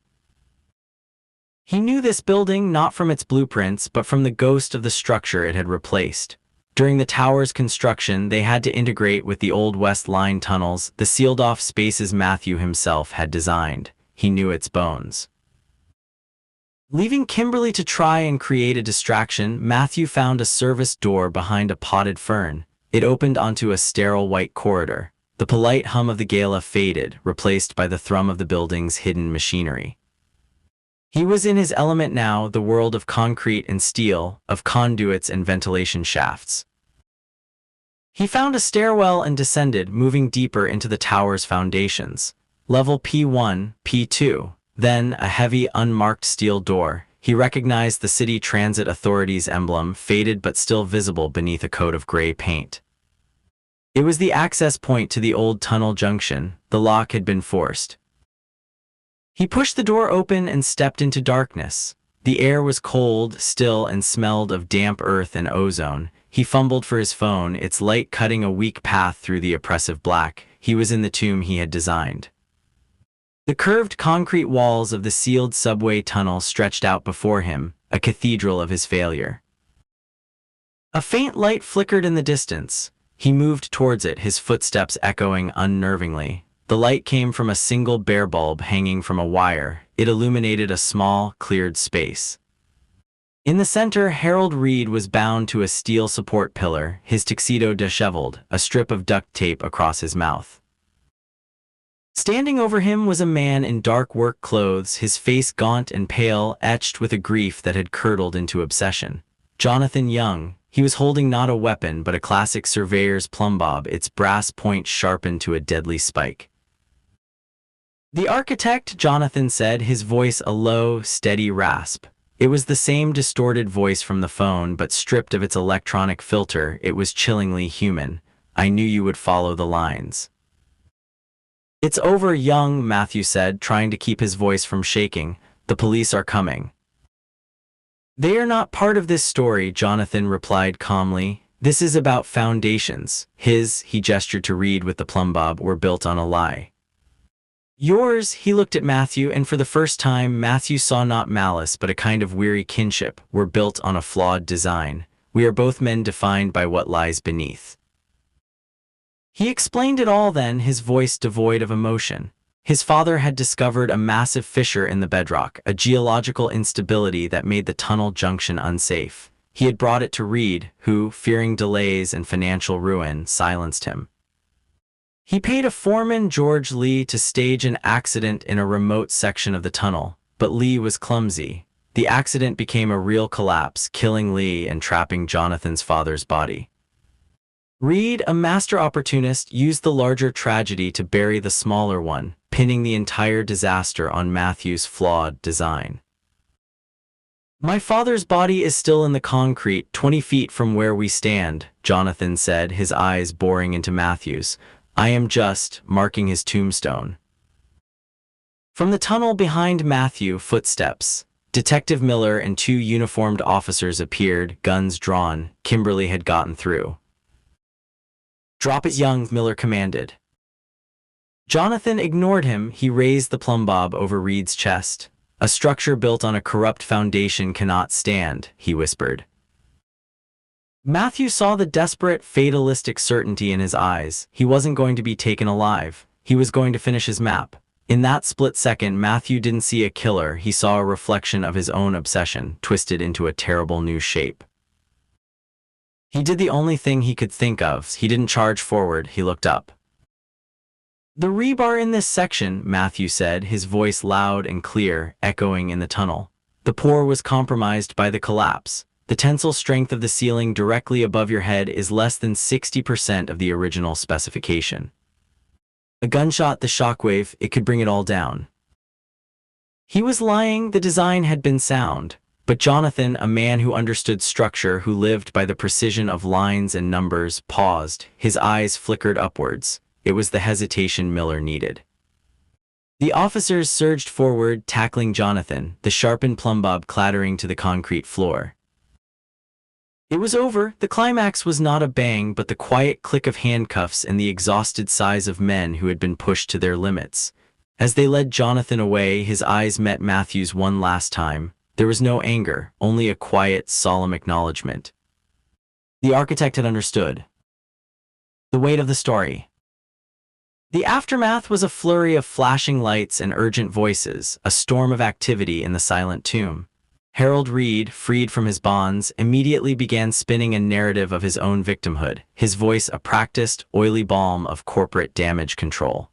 He knew this building not from its blueprints, but from the ghost of the structure it had replaced. During the tower's construction, they had to integrate with the old West Line tunnels, the sealed-off spaces Matthew himself had designed. He knew its bones. Leaving Kimberly to try and create a distraction, Matthew found a service door behind a potted fern. It opened onto a sterile white corridor. The polite hum of the gala faded, replaced by the thrum of the building's hidden machinery. He was in his element now, the world of concrete and steel, of conduits and ventilation shafts. He found a stairwell and descended, moving deeper into the tower's foundations. Level P1, P2, then a heavy, unmarked steel door. He recognized the City Transit Authority's emblem, faded but still visible beneath a coat of gray paint. It was the access point to the old tunnel junction. The lock had been forced. He pushed the door open and stepped into darkness. The air was cold, still, and smelled of damp earth and ozone. He fumbled for his phone, its light cutting a weak path through the oppressive black. he was in the tomb he had designed. The curved concrete walls of the sealed subway tunnel stretched out before him, a cathedral of his failure. A faint light flickered in the distance. He moved towards it, his footsteps echoing unnervingly. The light came from a single bare bulb hanging from a wire. It illuminated a small, cleared space. In the center, Harold Reed was bound to a steel support pillar, his tuxedo disheveled, a strip of duct tape across his mouth. Standing over him was a man in dark work clothes, his face gaunt and pale, etched with a grief that had curdled into obsession. Jonathan Young. He was holding not a weapon but a classic surveyor's plumbob, its brass point sharpened to a deadly spike. "The architect," Jonathan said, his voice a low, steady rasp. It was the same distorted voice from the phone, but stripped of its electronic filter. It was chillingly human. "I knew you would follow the lines." "It's over, Young," Matthew said, trying to keep his voice from shaking. "The police are coming." "They are not part of this story," Jonathan replied calmly. "This is about foundations. He gestured to Reed with the plumbob, were built on a lie. Yours," he looked at Matthew, and for the first time Matthew saw not malice but a kind of weary kinship, "were built on a flawed design. We are both men defined by what lies beneath." He explained it all then, his voice devoid of emotion. His father had discovered a massive fissure in the bedrock, a geological instability that made the tunnel junction unsafe. He had brought it to Reed, who, fearing delays and financial ruin, silenced him. He paid a foreman, George Lee, to stage an accident in a remote section of the tunnel, but Lee was clumsy. The accident became a real collapse, killing Lee and trapping Jonathan's father's body. Reed, a master opportunist, used the larger tragedy to bury the smaller one, pinning the entire disaster on Matthew's flawed design. "My father's body is still in the concrete, 20 feet from where we stand," Jonathan said, his eyes boring into Matthew's. "I am just marking his tombstone." From the tunnel behind Matthew, footsteps. Detective Miller and 2 uniformed officers appeared, guns drawn. Kimberly had gotten through. "Drop it, Young," Miller commanded. Jonathan ignored him. He raised the plumbob over Reed's chest. "A structure built on a corrupt foundation cannot stand," he whispered. Matthew saw the desperate, fatalistic certainty in his eyes. He wasn't going to be taken alive. He was going to finish his map. In that split second, Matthew didn't see a killer. He saw a reflection of his own obsession, twisted into a terrible new shape. He did the only thing he could think of. He didn't charge forward. He looked up. "The rebar in this section," Matthew said, his voice loud and clear, echoing in the tunnel. "The pour was compromised by the collapse. The tensile strength of the ceiling directly above your head is less than 60% of the original specification. A gunshot, the shockwave, it could bring it all down." He was lying. The design had been sound. But Jonathan, a man who understood structure, who lived by the precision of lines and numbers, paused. His eyes flickered upwards. It was the hesitation Miller needed. The officers surged forward, tackling Jonathan, the sharpened plumbob clattering to the concrete floor. It was over. The climax was not a bang, but the quiet click of handcuffs and the exhausted sighs of men who had been pushed to their limits. As they led Jonathan away, his eyes met Matthew's one last time. There was no anger, only a quiet, solemn acknowledgement. The architect had understood. The weight of the story. The aftermath was a flurry of flashing lights and urgent voices, a storm of activity in the silent tomb. Harold Reed, freed from his bonds, immediately began spinning a narrative of his own victimhood, his voice a practiced, oily balm of corporate damage control.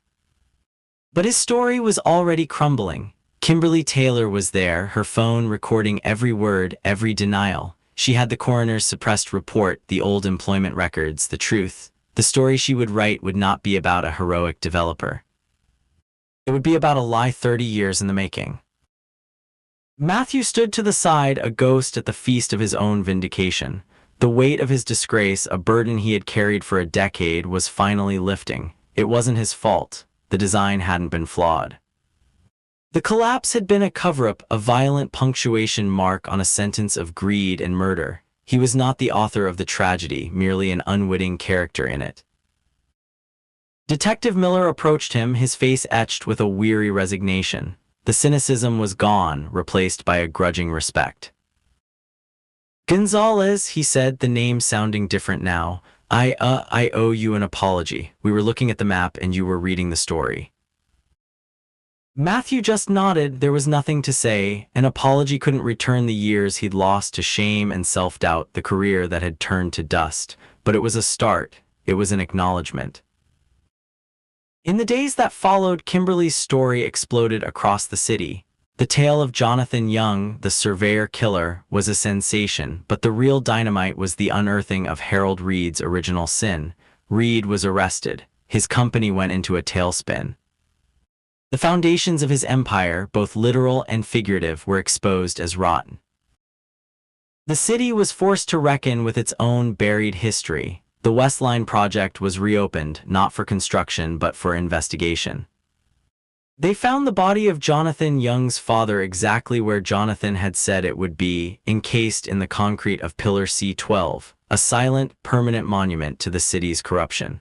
But his story was already crumbling. Kimberly Taylor was there, her phone recording every word, every denial. She had the coroner's suppressed report, the old employment records, the truth. The story she would write would not be about a heroic developer. It would be about a lie 30 years in the making. Matthew stood to the side, a ghost at the feast of his own vindication. The weight of his disgrace, a burden he had carried for a decade, was finally lifting. It wasn't his fault. The design hadn't been flawed. The collapse had been a cover-up, a violent punctuation mark on a sentence of greed and murder. He was not the author of the tragedy, merely an unwitting character in it. Detective Miller approached him, his face etched with a weary resignation. The cynicism was gone, replaced by a grudging respect. "Gonzalez," he said, the name sounding different now. I owe you an apology. We were looking at the map and you were reading the story." Matthew just nodded. There was nothing to say. An apology couldn't return the years he'd lost to shame and self-doubt, the career that had turned to dust. But it was a start. It was an acknowledgement. In the days that followed, Kimberly's story exploded across the city. The tale of Jonathan Young, the surveyor killer, was a sensation, but the real dynamite was the unearthing of Harold Reed's original sin. Reed was arrested. His company went into a tailspin. The foundations of his empire, both literal and figurative, were exposed as rotten. The city was forced to reckon with its own buried history. The West Line project was reopened, not for construction but for investigation. They found the body of Jonathan Young's father exactly where Jonathan had said it would be, encased in the concrete of Pillar C12, a silent, permanent monument to the city's corruption.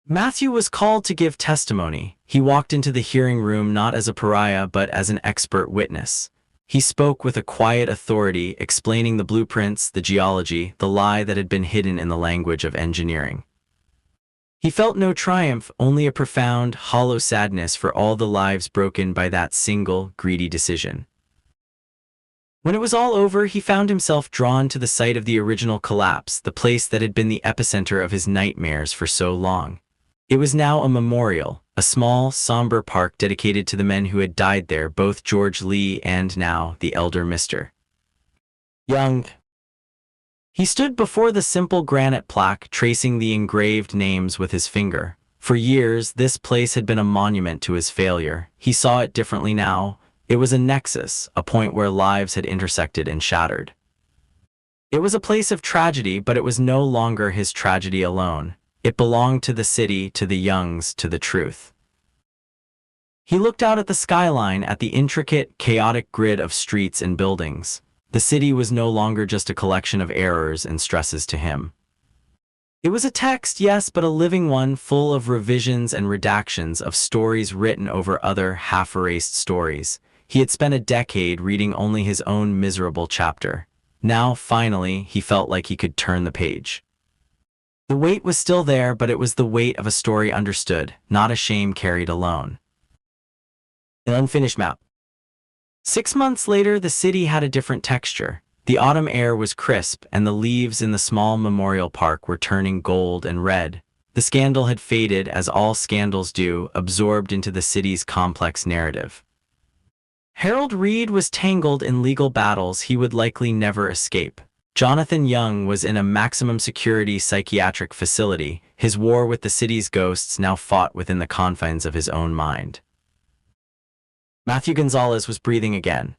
Matthew was called to give testimony. He walked into the hearing room not as a pariah but as an expert witness. He spoke with a quiet authority, explaining the blueprints, the geology, the lie that had been hidden in the language of engineering. He felt no triumph, only a profound, hollow sadness for all the lives broken by that single, greedy decision. When it was all over, he found himself drawn to the site of the original collapse, the place that had been the epicenter of his nightmares for so long. It was now a memorial, a small, somber park dedicated to the men who had died there, both George Lee and now the elder Mr. Young. He stood before the simple granite plaque, tracing the engraved names with his finger. For years, this place had been a monument to his failure. He saw it differently now. It was a nexus, a point where lives had intersected and shattered. It was a place of tragedy, but it was no longer his tragedy alone. It belonged to the city, to the Youngs, to the truth. He looked out at the skyline, at the intricate, chaotic grid of streets and buildings. The city was no longer just a collection of errors and stresses to him. It was a text, yes, but a living one, full of revisions and redactions of stories written over other half-erased stories. He had spent a decade reading only his own miserable chapter. Now, finally, he felt like he could turn the page. The weight was still there, but it was the weight of a story understood, not a shame carried alone. An unfinished map. 6 months later, the city had a different texture. The autumn air was crisp, and the leaves in the small memorial park were turning gold and red. The scandal had faded, as all scandals do, absorbed into the city's complex narrative. Harold Reed was tangled in legal battles he would likely never escape. Jonathan Young was in a maximum security psychiatric facility, his war with the city's ghosts now fought within the confines of his own mind. Matthew Gonzalez was breathing again.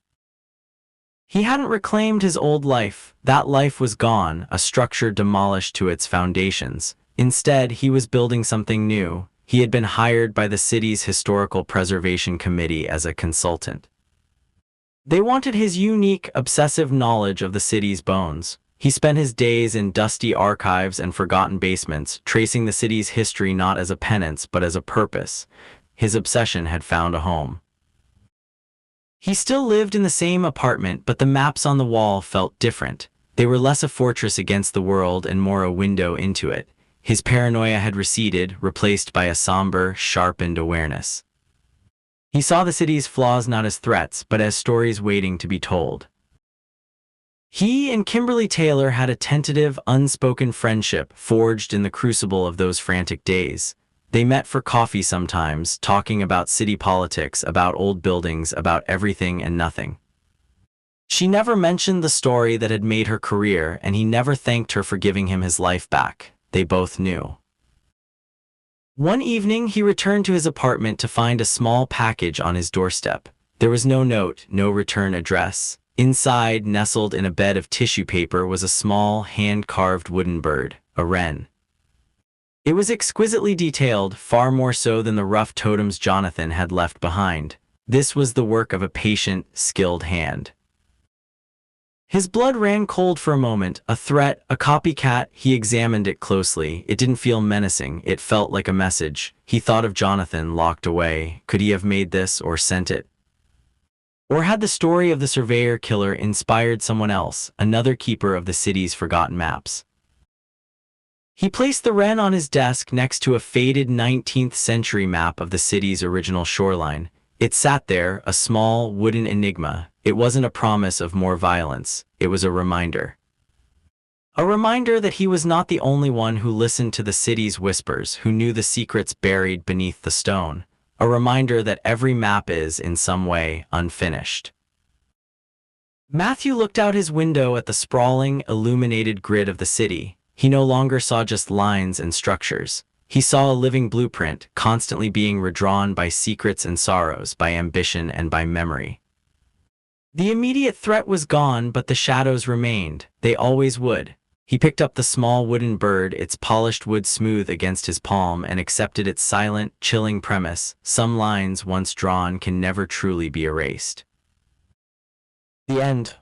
He hadn't reclaimed his old life. That life was gone, a structure demolished to its foundations. Instead, he was building something new. He had been hired by the city's Historical Preservation Committee as a consultant. They wanted his unique, obsessive knowledge of the city's bones. He spent his days in dusty archives and forgotten basements, tracing the city's history not as a penance but as a purpose. His obsession had found a home. He still lived in the same apartment, but the maps on the wall felt different. They were less a fortress against the world and more a window into it. His paranoia had receded, replaced by a somber, sharpened awareness. He saw the city's flaws not as threats, but as stories waiting to be told. He and Kimberly Taylor had a tentative, unspoken friendship forged in the crucible of those frantic days. They met for coffee sometimes, talking about city politics, about old buildings, about everything and nothing. She never mentioned the story that had made her career, and he never thanked her for giving him his life back. They both knew. One evening, he returned to his apartment to find a small package on his doorstep. There was no note, no return address. Inside, nestled in a bed of tissue paper, was a small, hand-carved wooden bird, a wren. It was exquisitely detailed, far more so than the rough totems Jonathan had left behind. This was the work of a patient, skilled hand. His blood ran cold for a moment. A threat, a copycat. He examined it closely. It didn't feel menacing. It felt like a message. He thought of Jonathan locked away. Could he have made this or sent it? Or had the story of the surveyor killer inspired someone else, another keeper of the city's forgotten maps? He placed the wren on his desk next to a faded 19th century map of the city's original shoreline. It sat there, a small, wooden enigma. It wasn't a promise of more violence. It was a reminder. A reminder that he was not the only one who listened to the city's whispers, who knew the secrets buried beneath the stone. A reminder that every map is, in some way, unfinished. Matthew looked out his window at the sprawling, illuminated grid of the city. He no longer saw just lines and structures. He saw a living blueprint, constantly being redrawn by secrets and sorrows, by ambition and by memory. The immediate threat was gone, but the shadows remained. They always would. He picked up the small wooden bird, its polished wood smooth against his palm, and accepted its silent, chilling premise: some lines once drawn can never truly be erased. The end.